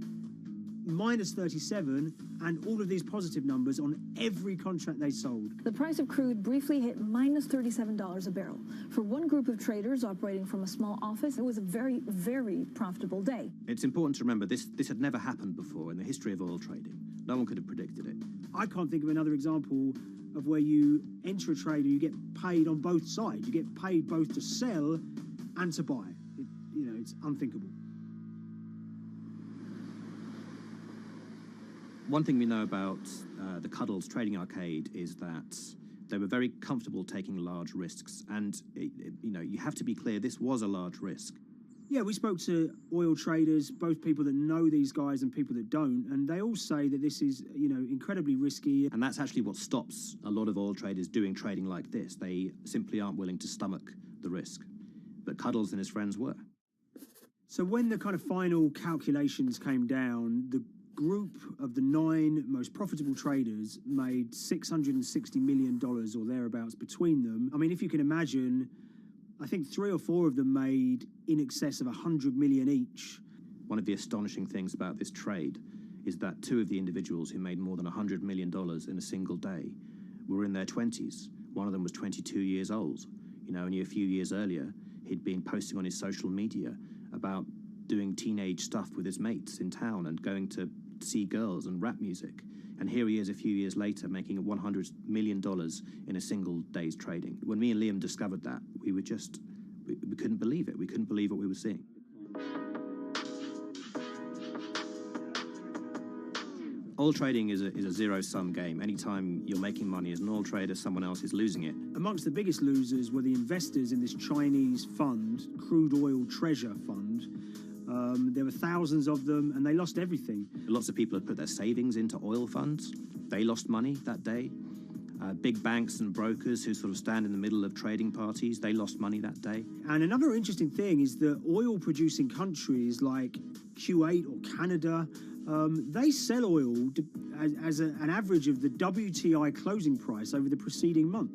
minus 37, and all of these positive numbers on every contract they sold. The price of crude briefly hit minus $37 a barrel. For one group of traders operating from a small office, it was a very, very profitable day. It's important to remember this had never happened before in the history of oil trading. No one could have predicted it. I can't think of another example of where you enter a trade and you get paid on both sides. You get paid both to sell and to buy. It's unthinkable. One thing we know about the Cuddles Trading Arcade is that they were very comfortable taking large risks. And, you have to be clear, this was a large risk. Yeah, we spoke to oil traders, both people that know these guys and people that don't, and they all say that this is, incredibly risky. And that's actually what stops a lot of oil traders doing trading like this. They simply aren't willing to stomach the risk. But Cuddles and his friends were. So when the kind of final calculations came down, the group of the 9 most profitable traders made $660 million or thereabouts between them. I mean, if you can imagine, I think 3 or 4 of them made in excess of 100 million each. One of the astonishing things about this trade is that 2 of the individuals who made more than $100 million in a single day were in their 20s. One of them was 22 years old. Only a few years earlier, he'd been posting on his social media about doing teenage stuff with his mates in town and going to see girls and rap music. And here he is a few years later making $100 million in a single day's trading. When me and Liam discovered that, we couldn't believe it. We couldn't believe what we were seeing. Oil trading is a zero-sum game. Anytime you're making money as an oil trader, someone else is losing it. Amongst the biggest losers were the investors in this Chinese fund, Crude Oil Treasure Fund. There were thousands of them, and they lost everything. Lots of people had put their savings into oil funds. They lost money that day. Big banks and brokers who sort of stand in the middle of trading parties, they lost money that day. And another interesting thing is that oil-producing countries like Kuwait or Canada, they sell oil as an average of the WTI closing price over the preceding month.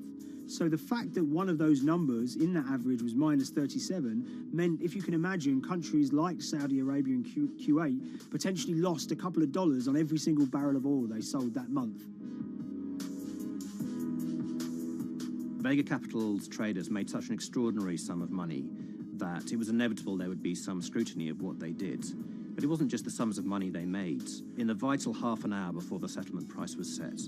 So the fact that one of those numbers in that average was minus 37 meant, if you can imagine, countries like Saudi Arabia and Kuwait potentially lost a couple of dollars on every single barrel of oil they sold that month. Vega Capital's traders made such an extraordinary sum of money that it was inevitable there would be some scrutiny of what they did. But it wasn't just the sums of money they made. In the vital half an hour before the settlement price was set,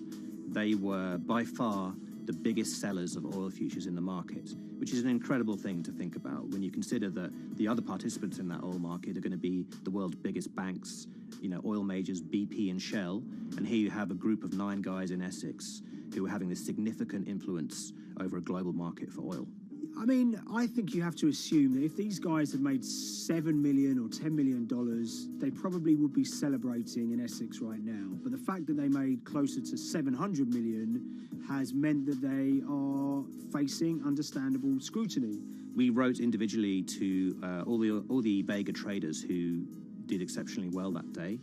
they were by far the biggest sellers of oil futures in the market, which is an incredible thing to think about when you consider that the other participants in that oil market are going to be the world's biggest banks, oil majors, BP and Shell, and here you have a group of 9 guys in Essex who are having this significant influence over a global market for oil. I mean, I think you have to assume that if these guys had made $7 million or $10 million, they probably would be celebrating in Essex right now. But the fact that they made closer to $700 million has meant that they are facing understandable scrutiny. We wrote individually to all the Vega traders who did exceptionally well that day,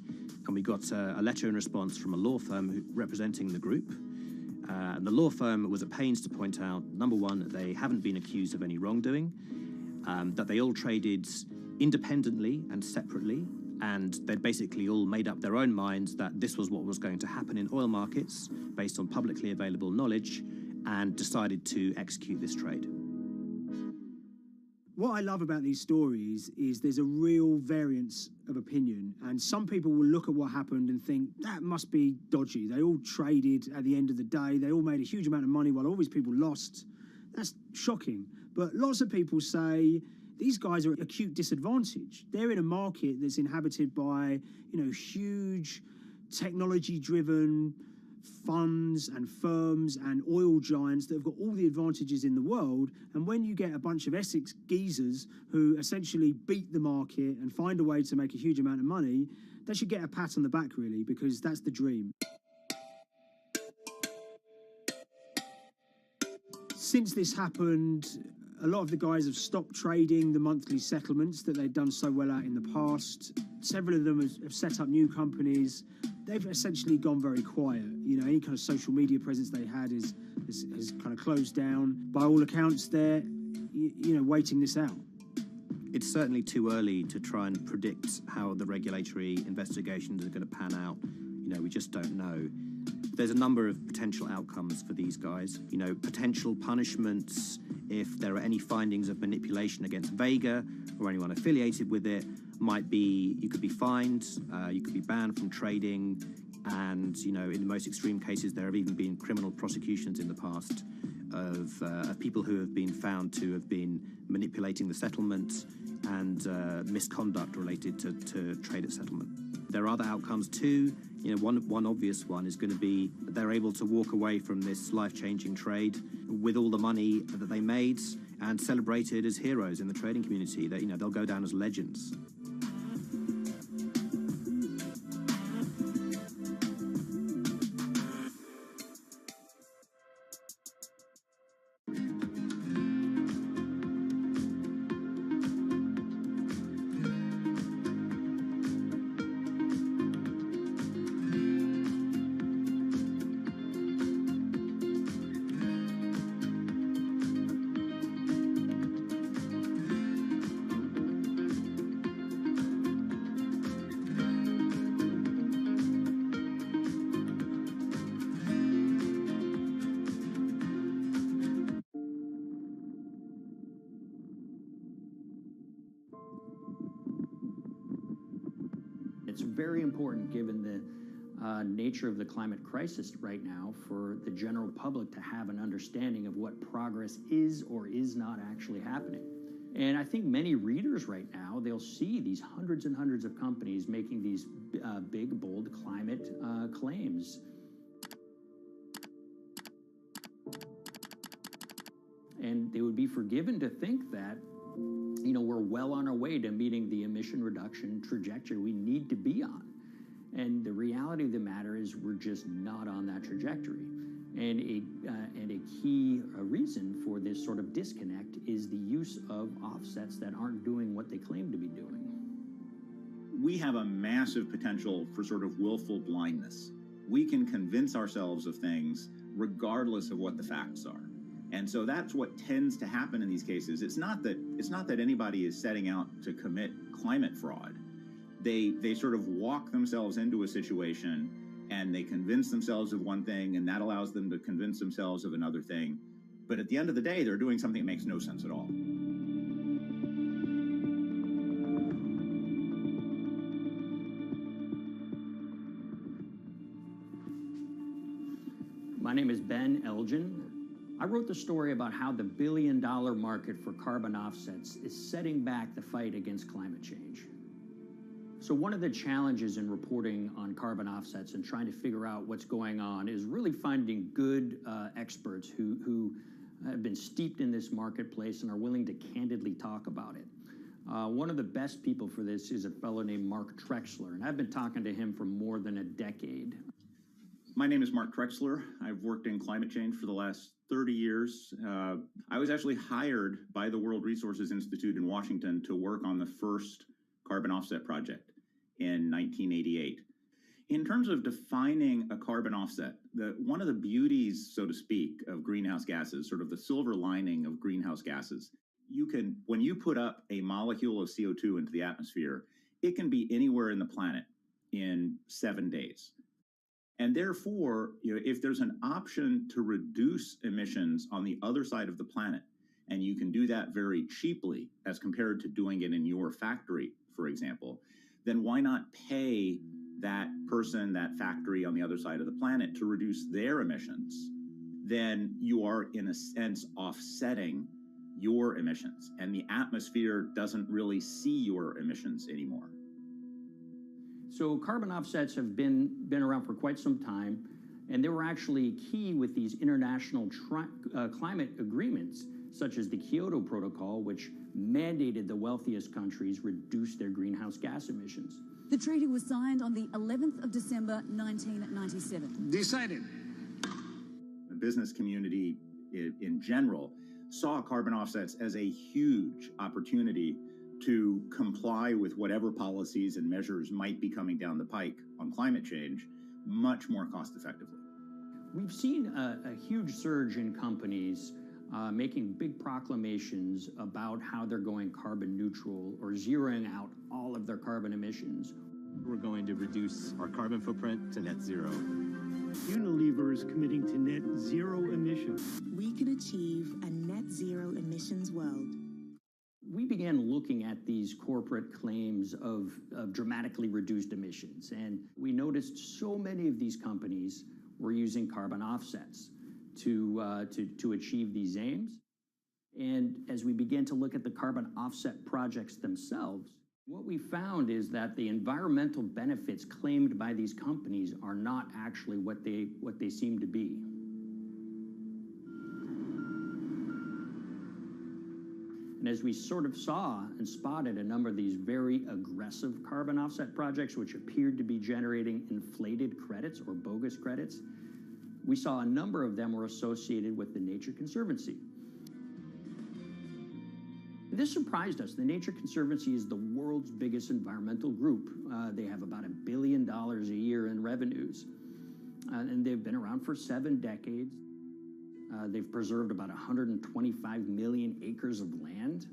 and we got a letter in response from a law firm representing the group. And the law firm was at pains to point out, number one, that they haven't been accused of any wrongdoing, that they all traded independently and separately, and they'd basically all made up their own minds that this was what was going to happen in oil markets based on publicly available knowledge, and decided to execute this trade. What I love about these stories is there's a real variance of opinion, and some people will look at what happened and think that must be dodgy. They all traded at the end of the day. They all made a huge amount of money while all these people lost. That's shocking. But lots of people say these guys are at acute disadvantage. They're in a market that's inhabited by, huge technology-driven funds and firms and oil giants that have got all the advantages in the world, and when you get a bunch of Essex geezers who essentially beat the market and find a way to make a huge amount of money, they should get a pat on the back, really, because that's the dream. Since this happened, a lot of the guys have stopped trading the monthly settlements that they'd done so well at in the past. Several of them have set up new companies. They've essentially gone very quiet. Any kind of social media presence they had is kind of closed down. By all accounts, they're, waiting this out. It's certainly too early to try and predict how the regulatory investigations are going to pan out. We just don't know. There's a number of potential outcomes for these guys. Potential punishments if there are any findings of manipulation against Vega or anyone affiliated with it might be you could be fined, you could be banned from trading, and in the most extreme cases there have even been criminal prosecutions in the past of people who have been found to have been manipulating the settlement and misconduct related to trade at settlement. There are other outcomes too. One obvious one is going to be that they're able to walk away from this life-changing trade with all the money that they made and celebrated as heroes in the trading community. That they'll go down as legends. It's very important, given the nature of the climate crisis right now, for the general public to have an understanding of what progress is or is not actually happening. And I think many readers right now, they'll see these hundreds and hundreds of companies making these big, bold climate claims. And they would be forgiven to think that we're well on our way to meeting the emission reduction trajectory we need to be on. And the reality of the matter is we're just not on that trajectory. And a key reason for this sort of disconnect is the use of offsets that aren't doing what they claim to be doing. We have a massive potential for sort of willful blindness. We can convince ourselves of things regardless of what the facts are. And so that's what tends to happen in these cases. It's not that anybody is setting out to commit climate fraud. They sort of walk themselves into a situation and they convince themselves of one thing, and that allows them to convince themselves of another thing. But at the end of the day, they're doing something that makes no sense at all. My name is Ben Elgin. I wrote the story about how the billion-dollar market for carbon offsets is setting back the fight against climate change. So one of the challenges in reporting on carbon offsets and trying to figure out what's going on is really finding good experts who have been steeped in this marketplace and are willing to candidly talk about it. One of the best people for this is a fellow named Mark Trexler, and I've been talking to him for more than a decade. My name is Mark Trexler. I've worked in climate change for the last 30 years. I was actually hired by the World Resources Institute in Washington to work on the first carbon offset project in 1988. In terms of defining a carbon offset, one of the beauties, so to speak, of greenhouse gases, sort of the silver lining of greenhouse gases, when you put up a molecule of CO2 into the atmosphere, it can be anywhere in the planet in 7 days. And therefore, if there's an option to reduce emissions on the other side of the planet, and you can do that very cheaply as compared to doing it in your factory, for example, then why not pay that person, that factory on the other side of the planet to reduce their emissions? Then you are, in a sense, offsetting your emissions, and the atmosphere doesn't really see your emissions anymore. So carbon offsets have been around for quite some time, and they were actually key with these international climate agreements, such as the Kyoto Protocol, which mandated the wealthiest countries reduce their greenhouse gas emissions. The treaty was signed on the 11th of December, 1997. Decided. The business community in general saw carbon offsets as a huge opportunity to comply with whatever policies and measures might be coming down the pike on climate change much more cost effectively. We've seen a huge surge in companies making big proclamations about how they're going carbon neutral or zeroing out all of their carbon emissions. We're going to reduce our carbon footprint to net zero. Unilever is committing to net zero emissions. We can achieve a net zero emissions world. We began looking at these corporate claims of dramatically reduced emissions, and we noticed so many of these companies were using carbon offsets to achieve these aims. And as we began to look at the carbon offset projects themselves, what we found is that the environmental benefits claimed by these companies are not actually what they seem to be. And as we sort of saw and spotted a number of these very aggressive carbon offset projects, which appeared to be generating inflated credits or bogus credits, we saw a number of them were associated with the Nature Conservancy. This surprised us. The Nature Conservancy is the world's biggest environmental group. They have about $1 billion a year in revenues, and they've been around for 7 decades. They've preserved about 125 million acres of land,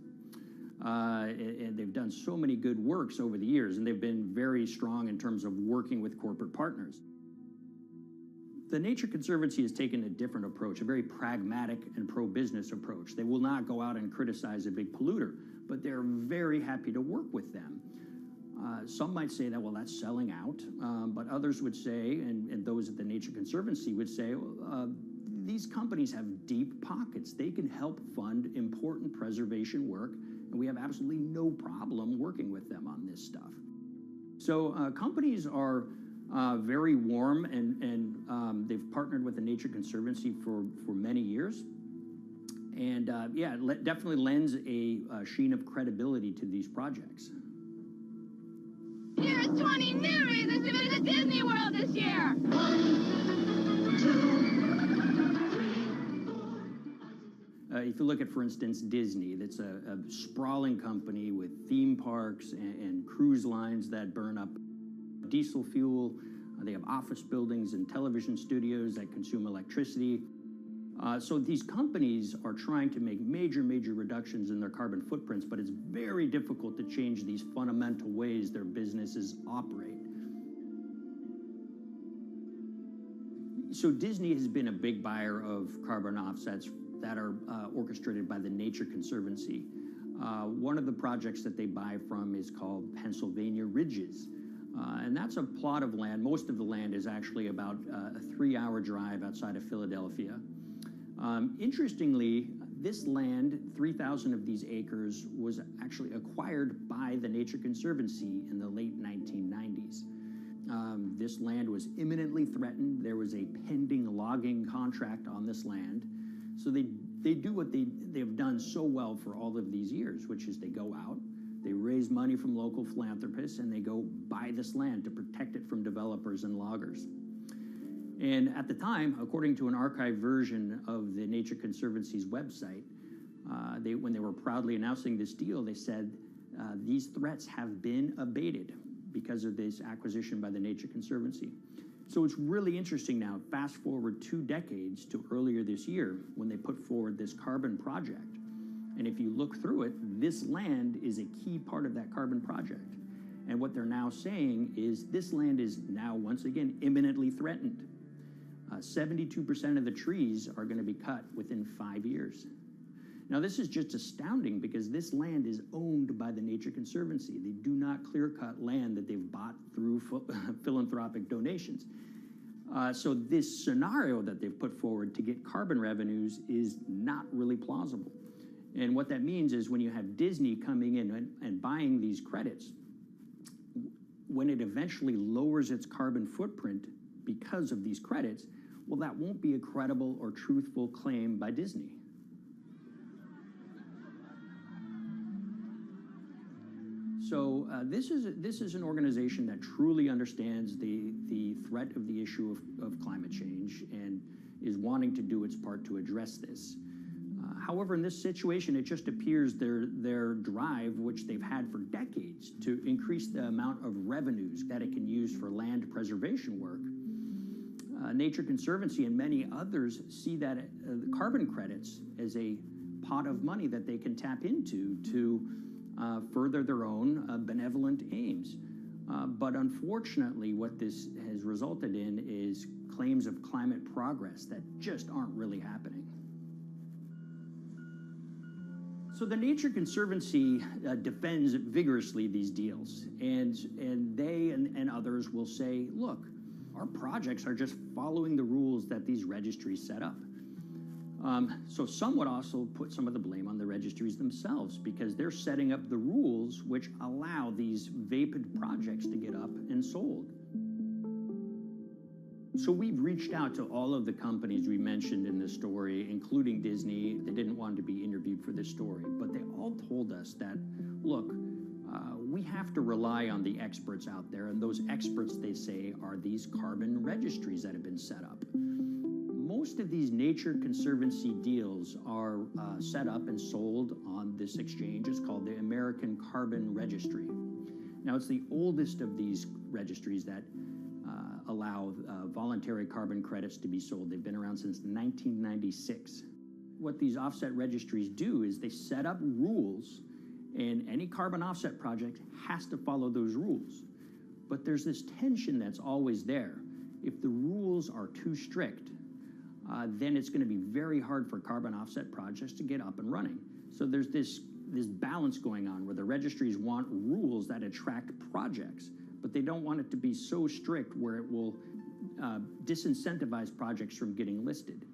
and they've done so many good works over the years, and they've been very strong in terms of working with corporate partners. The Nature Conservancy has taken a different approach, a very pragmatic and pro-business approach. They will not go out and criticize a big polluter, but they're very happy to work with them. Some might say that, well, that's selling out, but others would say, and those at the Nature Conservancy would say, these companies have deep pockets. They can help fund important preservation work, and we have absolutely no problem working with them on this stuff. So companies are very warm, and they've partnered with the Nature Conservancy for many years. And yeah, it definitely lends a sheen of credibility to these projects. Here's 20 new reasons to visit Disney World this year. 1, 2, 3. If you look at, for instance, Disney, that's a sprawling company with theme parks and cruise lines that burn up diesel fuel. They have office buildings and television studios that consume electricity. So these companies are trying to make major reductions in their carbon footprints, but it's very difficult to change these fundamental ways their businesses operate. So Disney has been a big buyer of carbon offsets that are orchestrated by the Nature Conservancy. One of the projects that they buy from is called Pennsylvania Ridges. And that's a plot of land. Most of the land is actually about a 3-hour drive outside of Philadelphia. Interestingly, this land, 3,000 of these acres, was actually acquired by the Nature Conservancy in the late 1990s. This land was imminently threatened. There was a pending logging contract on this land. So they do what they've done so well for all of these years, which is they go out, they raise money from local philanthropists, and they go buy this land to protect it from developers and loggers. And at the time, according to an archived version of the Nature Conservancy's website, when they were proudly announcing this deal, they said, these threats have been abated because of this acquisition by the Nature Conservancy. So it's really interesting now, fast forward 2 decades to earlier this year when they put forward this carbon project. And if you look through it, this land is a key part of that carbon project. And what they're now saying is this land is now, once again, imminently threatened. 72% of the trees are going to be cut within 5 years. Now, this is just astounding because this land is owned by the Nature Conservancy. They do not clear-cut land that they've bought through philanthropic donations. So this scenario that they've put forward to get carbon revenues is not really plausible. And what that means is when you have Disney coming in and buying these credits, when it eventually lowers its carbon footprint because of these credits, well, that won't be a credible or truthful claim by Disney. So this is an organization that truly understands the threat of the issue of climate change and is wanting to do its part to address this. However, in this situation, it just appears their drive, which they've had for decades, to increase the amount of revenues that it can use for land preservation work, Nature Conservancy and many others see that the carbon credits as a pot of money that they can tap into to further their own benevolent aims. But unfortunately, what this has resulted in is claims of climate progress that just aren't really happening. So the Nature Conservancy defends vigorously these deals, and they and others will say, look, our projects are just following the rules that these registries set up. So some would also put some of the blame on the registries themselves because they're setting up the rules which allow these vapid projects to get up and sold. So we've reached out to all of the companies we mentioned in this story, including Disney. They didn't want to be interviewed for this story, but they all told us that, look, we have to rely on the experts out there, and those experts, they say, are these carbon registries that have been set up. Most of these Nature Conservancy deals are set up and sold on this exchange. It's called the American Carbon Registry. Now, it's the oldest of these registries that allow voluntary carbon credits to be sold. They've been around since 1996. What these offset registries do is they set up rules, and any carbon offset project has to follow those rules. But there's this tension that's always there. If the rules are too strict, then it's going to be very hard for carbon offset projects to get up and running. So there's this balance going on where the registries want rules that attract projects, but they don't want it to be so strict where it will disincentivize projects from getting listed.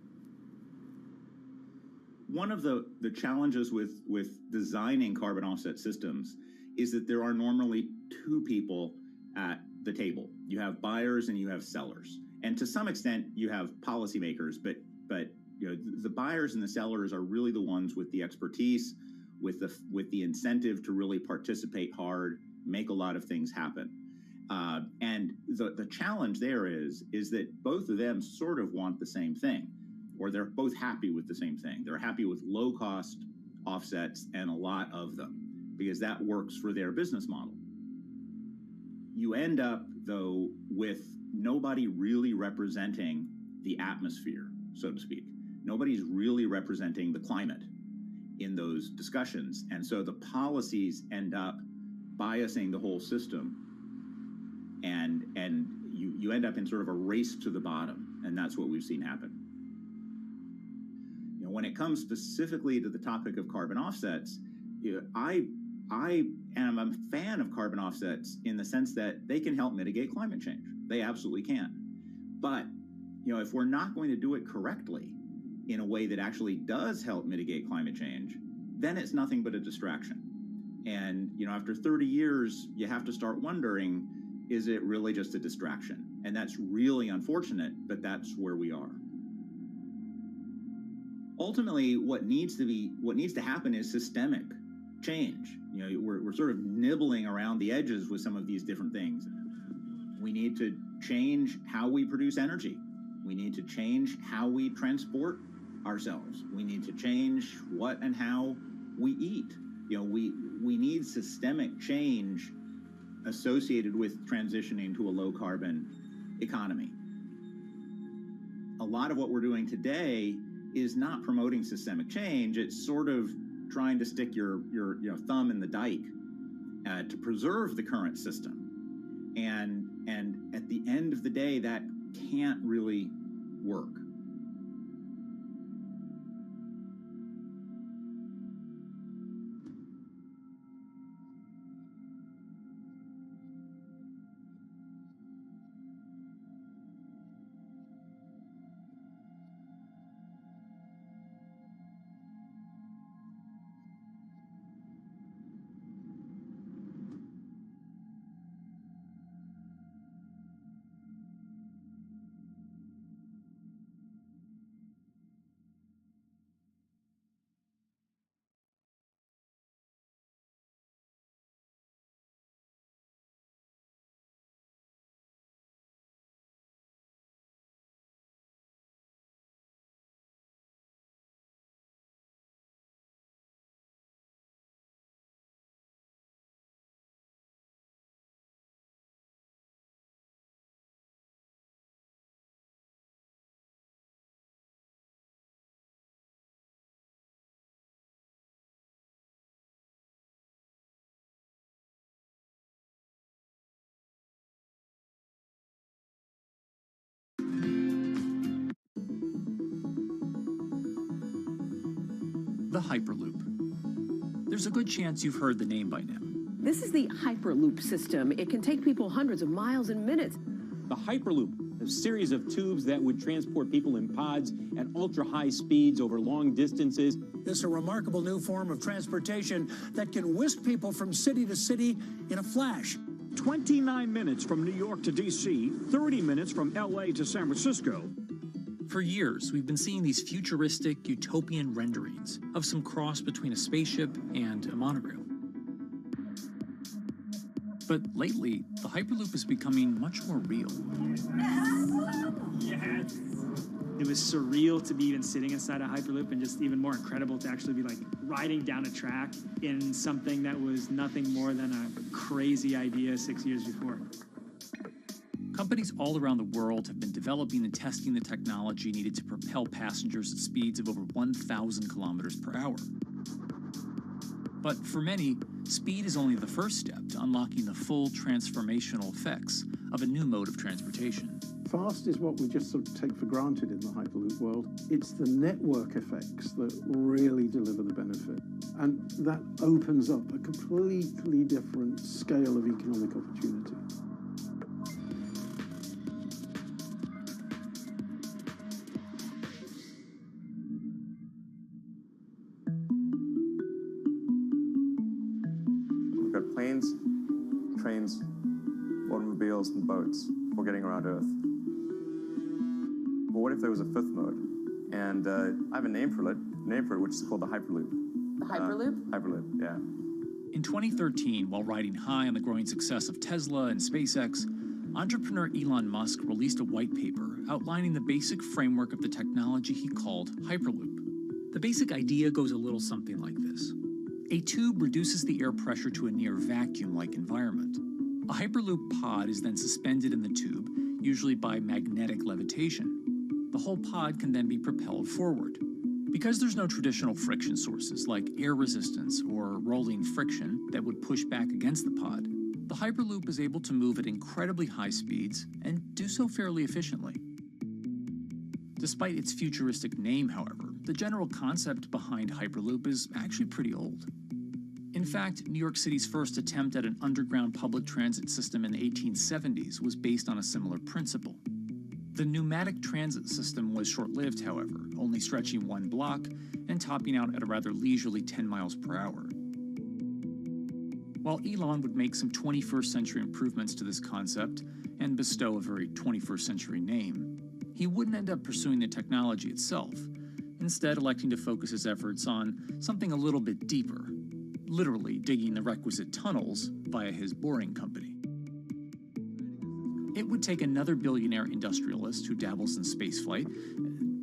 One of the challenges with designing carbon offset systems is that there are normally two people at the table. You have buyers and you have sellers. And to some extent, you have policymakers, but you know, the buyers and the sellers are really the ones with the expertise, with the incentive to really participate hard, make a lot of things happen. And the challenge there is that both of them sort of want the same thing, or they're both happy with the same thing. They're happy with low-cost offsets and a lot of them, because that works for their business model. You end up, though, with nobody really representing the atmosphere, so to speak. Nobody's really representing the climate in those discussions. And so the policies end up biasing the whole system. And you end up in sort of a race to the bottom. And that's what we've seen happen. You know, when it comes specifically to the topic of carbon offsets, you know, I am a fan of carbon offsets in the sense that they can help mitigate climate change. They absolutely can. But, you know, if we're not going to do it correctly in a way that actually does help mitigate climate change, then it's nothing but a distraction. And, you know, after 30 years, you have to start wondering, is it really just a distraction? And that's really unfortunate, but that's where we are. Ultimately, what needs to happen is systemic change. You know, we're sort of nibbling around the edges with some of these different things. We need to change how we produce energy. We need to change how we transport ourselves. We need to change what and how we eat. You know, we need systemic change associated with transitioning to a low carbon economy. A lot of what we're doing today is not promoting systemic change. It's sort of trying to stick your thumb in the dike to preserve the current system. And at the end of the day, that can't really work. the Hyperloop. There's a good chance you've heard the name by now. This is the Hyperloop system. It can take people hundreds of miles in minutes. The Hyperloop, a series of tubes that would transport people in pods at ultra-high speeds over long distances. This is a remarkable new form of transportation that can whisk people from city to city in a flash. 29 minutes from New York to D.C., 30 minutes from L.A. to San Francisco. For years, we've been seeing these futuristic, utopian renderings of some cross between a spaceship and a monorail. But lately, the Hyperloop is becoming much more real. Yes. It was surreal to be even sitting inside a Hyperloop, and just even more incredible to actually be like riding down a track in something that was nothing more than a crazy idea 6 years before. Companies all around the world have been developing and testing the technology needed to propel passengers at speeds of over 1,000 kilometers per hour. But for many, speed is only the first step to unlocking the full transformational effects of a new mode of transportation. Fast is what we just sort of take for granted in the Hyperloop world. It's the network effects that really deliver the benefit. And that opens up a completely different scale of economic opportunity. We've got planes, trains, automobiles, and boats for getting around Earth. But what if there was a fifth mode? And I have a name for it, which is called the Hyperloop. The Hyperloop? Hyperloop, yeah. In 2013, while riding high on the growing success of Tesla and SpaceX, entrepreneur Elon Musk released a white paper outlining the basic framework of the technology he called Hyperloop. The basic idea goes a little something like this. A tube reduces the air pressure to a near vacuum-like environment. A Hyperloop pod is then suspended in the tube, usually by magnetic levitation. The whole pod can then be propelled forward. Because there's no traditional friction sources like air resistance or rolling friction that would push back against the pod, the Hyperloop is able to move at incredibly high speeds and do so fairly efficiently. Despite its futuristic name, however, the general concept behind Hyperloop is actually pretty old. In fact, New York City's first attempt at an underground public transit system in the 1870s was based on a similar principle. The pneumatic transit system was short-lived, however, only stretching one block and topping out at a rather leisurely 10 miles per hour. While Elon would make some 21st century improvements to this concept and bestow a very 21st century name, he wouldn't end up pursuing the technology itself, instead electing to focus his efforts on something a little bit deeper, literally digging the requisite tunnels via his boring company. It would take another billionaire industrialist who dabbles in spaceflight.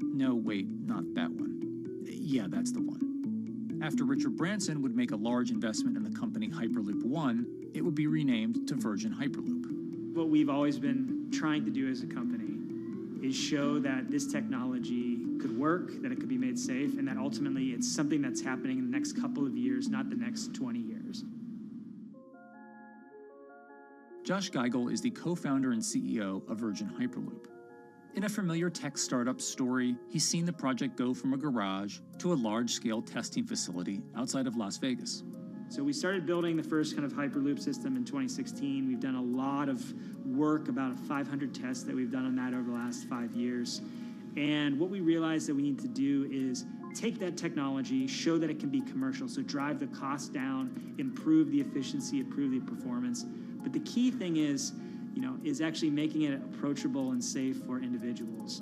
No, wait, not that one. Yeah, that's the one. After Richard Branson would make a large investment in the company Hyperloop One, it would be renamed to Virgin Hyperloop. What we've always been trying to do as a company is show that this technology could work, that it could be made safe, and that ultimately it's something that's happening in the next couple of years, not the next 20 years. Josh Geigel is the co-founder and CEO of Virgin Hyperloop. In a familiar tech startup story, he's seen the project go from a garage to a large-scale testing facility outside of Las Vegas. So we started building the first kind of Hyperloop system in 2016. We've done a lot of work, about 500 tests that we've done on that over the last 5 years. And what we realized that we need to do is take that technology, show that it can be commercial, so drive the cost down, improve the efficiency, improve the performance. But the key thing is actually making it approachable and safe for individuals.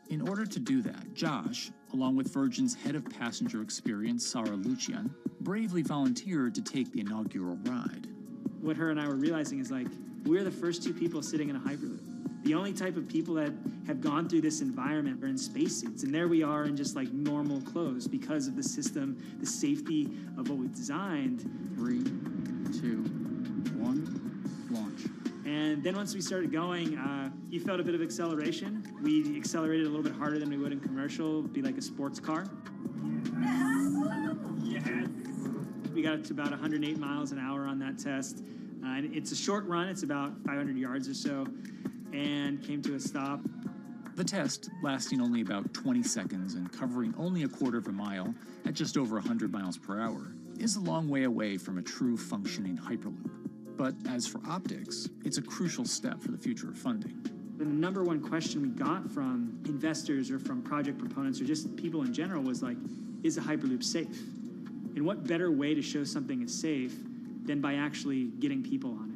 In order to do that, Josh, along with Virgin's head of passenger experience, Sarah Lucian, bravely volunteered to take the inaugural ride. What her and I were realizing is we're the first two people sitting in a Hyperloop. The only type of people that have gone through this environment are in spacesuits, and there we are in just normal clothes because of the system, the safety of what we've designed. 3, 2, 1, launch. And then once we started going, you felt a bit of acceleration. We accelerated a little bit harder than we would in commercial, be like a sports car. Yes. We got to about 108 miles an hour on that test. And it's a short run, it's about 500 yards or so, and came to a stop. The test, lasting only about 20 seconds and covering only a quarter of a mile at just over 100 miles per hour, is a long way away from a true functioning Hyperloop. But as for optics, it's a crucial step for the future of funding. The number one question we got from investors or from project proponents or just people in general was like, is a Hyperloop safe? And what better way to show something is safe than by actually getting people on it?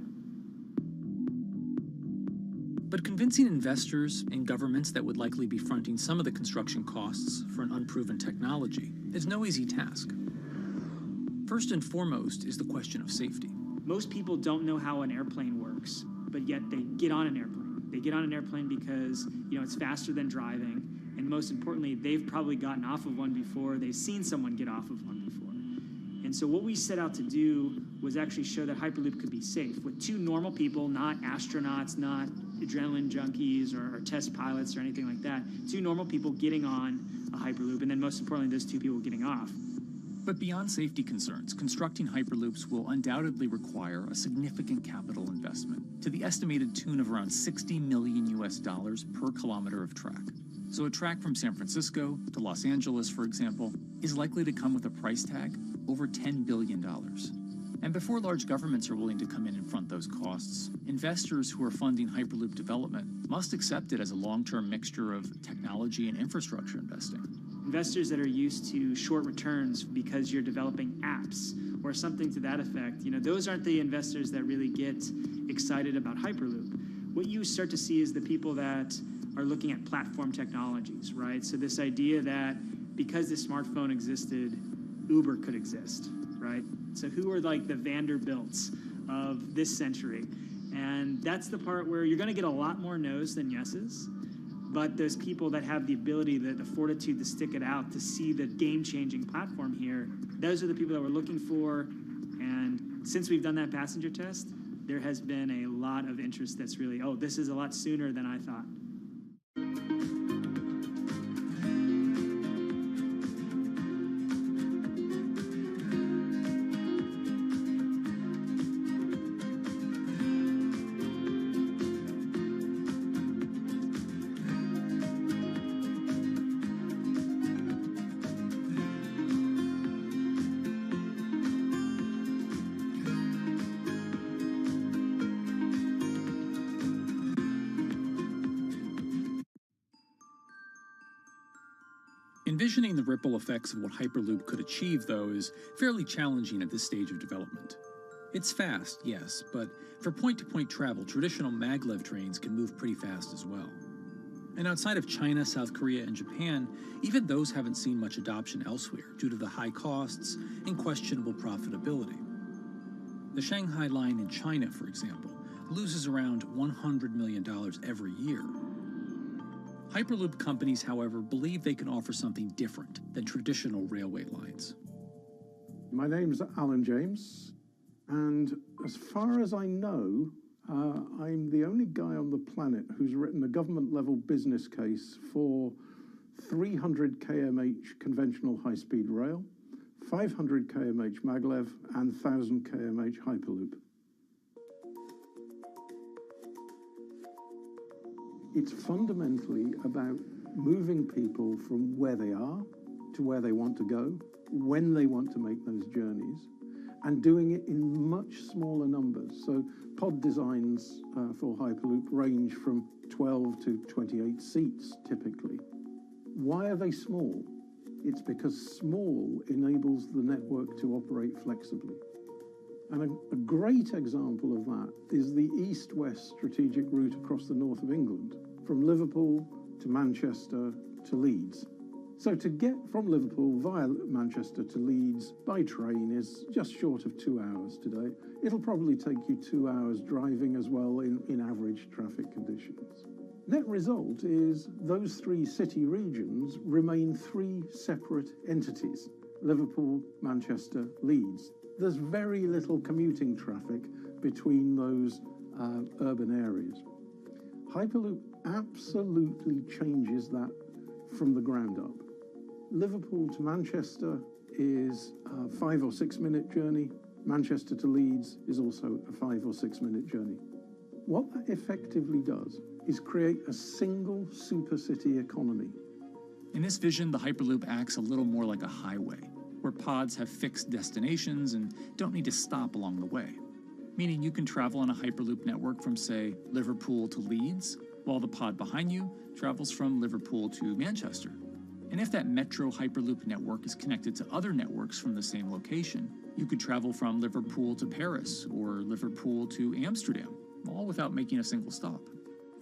But convincing investors and governments that would likely be fronting some of the construction costs for an unproven technology is no easy task. First and foremost is the question of safety. Most people don't know how an airplane works, but yet they get on an airplane. They get on an airplane because, it's faster than driving, and most importantly, they've probably gotten off of one before, they've seen someone get off of one before. And so what we set out to do was actually show that Hyperloop could be safe with two normal people, not astronauts, not adrenaline junkies or test pilots or anything like that. Two normal people getting on a Hyperloop, and then most importantly, those two people getting off. But beyond safety concerns, constructing Hyperloops will undoubtedly require a significant capital investment to the estimated tune of around $60 million per kilometer of track. So a track from San Francisco to Los Angeles, for example, is likely to come with a price tag over $10 billion. And before large governments are willing to come in and front those costs, investors who are funding Hyperloop development must accept it as a long-term mixture of technology and infrastructure investing. Investors that are used to short returns because you're developing apps or something to that effect, those aren't the investors that really get excited about Hyperloop. What you start to see is the people that are looking at platform technologies, right? So this idea that because the smartphone existed, Uber could exist, right? So who are like the Vanderbilts of this century? And that's the part where you're going to get a lot more no's than yeses. But those people that have the ability, the fortitude to stick it out, to see the game-changing platform here, those are the people that we're looking for. And since we've done that passenger test, there has been a lot of interest that's really, this is a lot sooner than I thought. Envisioning the ripple effects of what Hyperloop could achieve, though, is fairly challenging at this stage of development. It's fast, yes, but for point-to-point travel, traditional maglev trains can move pretty fast as well. And outside of China, South Korea, and Japan, even those haven't seen much adoption elsewhere due to the high costs and questionable profitability. The Shanghai line in China, for example, loses around $100 million every year. Hyperloop companies, however, believe they can offer something different than traditional railway lines. My name's Alan James, and as far as I know, I'm the only guy on the planet who's written a government-level business case for 300 kmh conventional high-speed rail, 500 kmh maglev, and 1,000 kmh Hyperloop. It's fundamentally about moving people from where they are to where they want to go, when they want to make those journeys, and doing it in much smaller numbers. So pod designs for Hyperloop range from 12 to 28 seats, typically. Why are they small? It's because small enables the network to operate flexibly. And a great example of that is the east-west strategic route across the north of England, from Liverpool to Manchester to Leeds. So to get from Liverpool via Manchester to Leeds by train is just short of 2 hours today. It'll probably take you 2 hours driving as well in average traffic conditions. Net result is those three city regions remain three separate entities: Liverpool, Manchester, Leeds. There's very little commuting traffic between those urban areas. Hyperloop absolutely changes that from the ground up. Liverpool to Manchester is a 5 or 6 minute journey. Manchester to Leeds is also a 5 or 6 minute journey. What that effectively does is create a single supercity economy. In this vision, the Hyperloop acts a little more like a highway, where pods have fixed destinations and don't need to stop along the way. Meaning you can travel on a Hyperloop network from, say, Liverpool to Leeds, while the pod behind you travels from Liverpool to Manchester. And if that metro Hyperloop network is connected to other networks from the same location, you could travel from Liverpool to Paris or Liverpool to Amsterdam, all without making a single stop.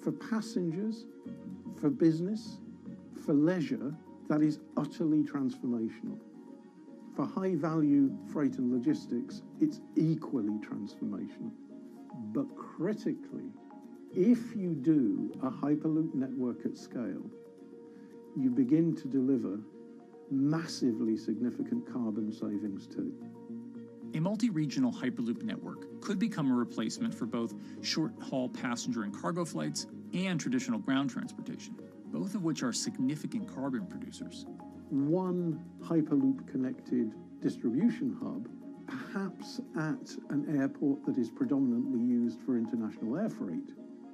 For passengers, for business, for leisure, that is utterly transformational. For high-value freight and logistics, it's equally transformational. But critically, if you do a Hyperloop network at scale, you begin to deliver massively significant carbon savings too. A multi-regional Hyperloop network could become a replacement for both short-haul passenger and cargo flights and traditional ground transportation, both of which are significant carbon producers. One Hyperloop-connected distribution hub, perhaps at an airport that is predominantly used for international air freight,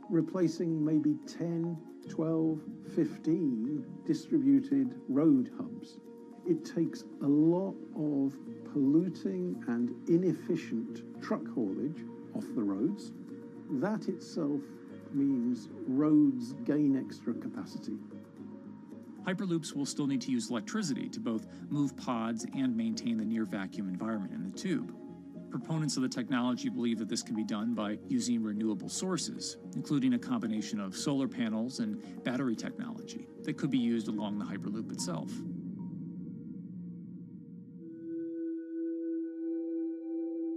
replacing maybe 10, 12, 15 distributed road hubs. It takes a lot of polluting and inefficient truck haulage off the roads. That itself means roads gain extra capacity. Hyperloops will still need to use electricity to both move pods and maintain the near-vacuum environment in the tube. Proponents of the technology believe that this can be done by using renewable sources, including a combination of solar panels and battery technology that could be used along the Hyperloop itself.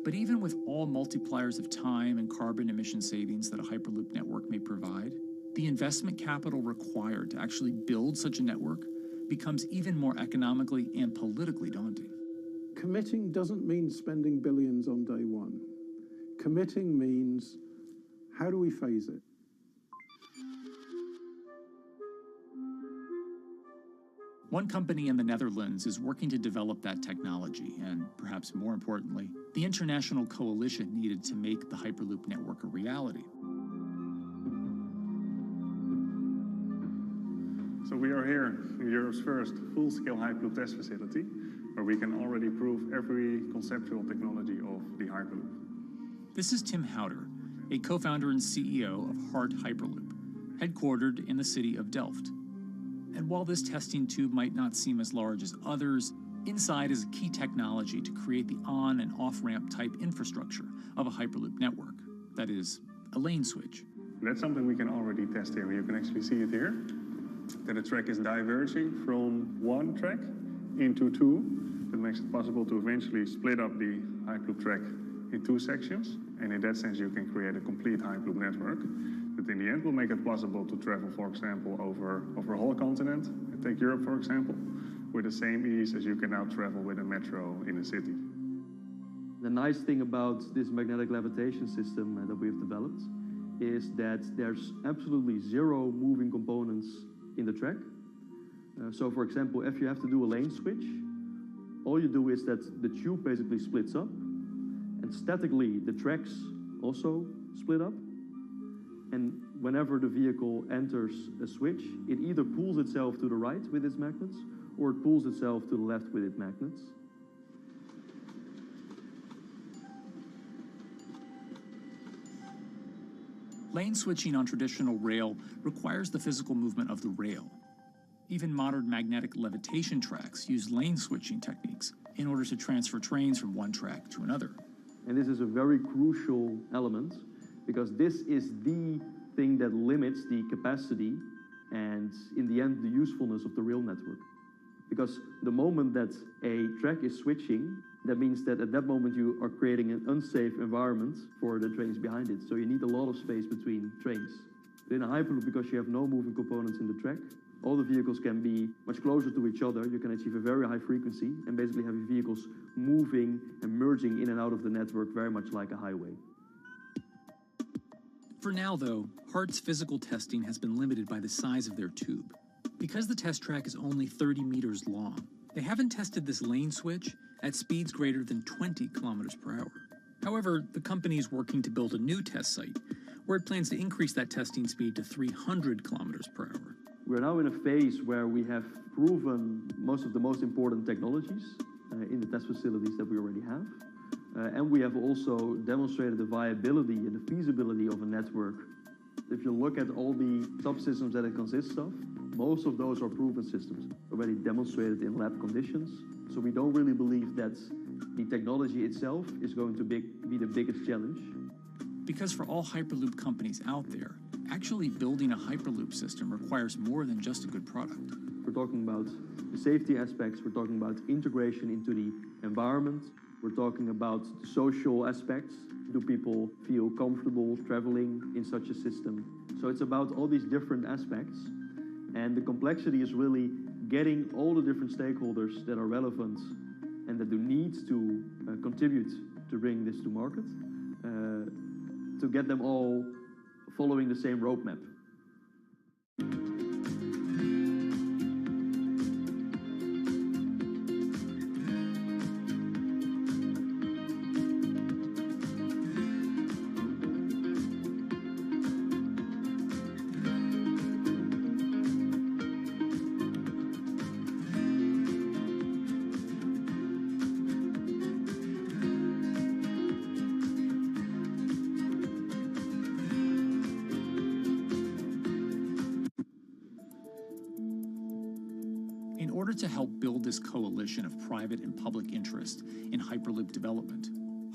But even with all multipliers of time and carbon emission savings that a Hyperloop network may provide, the investment capital required to actually build such a network becomes even more economically and politically daunting. Committing doesn't mean spending billions on day one. Committing means, how do we phase it? One company in the Netherlands is working to develop that technology, and perhaps more importantly, the international coalition needed to make the Hyperloop network a reality. So we are here in Europe's first full-scale Hyperloop test facility, where we can already prove every conceptual technology of the Hyperloop. This is Tim Houter, a co-founder and CEO of Hart Hyperloop, headquartered in the city of Delft. And while this testing tube might not seem as large as others, inside is a key technology to create the on- and off-ramp type infrastructure of a Hyperloop network. That is, a lane switch. That's something we can already test here. You can actually see it here, that the track is diverging from one track into two. That makes it possible to eventually split up the Hyperloop track in two sections. And in that sense, you can create a complete Hyperloop network. That in the end will make it possible to travel, for example, over a whole continent. Take Europe, for example, with the same ease as you can now travel with a metro in a city. The nice thing about this magnetic levitation system that we've developed is that there's absolutely zero moving components in the track. So, for example, if you have to do a lane switch, all you do is that the tube basically splits up, and statically the tracks also split up. And whenever the vehicle enters a switch, it either pulls itself to the right with its magnets, or it pulls itself to the left with its magnets. Lane switching on traditional rail requires the physical movement of the rail. Even modern magnetic levitation tracks use lane switching techniques in order to transfer trains from one track to another. And this is a very crucial element, because this is the thing that limits the capacity and, in the end, the usefulness of the rail network. Because the moment that a track is switching, that means that at that moment you are creating an unsafe environment for the trains behind it. So you need a lot of space between trains. In a Hyperloop, because you have no moving components in the track, all the vehicles can be much closer to each other. You can achieve a very high frequency and basically have your vehicles moving and merging in and out of the network very much like a highway. For now, though, Hart's physical testing has been limited by the size of their tube. Because the test track is only 30 meters long, they haven't tested this lane switch at speeds greater than 20 kilometers per hour. However, the company is working to build a new test site where it plans to increase that testing speed to 300 kilometers per hour. We're now in a phase where we have proven most of the most important technologies in the test facilities that we already have. And we have also demonstrated the viability and the feasibility of a network. If you look at all the subsystems that it consists of, most of those are proven systems, already demonstrated in lab conditions. So we don't really believe that the technology itself is going to be the biggest challenge. Because for all Hyperloop companies out there, actually building a Hyperloop system requires more than just a good product. We're talking about the safety aspects, we're talking about integration into the environment, we're talking about the social aspects. Do people feel comfortable traveling in such a system? So it's about all these different aspects, and the complexity is really getting all the different stakeholders that are relevant and that do need to contribute to bring this to market, to get them all following the same roadmap. In order to help build this coalition of private and public interest in Hyperloop development,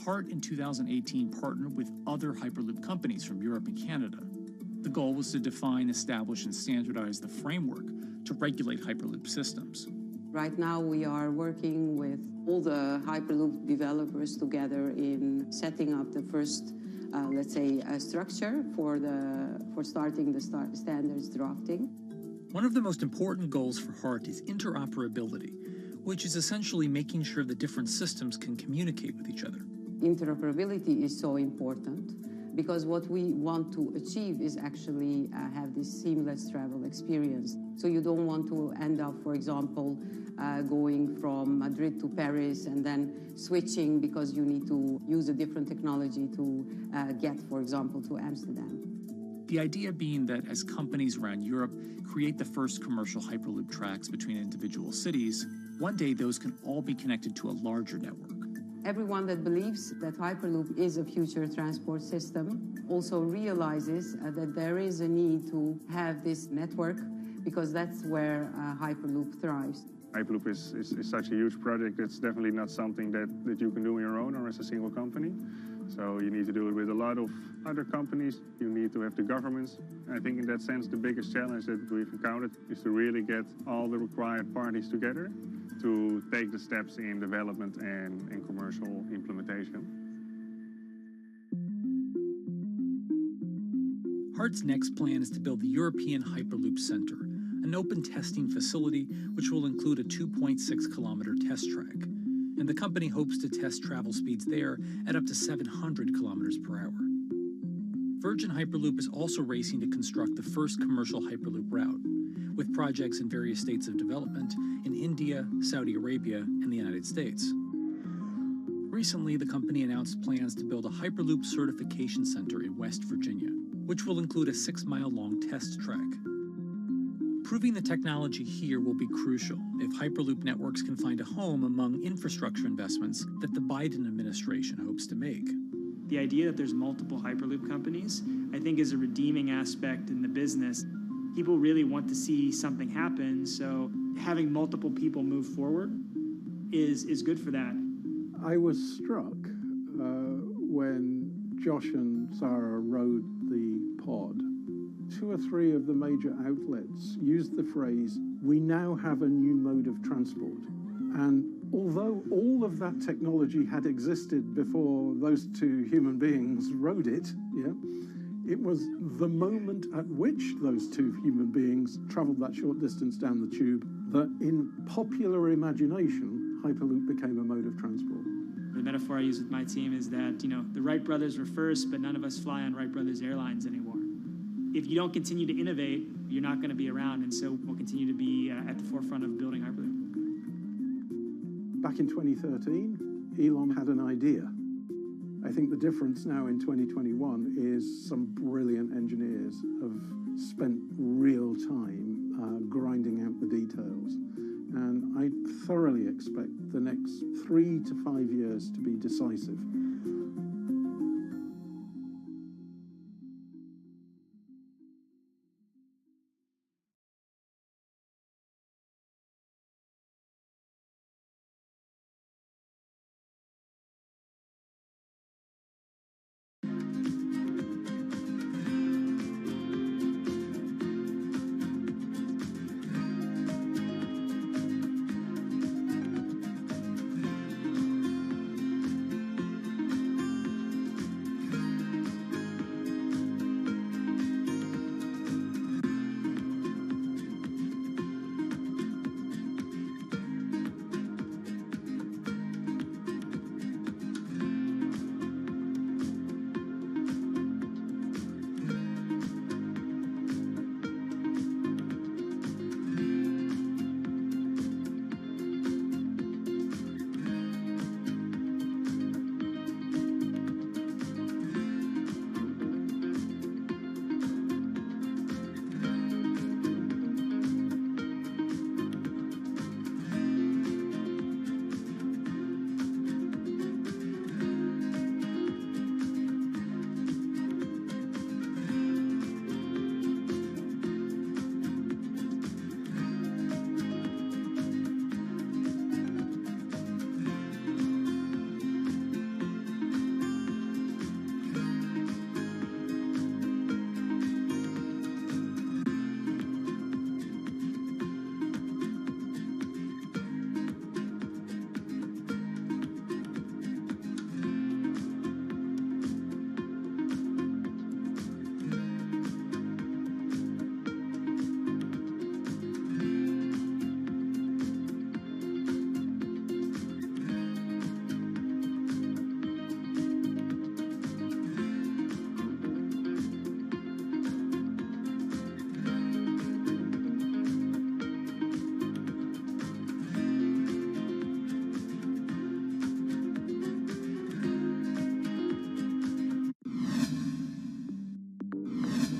HART in 2018 partnered with other Hyperloop companies from Europe and Canada. The goal was to define, establish, and standardize the framework to regulate Hyperloop systems. Right now we are working with all the Hyperloop developers together in setting up the first, let's say, structure for starting the standards drafting. One of the most important goals for HART is interoperability, which is essentially making sure the different systems can communicate with each other. Interoperability is so important because what we want to achieve is actually have this seamless travel experience. So you don't want to end up, for example, going from Madrid to Paris and then switching because you need to use a different technology to get, for example, to Amsterdam. The idea being that as companies around Europe create the first commercial Hyperloop tracks between individual cities, one day those can all be connected to a larger network. Everyone that believes that Hyperloop is a future transport system also realizes that there is a need to have this network because that's where Hyperloop thrives. Hyperloop is such a huge project. It's definitely not something that you can do on your own or as a single company. So you need to do it with a lot of other companies. You need to have the governments. And I think in that sense, the biggest challenge that we've encountered is to really get all the required parties together to take the steps in development and in commercial implementation. HART's next plan is to build the European Hyperloop Center, an open testing facility which will include a 2.6-kilometer test track. And the company hopes to test travel speeds there at up to 700 kilometers per hour. Virgin Hyperloop is also racing to construct the first commercial Hyperloop route, with projects in various states of development in India, Saudi Arabia, and the United States. Recently, the company announced plans to build a Hyperloop certification center in West Virginia, which will include a 6-mile-long test track. Proving the technology here will be crucial if Hyperloop networks can find a home among infrastructure investments that the Biden administration hopes to make. The idea that there's multiple Hyperloop companies, I think, is a redeeming aspect in the business. People really want to see something happen, so having multiple people move forward is good for that. I was struck when Josh and Sarah rode the pod. 2 or 3 of the major outlets used the phrase, "We now have a new mode of transport." And although all of that technology had existed before those 2 human beings rode it, it was the moment at which those 2 human beings traveled that short distance down the tube that in popular imagination, Hyperloop became a mode of transport. The metaphor I use with my team is that, the Wright brothers were first, but none of us fly on Wright Brothers Airlines anymore. If you don't continue to innovate, you're not going to be around, and so we'll continue to be at the forefront of building Hyperloop. Back in 2013, Elon had an idea. I think the difference now in 2021 is some brilliant engineers have spent real time grinding out the details. And I thoroughly expect the next 3 to 5 years to be decisive.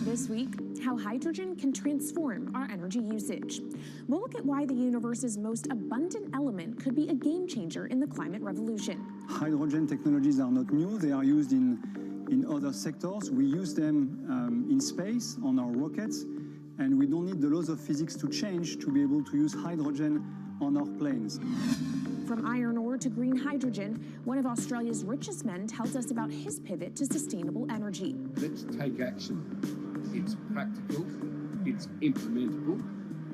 This week, how hydrogen can transform our energy usage. We'll look at why the universe's most abundant element could be a game changer in the climate revolution. Hydrogen technologies are not new. They are used in other sectors. We use them in space, on our rockets, and we don't need the laws of physics to change to be able to use hydrogen on our planes. From iron ore to green hydrogen, one of Australia's richest men tells us about his pivot to sustainable energy. Let's take action. It's practical, it's implementable.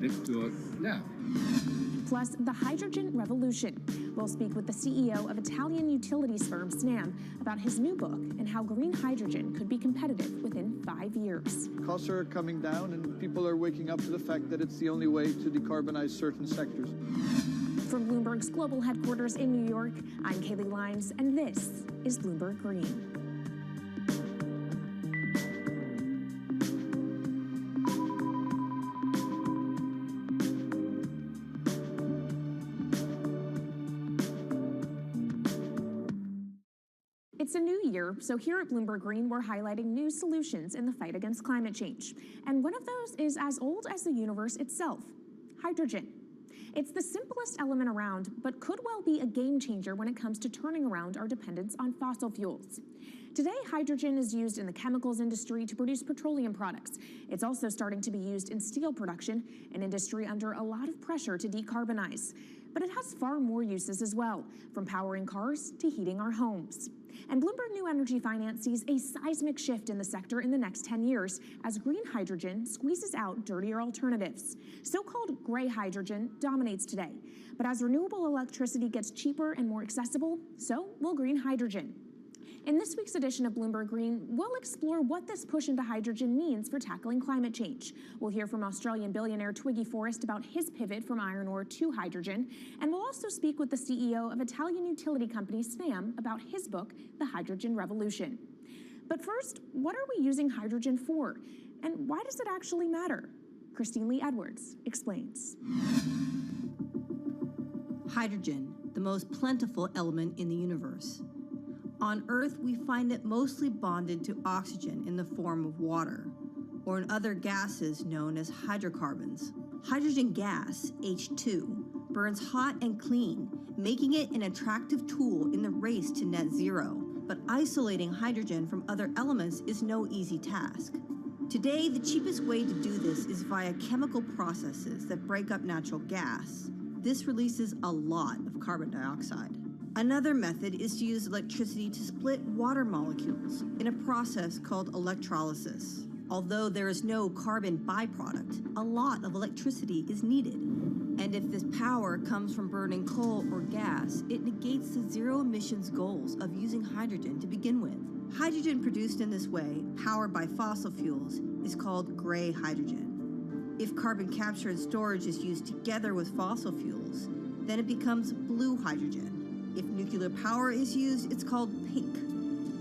Let's do it now. Plus, the hydrogen revolution. We'll speak with the CEO of Italian utilities firm Snam about his new book and how green hydrogen could be competitive within 5 years. Costs are coming down and people are waking up to the fact that it's the only way to decarbonize certain sectors. From Bloomberg's global headquarters in New York, I'm Kaylee Lyons, and this is Bloomberg Green. It's a new year, so here at Bloomberg Green, we're highlighting new solutions in the fight against climate change. And one of those is as old as the universe itself, hydrogen. It's the simplest element around, but could well be a game changer when it comes to turning around our dependence on fossil fuels. Today, hydrogen is used in the chemicals industry to produce petroleum products. It's also starting to be used in steel production, an industry under a lot of pressure to decarbonize. But it has far more uses as well, from powering cars to heating our homes. And Bloomberg New Energy Finance sees a seismic shift in the sector in the next 10 years as green hydrogen squeezes out dirtier alternatives. So-called gray hydrogen dominates today. But as renewable electricity gets cheaper and more accessible, so will green hydrogen. In this week's edition of Bloomberg Green, we'll explore what this push into hydrogen means for tackling climate change. We'll hear from Australian billionaire Twiggy Forrest about his pivot from iron ore to hydrogen, and we'll also speak with the CEO of Italian utility company Snam about his book, The Hydrogen Revolution. But first, what are we using hydrogen for? And why does it actually matter? Christine Lee Edwards explains. Hydrogen, the most plentiful element in the universe. On Earth, we find it mostly bonded to oxygen in the form of water, or in other gases known as hydrocarbons. Hydrogen gas, H2, burns hot and clean, making it an attractive tool in the race to net zero. But isolating hydrogen from other elements is no easy task. Today, the cheapest way to do this is via chemical processes that break up natural gas. This releases a lot of carbon dioxide. Another method is to use electricity to split water molecules in a process called electrolysis. Although there is no carbon byproduct, a lot of electricity is needed. And if this power comes from burning coal or gas, it negates the zero emissions goals of using hydrogen to begin with. Hydrogen produced in this way, powered by fossil fuels, is called gray hydrogen. If carbon capture and storage is used together with fossil fuels, then it becomes blue hydrogen. If nuclear power is used, it's called pink.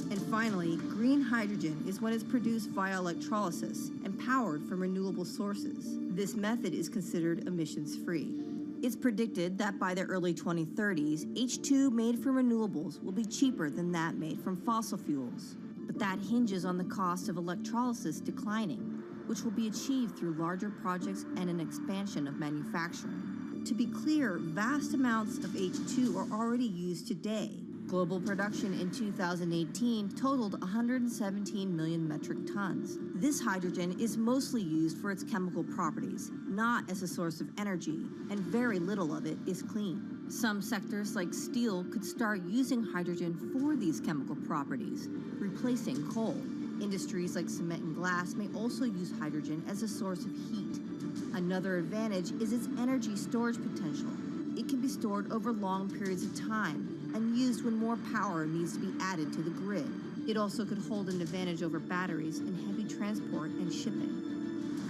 And finally, green hydrogen is when it's produced via electrolysis and powered from renewable sources. This method is considered emissions-free. It's predicted that by the early 2030s, H2 made from renewables will be cheaper than that made from fossil fuels. But that hinges on the cost of electrolysis declining, which will be achieved through larger projects and an expansion of manufacturing. To be clear, vast amounts of H2 are already used today. Global production in 2018 totaled 117 million metric tons. This hydrogen is mostly used for its chemical properties, not as a source of energy, and very little of it is clean. Some sectors like steel could start using hydrogen for these chemical properties, replacing coal. Industries like cement and glass may also use hydrogen as a source of heat. Another advantage is its energy storage potential. It can be stored over long periods of time and used when more power needs to be added to the grid. It also could hold an advantage over batteries in heavy transport and shipping.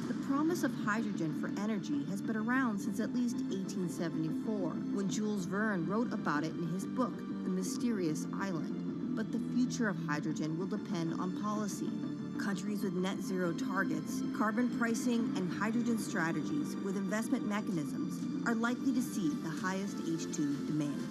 The promise of hydrogen for energy has been around since at least 1874, when Jules Verne wrote about it in his book, The Mysterious Island. But the future of hydrogen will depend on policy. Countries with net zero targets, carbon pricing, and hydrogen strategies with investment mechanisms are likely to see the highest H2 demand.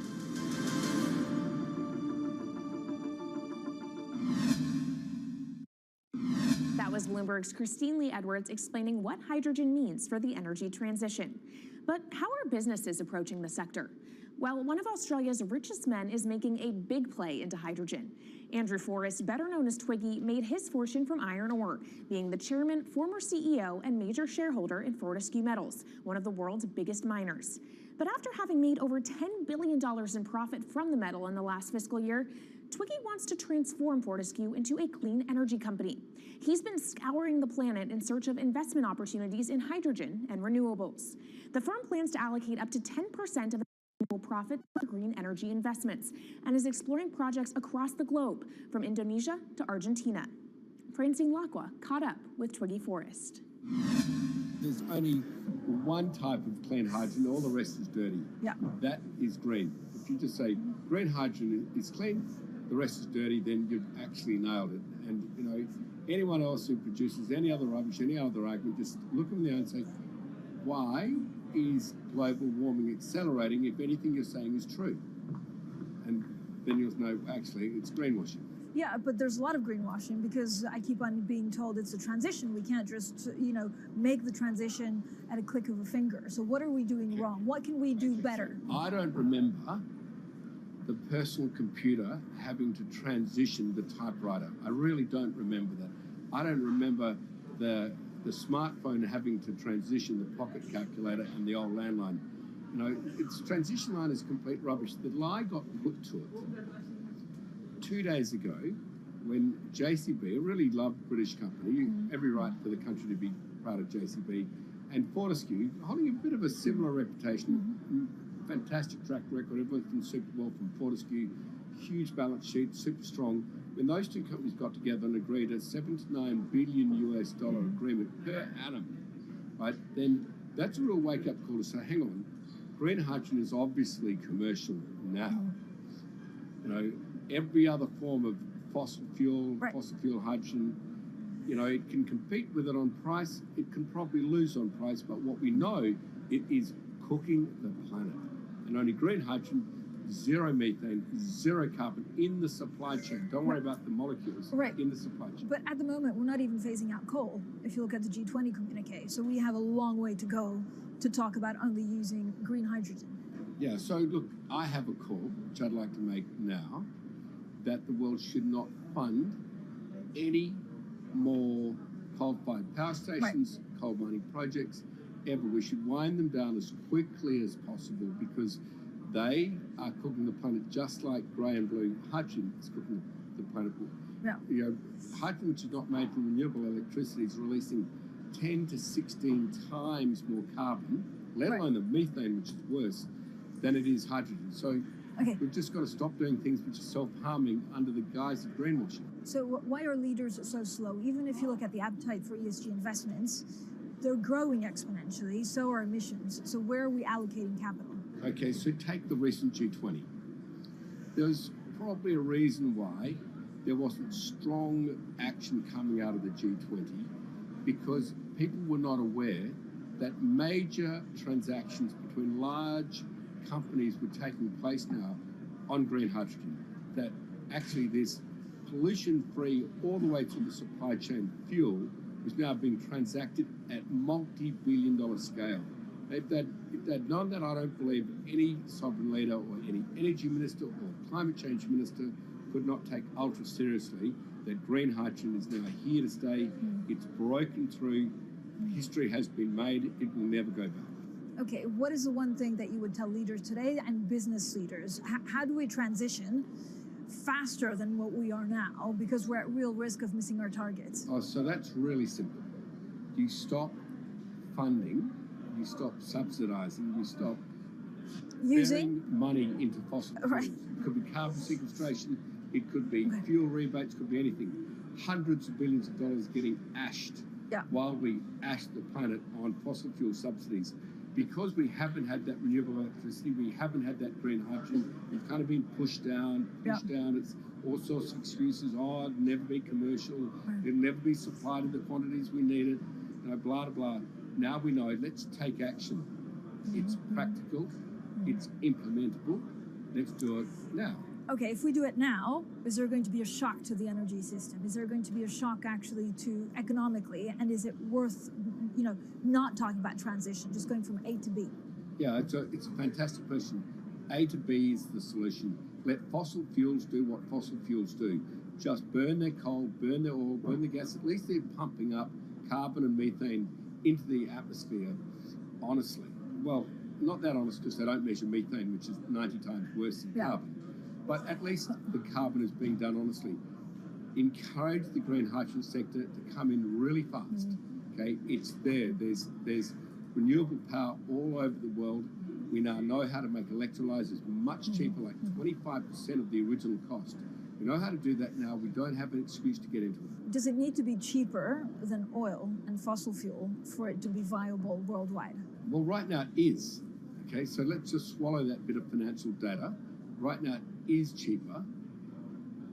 That was Bloomberg's Christine Lee Edwards explaining what hydrogen means for the energy transition. But how are businesses approaching the sector? Well, one of Australia's richest men is making a big play into hydrogen. Andrew Forrest, better known as Twiggy, made his fortune from iron ore, being the chairman, former CEO, and major shareholder in Fortescue Metals, one of the world's biggest miners. But after having made over $10 billion in profit from the metal in the last fiscal year, Twiggy wants to transform Fortescue into a clean energy company. He's been scouring the planet in search of investment opportunities in hydrogen and renewables. The firm plans to allocate up to 10% of profit for green energy investments and is exploring projects across the globe, from Indonesia to Argentina. Francine Lacqua caught up with Twiggy Forrest. There's only one type of clean hydrogen, all the rest is dirty. Yeah. That is green. If you just say green hydrogen is clean, the rest is dirty, then you've actually nailed it. And, you know, anyone else who produces any other rubbish, any other argument, just look them in the eye and say, why is global warming accelerating if anything you're saying is true? And then you'll know, actually, it's greenwashing. Yeah, but there's a lot of greenwashing because I keep on being told it's a transition. We can't just, make the transition at a click of a finger. So what are we doing wrong? What can we do better? I don't remember the personal computer having to transition the typewriter. I really don't remember that. I don't remember the smartphone having to transition the pocket calculator and the old landline. You know, its transition line is complete rubbish. The lie got put to it 2 days ago when JCB, a really loved British company, every right for the country to be proud of JCB, and Fortescue, holding a bit of a similar reputation, fantastic track record, everyone's been super well from Fortescue, huge balance sheet, super strong. When those two companies got together and agreed a $79 billion agreement per annum, right, then that's a real wake-up call to say, hang on, green hydrogen is obviously commercial now. You know, every other form of fossil fuel hydrogen, you know, it can compete with it on price, it can probably lose on price, but what we know, it is cooking the planet. And only green hydrogen zero methane, zero carbon in the supply chain. Don't worry about the molecules in the supply chain. But at the moment, we're not even phasing out coal, if you look at the G20 communique. So we have a long way to go to talk about only using green hydrogen. Yeah, so look, I have a call, which I'd like to make now, that the world should not fund any more coal-fired power stations, coal mining projects, ever. We should wind them down as quickly as possible because they are cooking the planet just like grey and blue hydrogen is cooking the planet. Yeah. You know, hydrogen, which is not made from renewable electricity, is releasing 10 to 16 times more carbon, let alone the methane, which is worse, than it is hydrogen. So we've just got to stop doing things which are self-harming under the guise of greenwashing. So why are leaders so slow? Even if you look at the appetite for ESG investments, they're growing exponentially, so are emissions. So where are we allocating capital? Okay, so take the recent G20. There's probably a reason why there wasn't strong action coming out of the G20 because people were not aware that major transactions between large companies were taking place now on green hydrogen, that actually this pollution-free all the way to the supply chain fuel is now being transacted at multi-billion-dollar scale. If they'd known that, I don't believe any sovereign leader or any energy minister or climate change minister could not take ultra seriously that green hydrogen is now here to stay. It's broken through. History has been made. It will never go back. Okay, what is the one thing that you would tell leaders today and business leaders? How do we transition faster than what we are now because we're at real risk of missing our targets? Oh, so that's really simple. You stop funding, you stop subsidizing, you stop using money into fossil fuels. It could be carbon sequestration, it could be fuel rebates, it could be anything. Hundreds of billions of dollars getting ashed while we ash the planet on fossil fuel subsidies. Because we haven't had that renewable electricity, we haven't had that green hydrogen, we've kind of been pushed down. It's all sorts of excuses. Oh, it'll never be commercial, it'll never be supplied in the quantities we need it, you know, blah, blah, blah. Now we know, let's take action. It's practical, it's implementable, let's do it now. Okay, if we do it now, is there going to be a shock to the energy system? Is there going to be a shock actually to economically? And is it worth, you know, not talking about transition, just going from A to B? Yeah, it's a fantastic question. A to B is the solution. Let fossil fuels do what fossil fuels do. Just burn their coal, burn their oil, burn the gas. At least they're pumping up carbon and methane into the atmosphere, honestly. Well, not that honest because they don't measure methane, which is 90 times worse than carbon. But at least the carbon is being done honestly. Encourage the green hydrogen sector to come in really fast. Okay, it's there. There's renewable power all over the world. We now know how to make electrolyzers much cheaper, like 25% of the original cost. We know how to do that now. We don't have an excuse to get into it. Does it need to be cheaper than oil and fossil fuel for it to be viable worldwide? Well, right now it is. Okay, so let's just swallow that bit of financial data. Right now it is cheaper,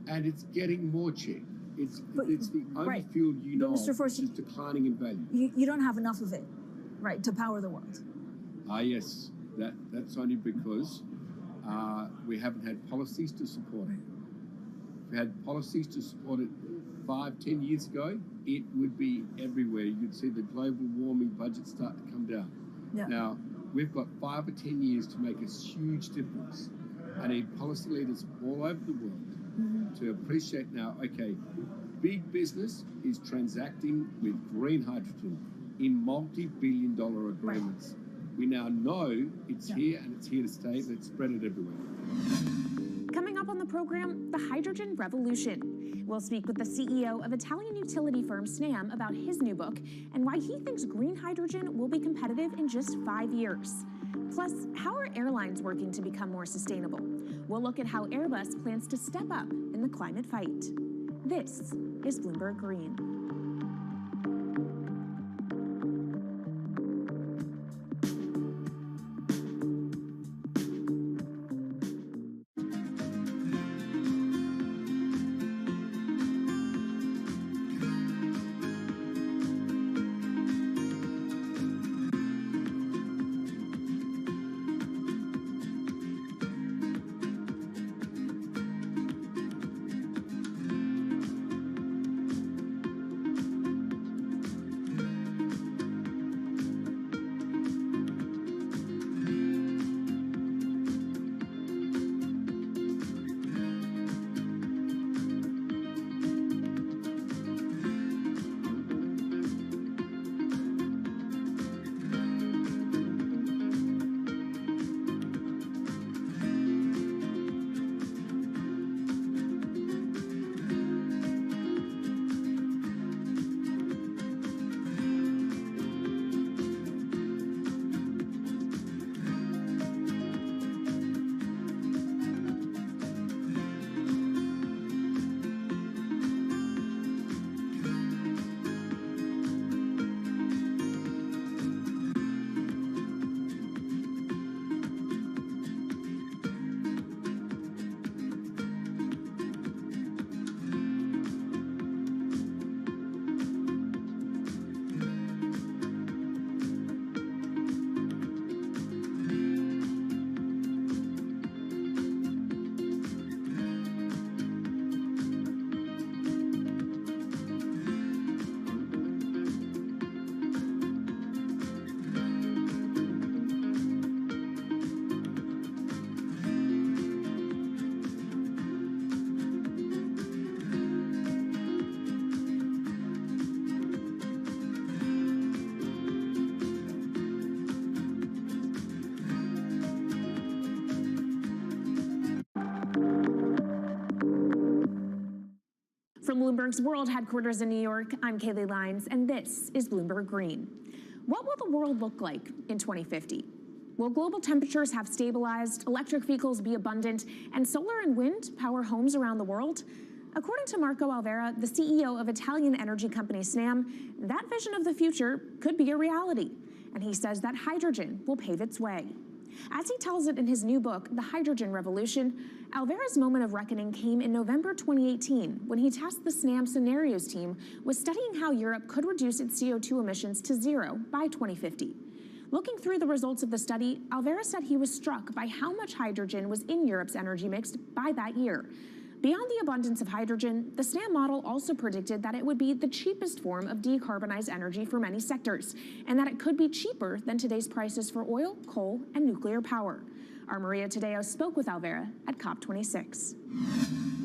and it's getting more cheap. It's the only fuel you know Mr. which is declining in value. You don't have enough of it, right, to power the world. Yes, that's only because we haven't had policies to support it. If we had policies to support it 5-10 years ago, it would be everywhere. You'd see the global warming budget start to come down. Now, we've got 5 or 10 years to make a huge difference. I need policy leaders all over the world to appreciate now, okay, big business is transacting with green hydrogen in multi-billion-dollar agreements. We now know it's here and it's here to stay. Let's spread it everywhere. Coming up on the program, the hydrogen revolution. We'll speak with the CEO of Italian utility firm Snam about his new book and why he thinks green hydrogen will be competitive in just 5 years. Plus, how are airlines working to become more sustainable? We'll look at how Airbus plans to step up in the climate fight. This is Bloomberg Green. From Bloomberg's World Headquarters in New York, I'm Kaylee Lyons, and this is Bloomberg Green. What will the world look like in 2050? Will global temperatures have stabilized, electric vehicles be abundant, and solar and wind power homes around the world? According to Marco Alvera, the CEO of Italian energy company Snam, that vision of the future could be a reality. And he says that hydrogen will pave its way. As he tells it in his new book, The Hydrogen Revolution, Alvera's moment of reckoning came in November 2018 when he tasked the Snam Scenarios team with studying how Europe could reduce its CO2 emissions to zero by 2050. Looking through the results of the study, Alvera said he was struck by how much hydrogen was in Europe's energy mix by that year. Beyond the abundance of hydrogen, the SNAM model also predicted that it would be the cheapest form of decarbonized energy for many sectors, and that it could be cheaper than today's prices for oil, coal, and nuclear power. Our Maria Tadeo spoke with Alvera at COP26.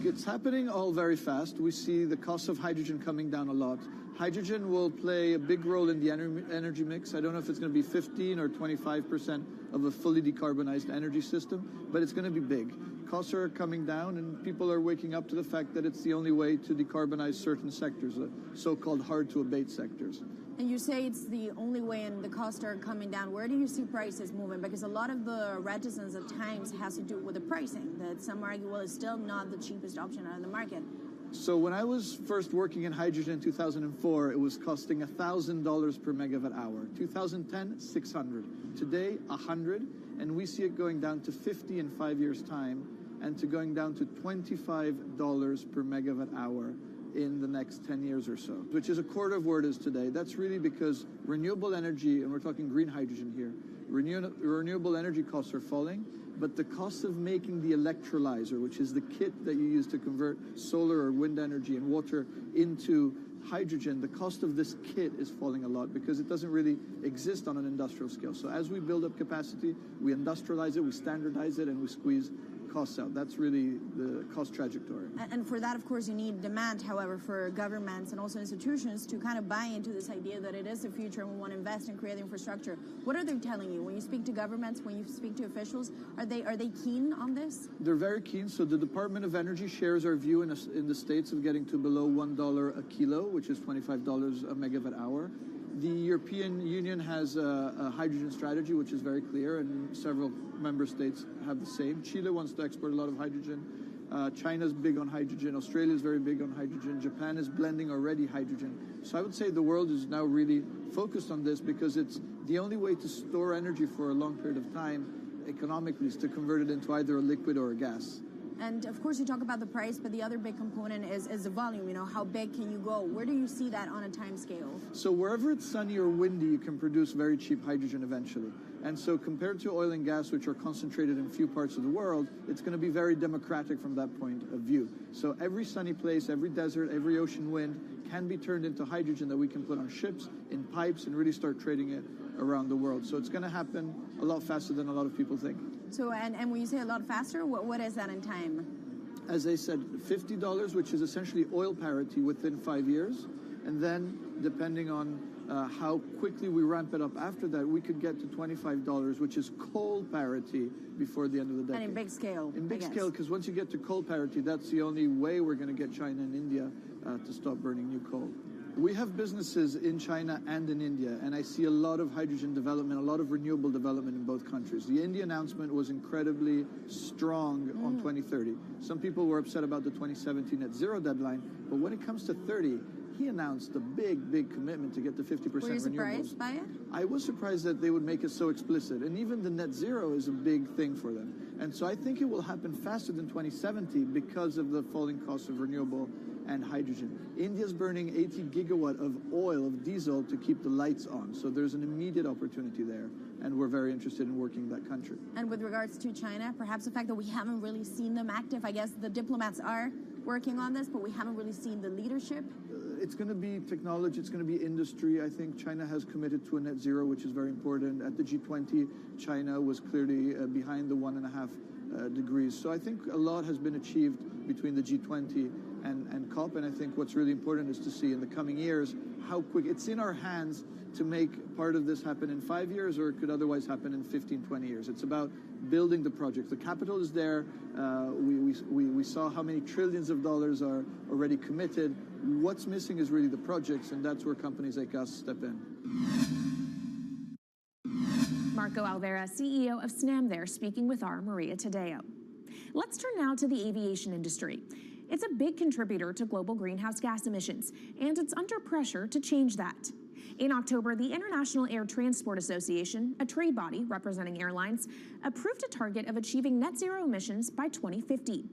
It's happening all very fast. We see the cost of hydrogen coming down a lot. Hydrogen will play a big role in the energy mix. I don't know if it's going to be 15 or 25% of a fully decarbonized energy system, but it's going to be big. Costs are coming down, and people are waking up to the fact that it's the only way to decarbonize certain sectors, the so-called hard-to-abate sectors. And you say it's the only way and the costs are coming down. Where do you see prices moving? Because a lot of the reticence at times has to do with the pricing, that some argue, well, it's still not the cheapest option on the market. So when I was first working in hydrogen in 2004, it was costing $1,000 per megawatt hour. 2010, $600. Today, $100, and we see it going down to $50 in 5 years' time, and to going down to $25 per megawatt hour in the next 10 years or so, which is a quarter of where it is today. That's really because renewable energy, and we're talking green hydrogen here, renewable energy costs are falling, but the cost of making the electrolyzer, which is the kit that you use to convert solar or wind energy and water into hydrogen, the cost of this kit is falling a lot because it doesn't really exist on an industrial scale. So as we build up capacity, we industrialize it, we standardize it, and we squeeze costs out. That's really the cost trajectory. And for that, of course, you need demand, however, for governments and also institutions to kind of buy into this idea that it is the future and we want to invest and create the infrastructure. What are they telling you? When you speak to governments, when you speak to officials, are they keen on this? They're very keen. So the Department of Energy shares our view in the States of getting to below $1 a kilo, which is $25 a megawatt hour. The European Union has a hydrogen strategy, which is very clear, and several member states have the same. Chile wants to export a lot of hydrogen. China's big on hydrogen. Australia is very big on hydrogen. Japan is blending already hydrogen. So I would say the world is now really focused on this because it's the only way to store energy for a long period of time economically is to convert it into either a liquid or a gas. And of course, you talk about the price, but the other big component is the volume. You know, how big can you go? Where do you see that on a time scale? So wherever it's sunny or windy, you can produce very cheap hydrogen eventually. And so compared to oil and gas, which are concentrated in few parts of the world, it's going to be very democratic from that point of view. So every sunny place, every desert, every ocean wind can be turned into hydrogen that we can put on ships, in pipes, and really start trading it around the world. So it's going to happen a lot faster than a lot of people think. So, and when you say a lot faster, what is that in time? As I said, $50, which is essentially oil parity within 5 years. And then, depending on how quickly we ramp it up after that, we could get to $25, which is coal parity before the end of the decade. And in big scale. In big scale, because once you get to coal parity, that's the only way we're going to get China and India to stop burning new coal. We have businesses in China and in India, and I see a lot of hydrogen development, a lot of renewable development in both countries. The India announcement was incredibly strong on 2030. Some people were upset about the 2017 net zero deadline, but when it comes to 30, he announced a big commitment to get to 50% renewables. Were you surprised by it? I was surprised that they would make it so explicit, and even the net zero is a big thing for them. And so I think it will happen faster than 2070 because of the falling cost of renewable and hydrogen. India's burning 80 gigawatt of oil, of diesel, to keep the lights on. So there's an immediate opportunity there, and we're very interested in working in that country. And with regards to China, perhaps the fact that we haven't really seen them active, I guess the diplomats are working on this, but we haven't really seen the leadership. It's going to be technology, it's going to be industry. I think China has committed to a net zero, which is very important. At the G20, China was clearly behind the 1.5 degrees. So I think a lot has been achieved between the G20 and COP. And I think what's really important is to see in the coming years how quick it's in our hands to make part of this happen in 5 years, or it could otherwise happen in 15, 20 years. It's about building the project. The capital is there. We saw how many trillions of dollars are already committed. What's missing is really the projects, and that's where companies like us step in. Marco Alvera, CEO of SNAM there, speaking with our Maria Tadeo. Let's turn now to the aviation industry. It's a big contributor to global greenhouse gas emissions, and it's under pressure to change that. In October, the International Air Transport Association, a trade body representing airlines, approved a target of achieving net zero emissions by 2050.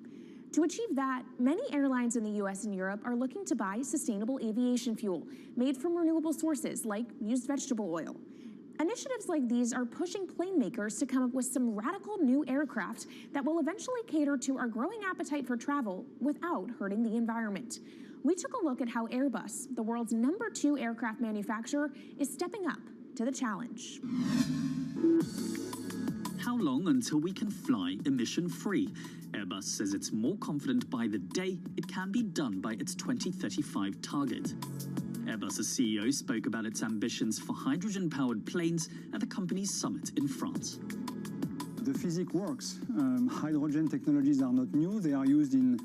To achieve that, many airlines in the US and Europe are looking to buy sustainable aviation fuel made from renewable sources like used vegetable oil. Initiatives like these are pushing plane makers to come up with some radical new aircraft that will eventually cater to our growing appetite for travel without hurting the environment. We took a look at how Airbus, the world's #2 aircraft manufacturer, is stepping up to the challenge. How long until we can fly emission-free? Airbus says it's more confident by the day it can be done by its 2035 target. Airbus's CEO spoke about its ambitions for hydrogen-powered planes at the company's summit in France. The physics works. Hydrogen technologies are not new. They are used in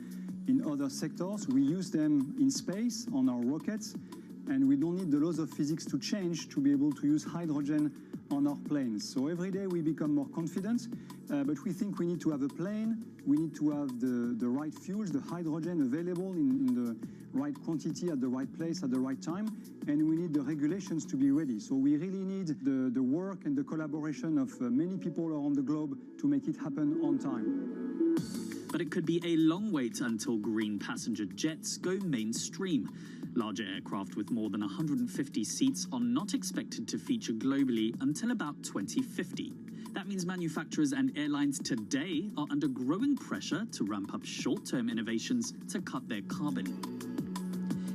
other sectors. We use them in space on our rockets, and we don't need the laws of physics to change to be able to use hydrogen on our planes. So every day we become more confident, but we think we need to have a plane, we need to have the right fuels, the hydrogen available in the right quantity at the right place at the right time, and we need the regulations to be ready. So we really need the work and the collaboration of many people around the globe to make it happen on time. But it could be a long wait until green passenger jets go mainstream. Larger aircraft with more than 150 seats are not expected to feature globally until about 2050. That means manufacturers and airlines today are under growing pressure to ramp up short-term innovations to cut their carbon.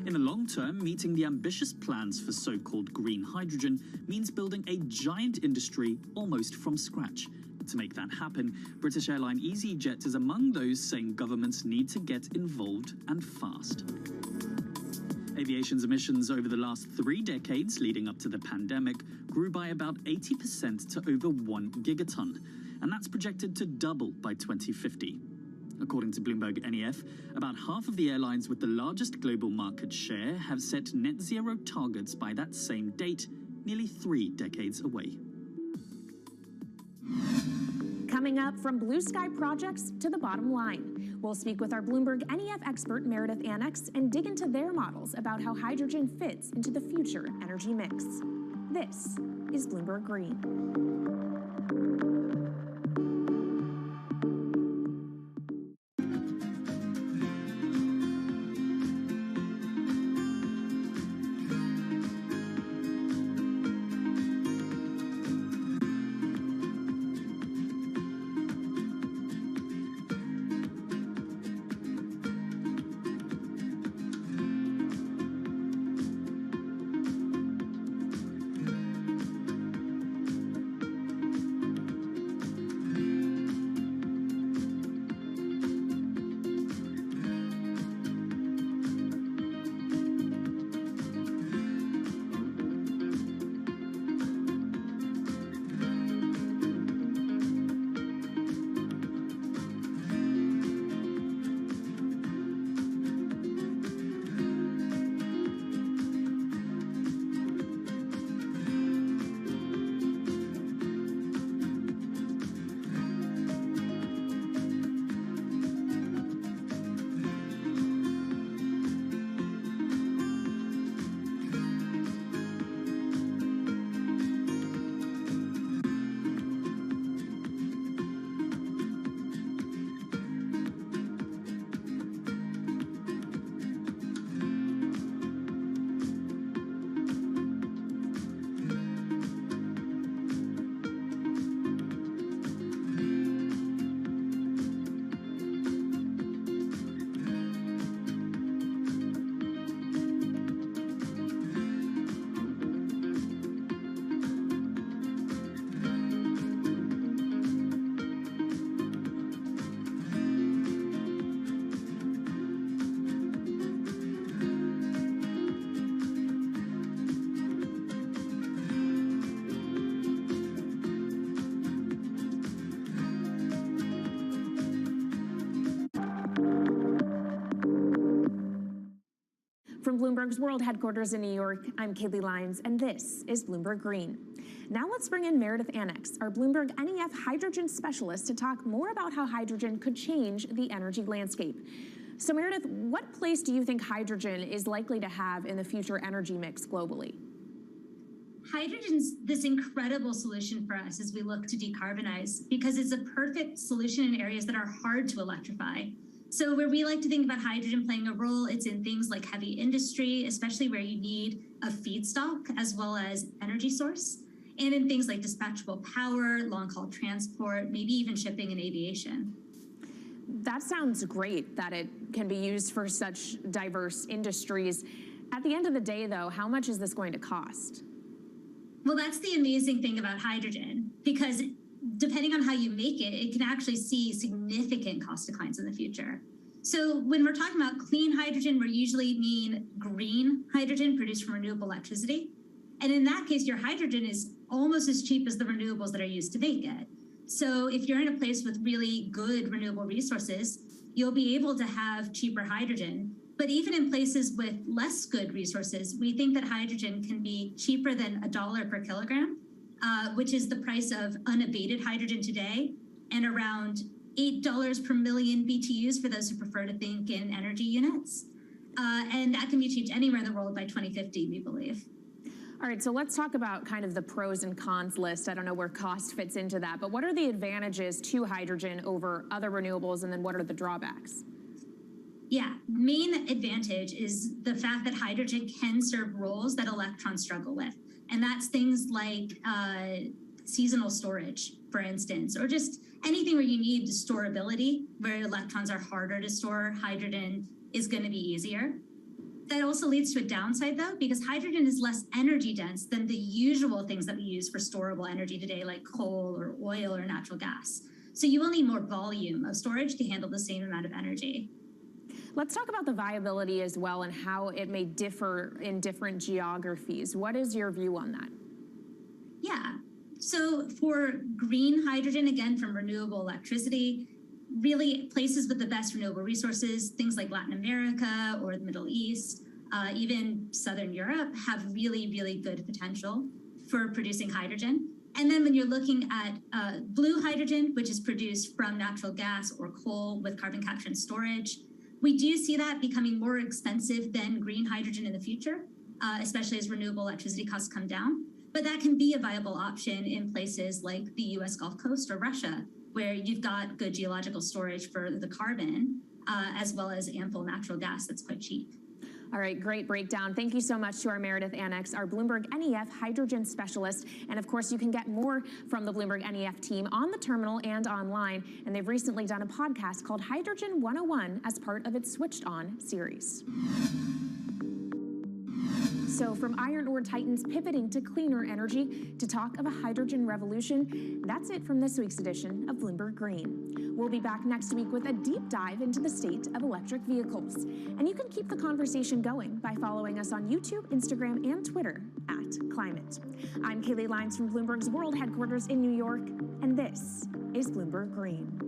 In the long term, meeting the ambitious plans for so-called green hydrogen means building a giant industry almost from scratch. To make that happen, British airline EasyJet is among those saying governments need to get involved and fast. Aviation's emissions over the last 3 decades leading up to the pandemic grew by about 80% to over 1 gigaton, and that's projected to double by 2050. According to Bloomberg NEF, about half of the airlines with the largest global market share have set net zero targets by that same date, nearly 3 decades away. Coming up, from blue sky projects to the bottom line. We'll speak with our Bloomberg NEF expert Meredith Annex and dig into their models about how hydrogen fits into the future energy mix. This is Bloomberg Green. Bloomberg's World Headquarters in New York, I'm Kaylee Lyons, and this is Bloomberg Green. Now let's bring in Meredith Annex, our Bloomberg NEF hydrogen specialist, to talk more about how hydrogen could change the energy landscape. So Meredith, what place do you think hydrogen is likely to have in the future energy mix globally? Hydrogen's this incredible solution for us as we look to decarbonize because it's a perfect solution in areas that are hard to electrify. So where we like to think about hydrogen playing a role, it's in things like heavy industry, especially where you need a feedstock as well as energy source, and in things like dispatchable power, long-haul transport, maybe even shipping and aviation. That sounds great that it can be used for such diverse industries. At the end of the day, though, how much is this going to cost? Well, that's the amazing thing about hydrogen, because depending on how you make it, it can actually see significant cost declines in the future. So when we're talking about clean hydrogen, we usually mean green hydrogen produced from renewable electricity. And in that case, your hydrogen is almost as cheap as the renewables that are used to make it. So if you're in a place with really good renewable resources, you'll be able to have cheaper hydrogen. But even in places with less good resources, we think that hydrogen can be cheaper than $1 per kilogram, which is the price of unabated hydrogen today, and around $8 per million BTUs for those who prefer to think in energy units. And that can be achieved anywhere in the world by 2050, we believe. All right, so let's talk about kind of the pros and cons list. I don't know where cost fits into that, but what are the advantages to hydrogen over other renewables, and then what are the drawbacks? Yeah, main advantage is the fact that hydrogen can serve roles that electrons struggle with. And that's things like seasonal storage, for instance, or just anything where you need storability, where electrons are harder to store, hydrogen is going to be easier. That also leads to a downside, though, because hydrogen is less energy dense than the usual things that we use for storable energy today, like coal or oil or natural gas. So you will need more volume of storage to handle the same amount of energy. Let's talk about the viability as well and how it may differ in different geographies. What is your view on that? Yeah, so for green hydrogen, again, from renewable electricity, really places with the best renewable resources, things like Latin America or the Middle East, even Southern Europe, have really, really good potential for producing hydrogen. And then when you're looking at blue hydrogen, which is produced from natural gas or coal with carbon capture and storage, we do see that becoming more expensive than green hydrogen in the future, especially as renewable electricity costs come down. But that can be a viable option in places like the US Gulf Coast or Russia, where you've got good geological storage for the carbon, as well as ample natural gas that's quite cheap. All right, great breakdown. Thank you so much to our Meredith Annex, our Bloomberg NEF hydrogen specialist. And of course, you can get more from the Bloomberg NEF team on the terminal and online. And they've recently done a podcast called Hydrogen 101 as part of its Switched On series. So from iron ore titans pivoting to cleaner energy to talk of a hydrogen revolution, that's it from this week's edition of Bloomberg Green. We'll be back next week with a deep dive into the state of electric vehicles. And you can keep the conversation going by following us on YouTube, Instagram, and Twitter @Climate. I'm Kaylee Lyons from Bloomberg's World Headquarters in New York, and this is Bloomberg Green.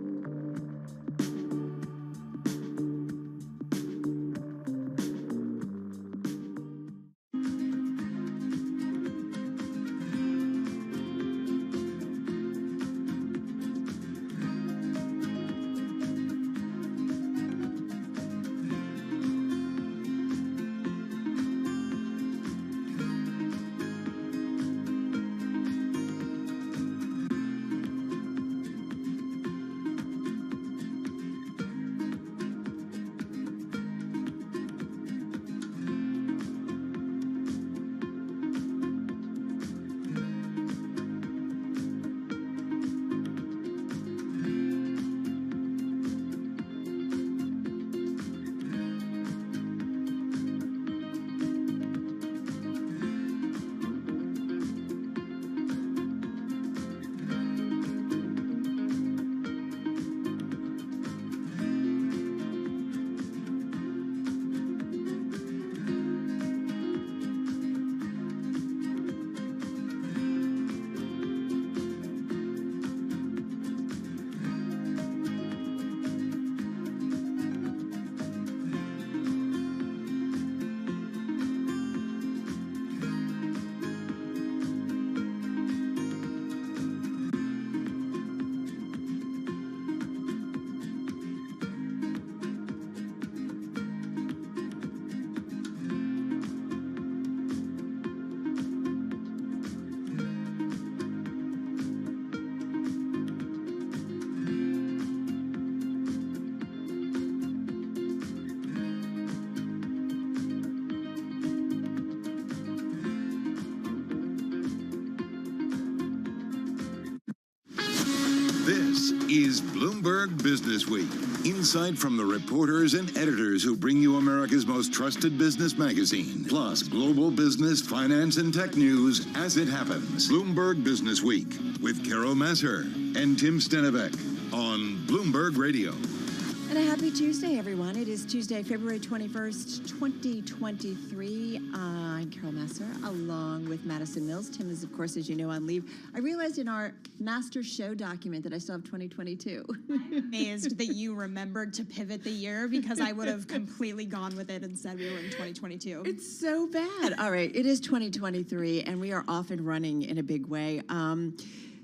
This is Bloomberg Business Week. Insight from the reporters and editors who bring you America's most trusted business magazine, plus global business, finance, and tech news as it happens. Bloomberg Business Week with Carol Masser and Tim Stenevec on Bloomberg Radio. And a happy Tuesday, everyone. It is Tuesday, February 21st, 2023. I'm Carol Masser, along with Madison Mills. Tim is, of course, as you know, on leave. I realized in our master show document that I still have 2022. I'm amazed that you remembered to pivot the year, because I would have completely gone with it and said we were in 2022. It's so bad. All right, it is 2023, and we are off and running in a big way.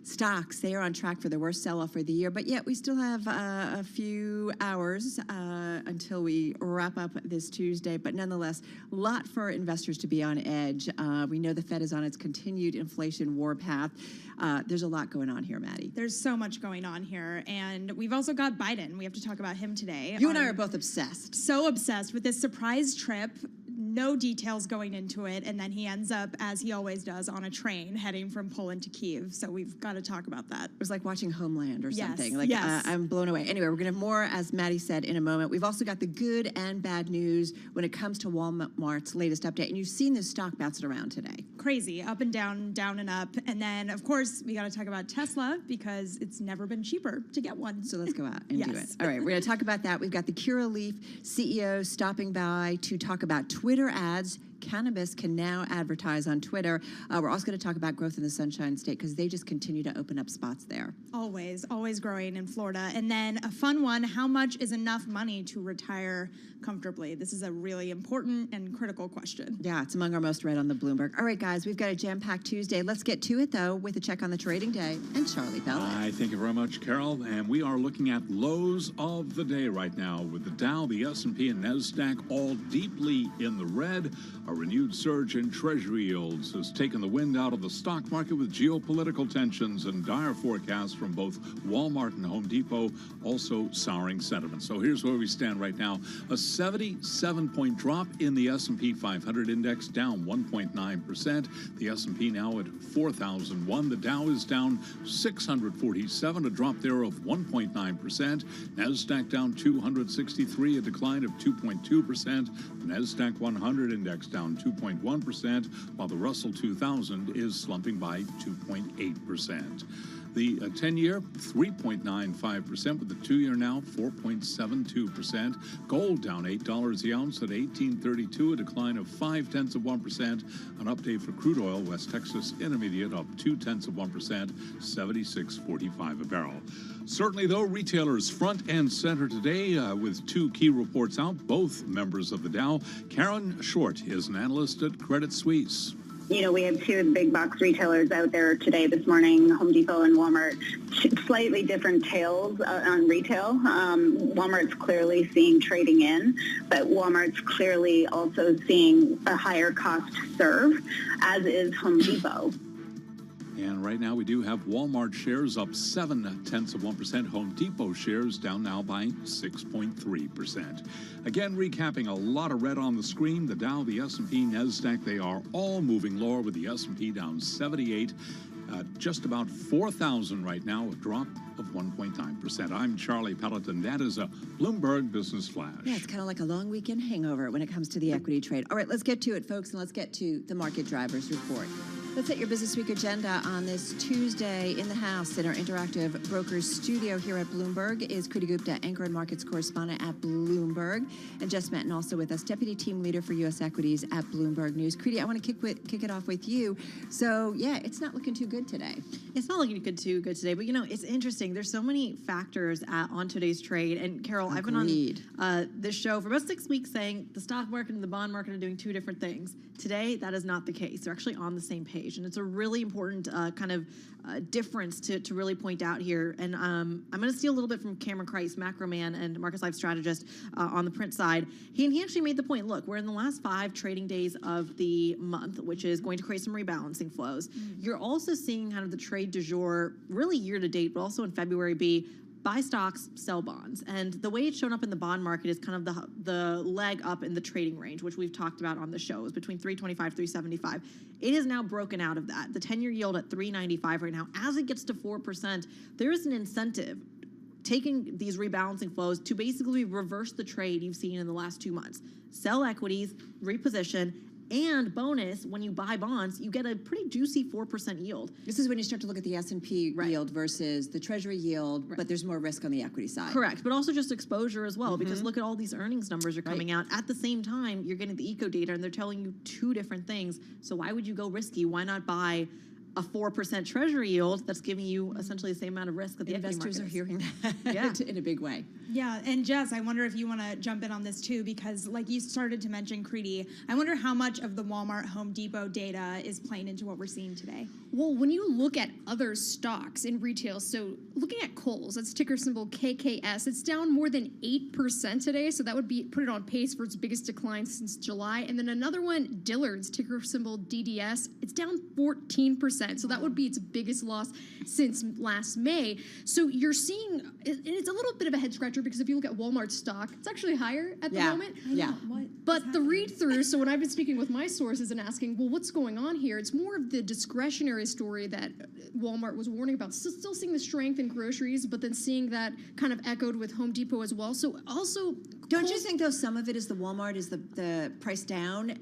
Stocks, they are on track for the worst sell-off for the year, but yet we still have a few hours until we wrap up this Tuesday. But nonetheless, a lot for investors to be on edge. We know the Fed is on its continued inflation warpath. There's a lot going on here, Maddie. There's so much going on here, and we've also got Biden. We have to talk about him today. You and I are both obsessed. So obsessed with this surprise trip. No details going into it, and then he ends up, as he always does, on a train heading from Poland to Kyiv. So we've got to talk about that. It was like watching Homeland or something. Yes, Like yes. I'm blown away. Anyway, we're going to have more, as Maddie said, in a moment. We've also got the good and bad news when it comes to Walmart's latest update, and you've seen this stock bouncing around today. Crazy, up and down, down and up. And then, of course, we got to talk about Tesla, because it's never been cheaper to get one. So let's go out and do it. Yes. All right, we're going to talk about that. We've got the Curaleaf CEO stopping by to talk about Twitter ads. Cannabis can now advertise on Twitter. We're also going to talk about growth in the Sunshine State, because they just continue to open up spots there. Always, always growing in Florida. And then a fun one, how much is enough money to retire comfortably? This is a really important and critical question. Yeah, it's among our most read on the Bloomberg. All right, guys, we've got a jam-packed Tuesday. Let's get to it, though, with a check on the trading day and Charlie Pellet. Hi, thank you very much, Carol. And we are looking at lows of the day right now, with the Dow, the S&P, and NASDAQ all deeply in the red. A renewed surge in Treasury yields has taken the wind out of the stock market, with geopolitical tensions and dire forecasts from both Walmart and Home Depot also souring sentiment. So here's where we stand right now. A 77-point drop in the S&P 500 index, down 1.9%. The S&P now at 4,001. The Dow is down 647, a drop there of 1.9%. NASDAQ down 263, a decline of 2.2%. The NASDAQ 100 index down 2.1%, while the Russell 2000 is slumping by 2.8%. The 10-year, 3.95%, with the 2-year now 4.72%. Gold down $8 the ounce at $18.32, a decline of 0.5%. An update for crude oil, West Texas Intermediate up 0.2%, 76.45 a barrel. Certainly, though, retailers front and center today with two key reports out, both members of the Dow. Karen Short is an analyst at Credit Suisse. You know, we have two of the big box retailers out there today, this morning, Home Depot and Walmart. Slightly different tales on retail. Walmart's clearly seeing trading in, but Walmart's clearly also seeing a higher cost to serve, as is Home Depot. And right now we do have Walmart shares up 0.7%. Home Depot shares down now by 6.3%. Again, recapping, a lot of red on the screen. The Dow, the S&P, NASDAQ, they are all moving lower, with the S&P down 78. Just about 4,000 right now, a drop of 1.9%. I'm Charlie Pellet, and that is a Bloomberg Business Flash. Yeah, it's kind of like a long weekend hangover when it comes to the equity trade. All right, let's get to it, folks, and let's get to the market drivers report. Let's set your Business Week agenda on this Tuesday in the house in our interactive brokers studio here at Bloomberg is Kriti Gupta, anchor and markets correspondent at Bloomberg, and Jess Manton also with us, deputy team leader for U.S. equities at Bloomberg News. Kriti, I want to kick it off with you. So, yeah, it's not looking too good today. It's not looking too good today, but, you know, it's interesting. There's so many factors on today's trade, and, Carol, I've been on this show for about 6 weeks saying the stock market and the bond market are doing two different things. Today, that is not the case. They're actually on the same page, and it's a really important kind of difference to really point out here. And I'm going to steal a little bit from Cameron Kreis, macro man and Marcus Live strategist on the print side. He actually made the point, look, we're in the last 5 trading days of the month, which is going to create some rebalancing flows. You're also seeing kind of the trade du jour, really year to date, but also in February, be buy stocks, sell bonds. And the way it's shown up in the bond market is kind of the leg up in the trading range, which we've talked about on the show, is between 325, 375. It is now broken out of that. The 10-year yield at 395 right now. As it gets to 4%, there is an incentive taking these rebalancing flows to basically reverse the trade you've seen in the last 2 months. Sell equities, reposition, and bonus, when you buy bonds, you get a pretty juicy 4% yield. This is when you start to look at the S&P yield versus the Treasury yield, but there's more risk on the equity side. Correct, but also just exposure as well, because look at all these earnings numbers are coming out. At the same time, you're getting the eco data, and they're telling you two different things. So why would you go risky? Why not buy a 4% Treasury yield that's giving you essentially the same amount of risk that the investors are hearing that in a big way. Yeah, and Jess, I wonder if you want to jump in on this too, because like you started to mention Creedy, I wonder how much of the Walmart Home Depot data is playing into what we're seeing today. Well, when you look at other stocks in retail, so looking at Kohl's, that's ticker symbol KKS, it's down more than 8% today, so that would be put it on pace for its biggest decline since July. And then another one, Dillard's, ticker symbol DDS, it's down 14%, so that would be its biggest loss since last May. So you're seeing, and it's a little bit of a head scratcher, because if you look at Walmart's stock, it's actually higher at the moment. Yeah. But the read-through, so when I've been speaking with my sources and asking, well, what's going on here? It's more of the discretionary story that Walmart was warning about. Still seeing the strength in groceries, but then seeing that kind of echoed with Home Depot as well. So also... Don't you think, though, some of it is the Walmart is the price down?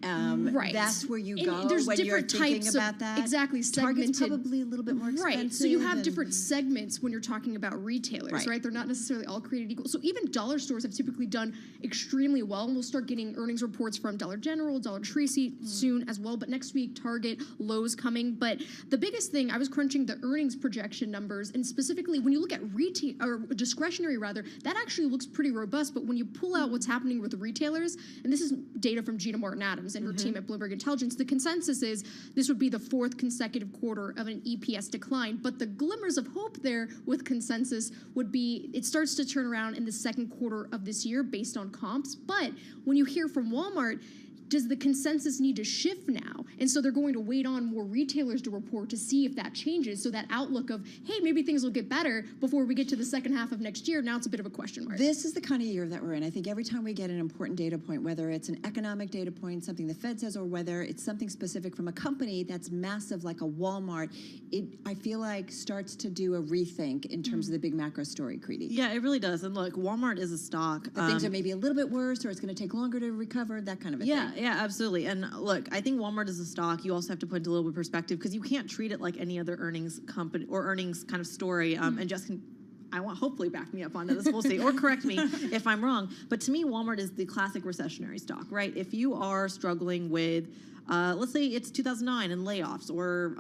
Right. That's where you And go there's when you're different thinking types about of, that. Exactly, segmented. Target's probably a little bit more expensive. Right, so you have different segments when you're talking about retailers, right? They're not necessarily all created equal. So even dollar stores have typically done extremely well, and we'll start getting earnings reports from Dollar General, Dollar Tree soon as well, but next week, Target, Lowe's coming. But the biggest thing, I was crunching the earnings projection numbers, and specifically when you look at retail, or discretionary rather, that actually looks pretty robust, but when you pull out what's happening with the retailers, and this is data from Gina Martin Adams and her team at Bloomberg Intelligence, the consensus is this would be the fourth consecutive quarter of an EPS decline, but the glimmers of hope there with consensus would be it starts to turn around in the second quarter of this year based on comps. But when you hear from Walmart, does the consensus need to shift now? And so they're going to wait on more retailers to report to see if that changes. So that outlook of, hey, maybe things will get better before we get to the second half of next year, now it's a bit of a question mark. This is the kind of year that we're in. I think every time we get an important data point, whether it's an economic data point, something the Fed says, or whether it's something specific from a company that's massive like a Walmart, it, I feel like, starts to do a rethink in terms of the big macro story, Creedy. Yeah, it really does. And look, Walmart is a stock. That things are maybe a little bit worse, or it's going to take longer to recover, that kind of a thing. Yeah, absolutely. And look, I think Walmart is a stock. You also have to put into a little bit of perspective, because you can't treat it like any other earnings company or earnings kind of story. And Jess can, I want, hopefully back me up on this, we'll see, or correct me if I'm wrong. But to me, Walmart is the classic recessionary stock, right? If you are struggling with, let's say it's 2009 and layoffs, or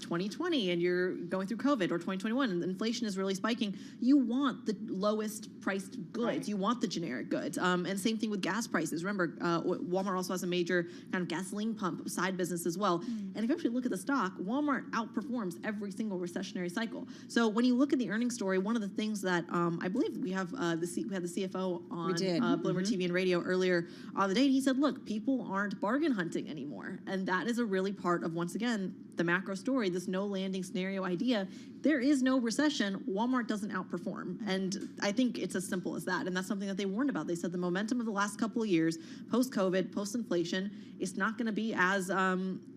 2020 and you're going through COVID, or 2021 and inflation is really spiking, you want the lowest priced goods. You want the generic goods. And same thing with gas prices. Remember, Walmart also has a major kind of gasoline pump side business as well. And if you actually look at the stock, Walmart outperforms every single recessionary cycle. So when you look at the earnings story, one of the things that I believe we have we had the CFO on Bloomberg TV and radio earlier on the day, and he said, look, people aren't bargain hunting anymore. And that is a really part of, once again, the macro story, this no landing scenario idea. There is no recession. Walmart doesn't outperform. And I think it's as simple as that. And that's something that they warned about. They said the momentum of the last couple of years, post-COVID, post-inflation, it's not going to be as momentum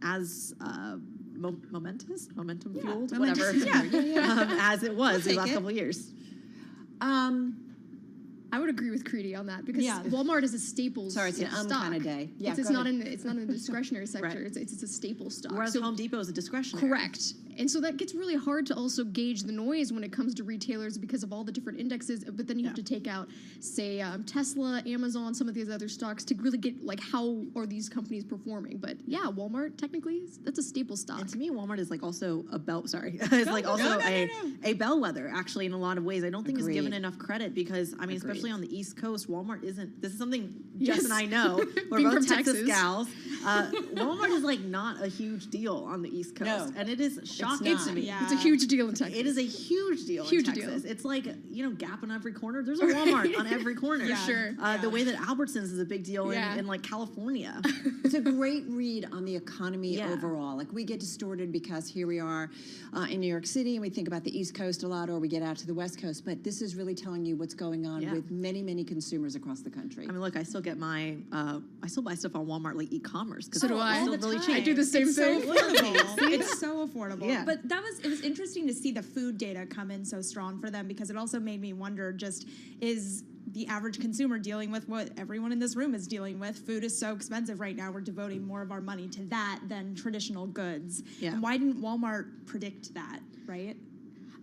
fueled, whatever, as it was the last couple of years. I would agree with Creedy on that, because Walmart is a staples stock. It's an kind of day. Yeah, it's not in the discretionary sector. It's a staple stock. Whereas Home Depot is a discretionary. Correct. And so that gets really hard to also gauge the noise when it comes to retailers because of all the different indexes. But then you have to take out, say, Tesla, Amazon, some of these other stocks to really get, like, how are these companies performing. But yeah, Walmart, technically, that's a staple stock. And to me, Walmart is like also a a bellwether, actually, in a lot of ways. I don't think it's given enough credit because, I mean, especially especially on the East Coast. Walmart isn't. This is something Jess and I know. We're Being both from Texas Texas. gals. Walmart is like not a huge deal on the East Coast, No, and it is shocking to me. It's a huge deal in Texas. It is a huge deal Huge in deal. Texas. It's like, Gap on every corner. There's a Walmart on every corner. For sure. The way that Albertsons is a big deal Yeah. in like California. It's a great read on the economy overall. Like, we get distorted because here we are in New York City and we think about the East Coast a lot, or we get out to the West Coast, but this is really telling you what's going on with many, many consumers across the country. I mean, look, I still get I still buy stuff on Walmart, like e-commerce. So do I. Still really cheap. I do the same It's thing. so affordable. It's so affordable. Yeah. But it was interesting to see the food data come in so strong for them, because it also made me wonder, just is the average consumer dealing with what everyone in this room is dealing with? Food is so expensive right now. We're devoting more of our money to that than traditional goods. Yeah. And why didn't Walmart predict that, right?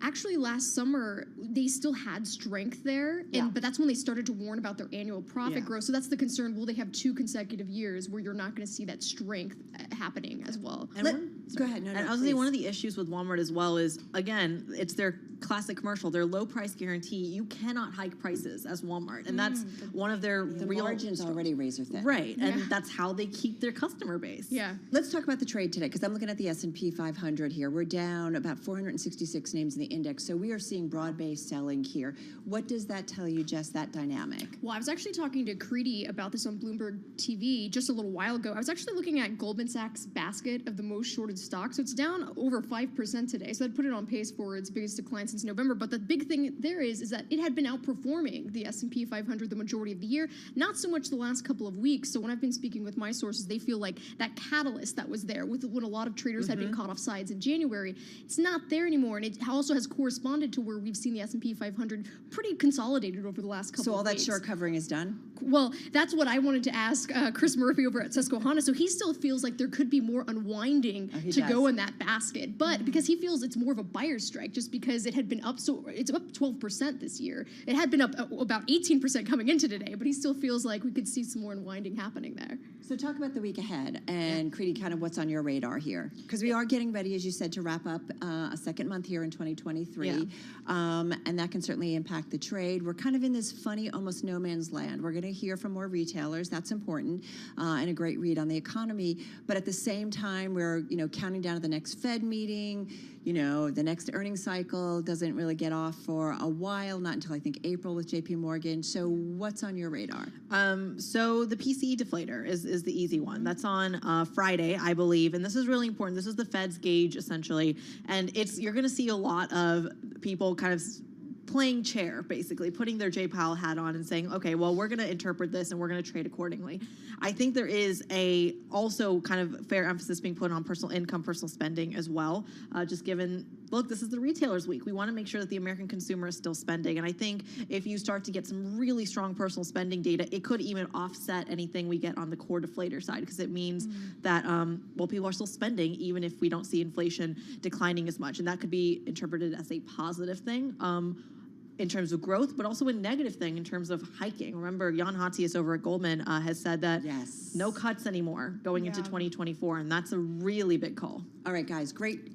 Actually, last summer, they still had strength there, but that's when they started to warn about their annual profit growth. So that's the concern. Will they have 2 consecutive years where you're not going to see that strength happening as well? Go ahead. No, And I was saying, one of the issues with Walmart as well is, again, it's their classic commercial, their low price guarantee. You cannot hike prices as Walmart, and that's one of their The real margin's already razor thin. right, and that's how they keep their customer base. Yeah. Let's talk about the trade today, because I'm looking at the S&P 500 here. We're down about 466 names in the index, so we are seeing broad-based selling here. What does that tell you, Jess, that dynamic? Well, I was actually talking to Creedy about this on Bloomberg TV just a little while ago. I was actually looking at Goldman Sachs' basket of the most shorted stocks. So it's down over 5% today. So that put it on pace for its biggest decline since November. But the big thing there is that it had been outperforming the S&P 500 the majority of the year, not so much the last couple of weeks. So when I've been speaking with my sources, they feel like that catalyst that was there with when a lot of traders had been caught off sides in January, it's not there anymore. And it also has corresponded to where we've seen the S&P 500 pretty consolidated over the last couple of weeks. So all that short covering is done? Well, that's what I wanted to ask Chris Murphy over at Susquehanna. So he still feels like there could be more unwinding to go in that basket. But because he feels it's more of a buyer's strike, just because it had been up, so it's up 12% this year. It had been up about 18% coming into today, but he still feels like we could see some more unwinding happening there. So talk about the week ahead, and Creedy, kind of what's on your radar here. Because we are getting ready, as you said, to wrap up a second month here in 2023. And that can certainly impact the trade. We're kind of in this funny, almost no man's land. We're going to hear from more retailers. That's important, and a great read on the economy. But at the same time, we're counting down to the next Fed meeting. The next earnings cycle doesn't really get off for a while, not until I think April with JP Morgan. So what's on your radar? So the PCE deflator is the easy one. That's on Friday, I believe, and this is really important. This is the Fed's gauge, essentially, and you're going to see a lot of people kind of playing chair, basically, putting their Jay Powell hat on and saying, okay, well, we're going to interpret this and we're going to trade accordingly. I think there is also kind of fair emphasis being put on personal income, personal spending as well, just given, look, this is the retailer's week. We want to make sure that the American consumer is still spending. And I think if you start to get some really strong personal spending data, it could even offset anything we get on the core deflator side, because it means that, people are still spending even if we don't see inflation declining as much. And that could be interpreted as a positive thing. In terms of growth, but also a negative thing in terms of hiking. Remember, Jan Hatzius over at Goldman has said that no cuts anymore going into 2024, and that's a really big call. All right, guys, great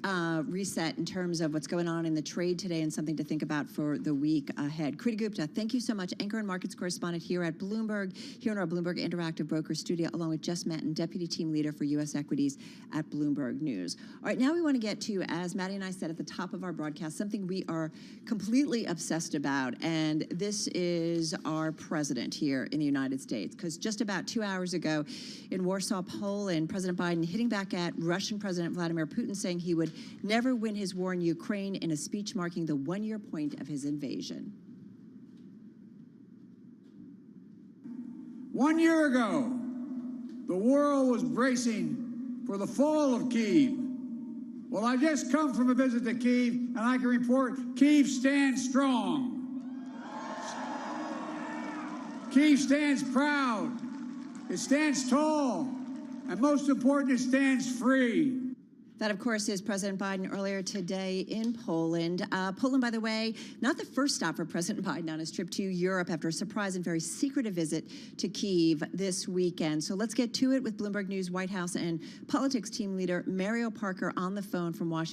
reset in terms of what's going on in the trade today and something to think about for the week ahead. Creedy Gupta, thank you so much. Anchor and markets correspondent here at Bloomberg, here in our Bloomberg Interactive Broker studio, along with Jess Manton, deputy team leader for U.S. equities at Bloomberg News. All right, now we want to get to, as Maddie and I said at the top of our broadcast, something we are completely obsessed about, and this is our president here in the United States, because just about 2 hours ago in Warsaw, Poland, President Biden hitting back at Russian President Vladimir Putin, saying he would never win his war in Ukraine in a speech marking the one-year point of his invasion. 1 year ago, the world was bracing for the fall of Kyiv. Well, I just come from a visit to Kyiv, and I can report Kyiv stands strong. Kyiv stands proud, it stands tall, and most important, it stands free. That, of course, is President Biden earlier today in Poland. Poland, by the way, not the first stop for President Biden on his trip to Europe after a surprise and very secretive visit to Kyiv this weekend. So let's get to it with Bloomberg News White House and politics team leader Mario Parker on the phone from Washington.